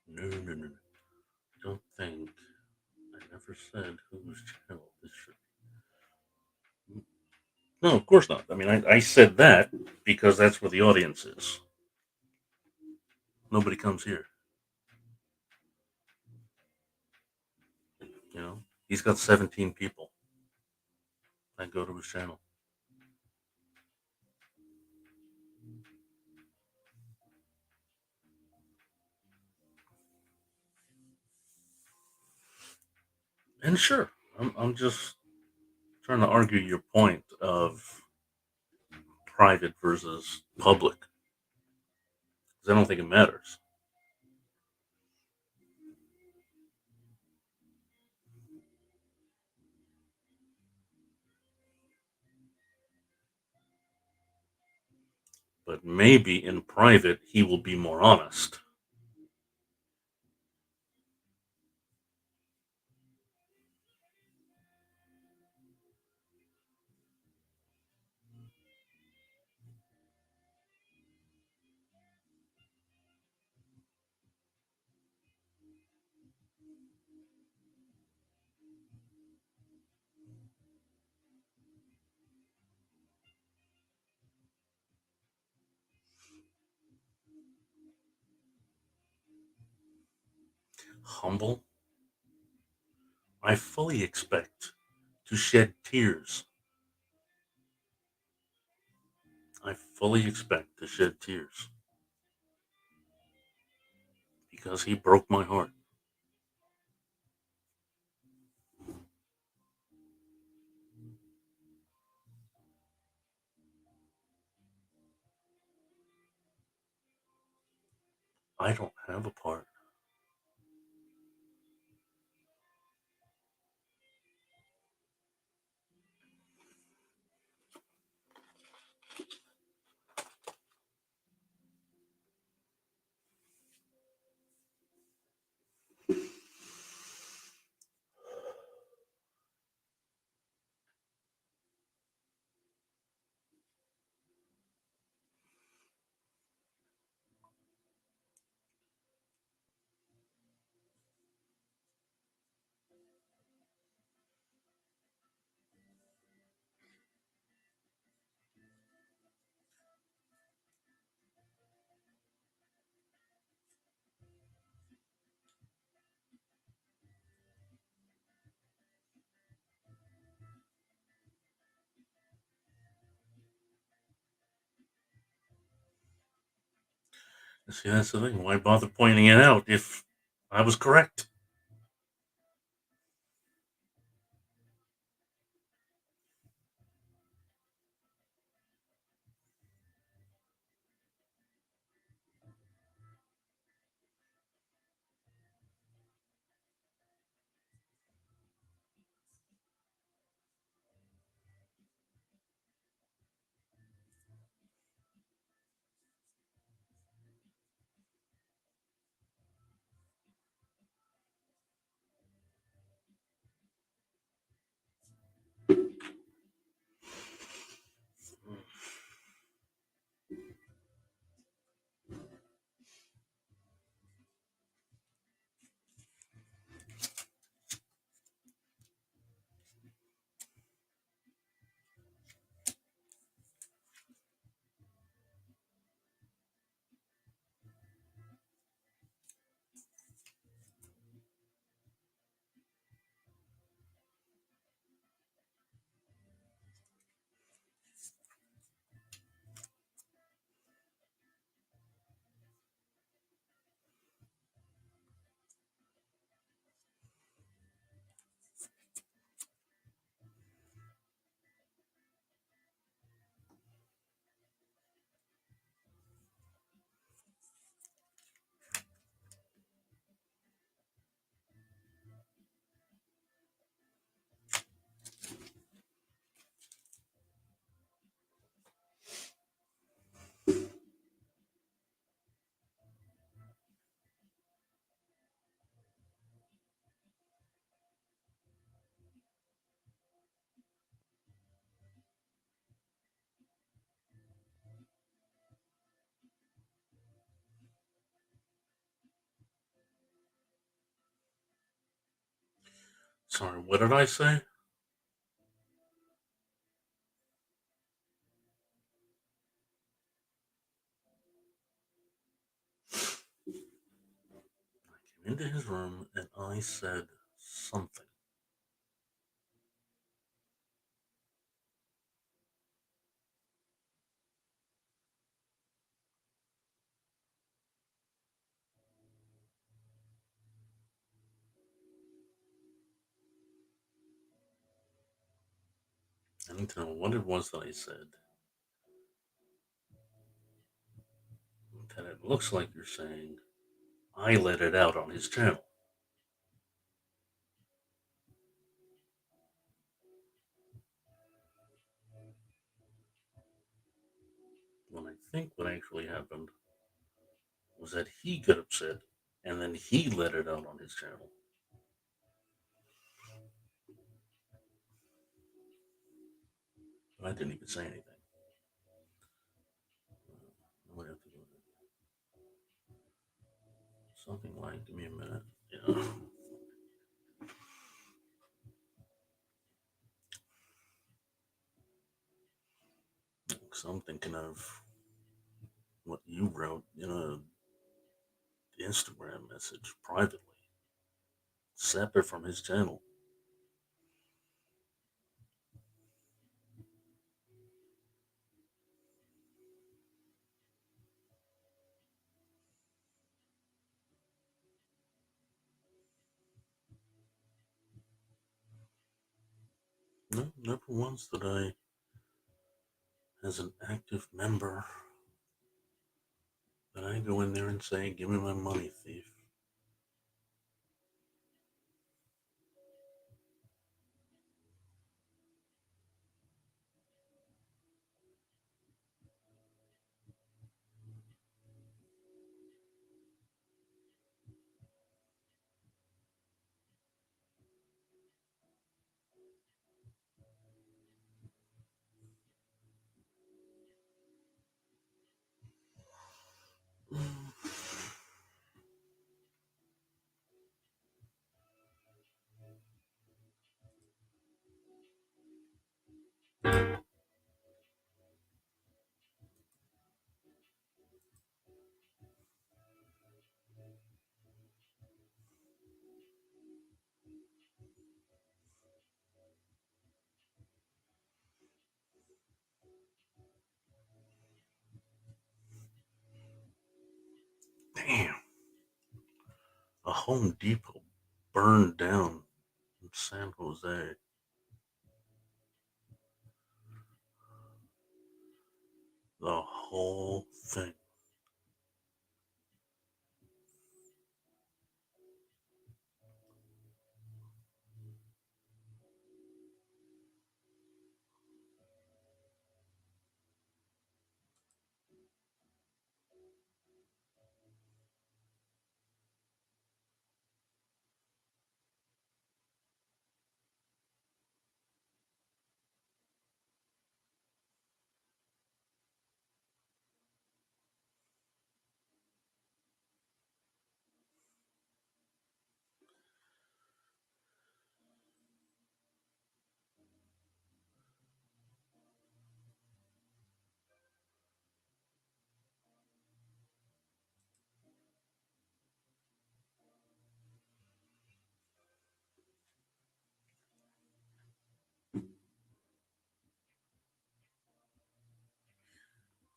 No, no, no, no. Don't think. I never said whose channel this should be. No, of course not. I mean, I said that because that's where the audience is. Nobody comes here. He's got 17 people that go to his channel. And sure, I'm just trying to argue your point of private versus public, because I don't think it matters. But maybe in private, he will be more honest. Humble, I fully expect to shed tears. I fully expect to shed tears because he broke my heart. I don't have a part. See, that's the thing. Why bother pointing it out if I was correct? Sorry, what did I say? I came into his room and I said something. trying to know what it was that I said that it looks like you're saying I let it out on his channel. When I think what actually happened was that he got upset and then he let it out on his channel. But I didn't even say anything. I would have to go to something like, give me a minute. Yeah. So I'm thinking of what you wrote in a Instagram message privately. Separate from his channel. No, never once did I, as an active member, that I go in there and say, give me my money, thief. Damn. A Home Depot burned down in San Jose. The whole thing.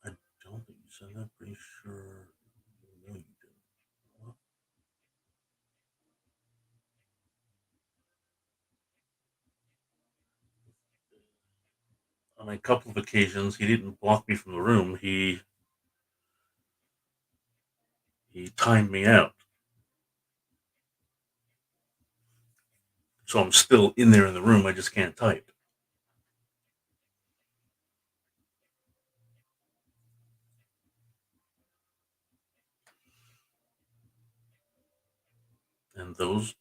I don't think you said that. Pretty sure. No, you didn't. What? On a couple of occasions, he didn't block me from the room. He timed me out, so I'm still in there in the room. I just can't type. And those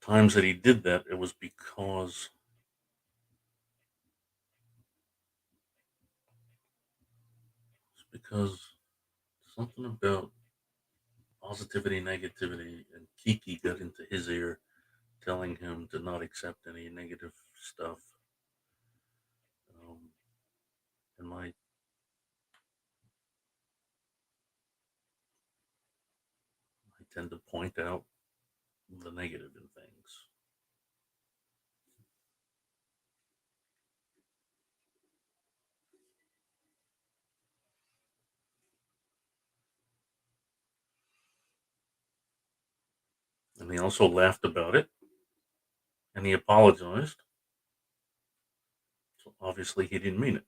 times that he did that, it was because something about positivity, negativity, and Kiki got into his ear, telling him to not accept any negative stuff. Um, and I tend to point out the negative in things. And he also laughed about it, and he apologized. So obviously he didn't mean it.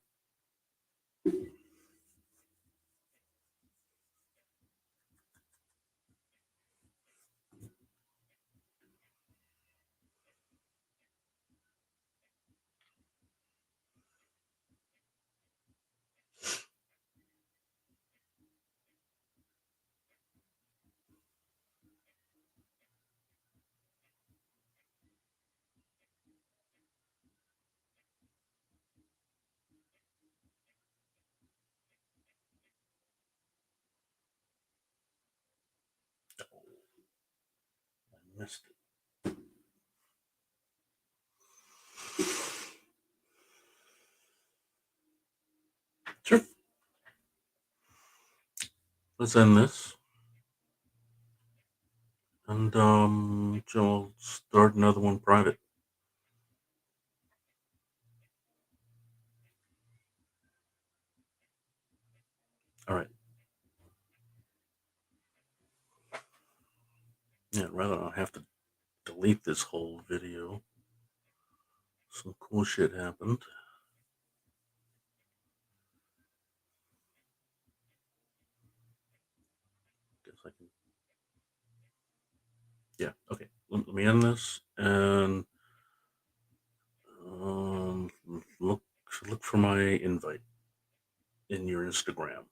I missed it. Sure. Let's end this. And so I'll start another one private. All right. Yeah, rather not have to delete this whole video. Some cool shit happened. Guess I can. Yeah. Okay. Let me end this and look for my invite in your Instagram.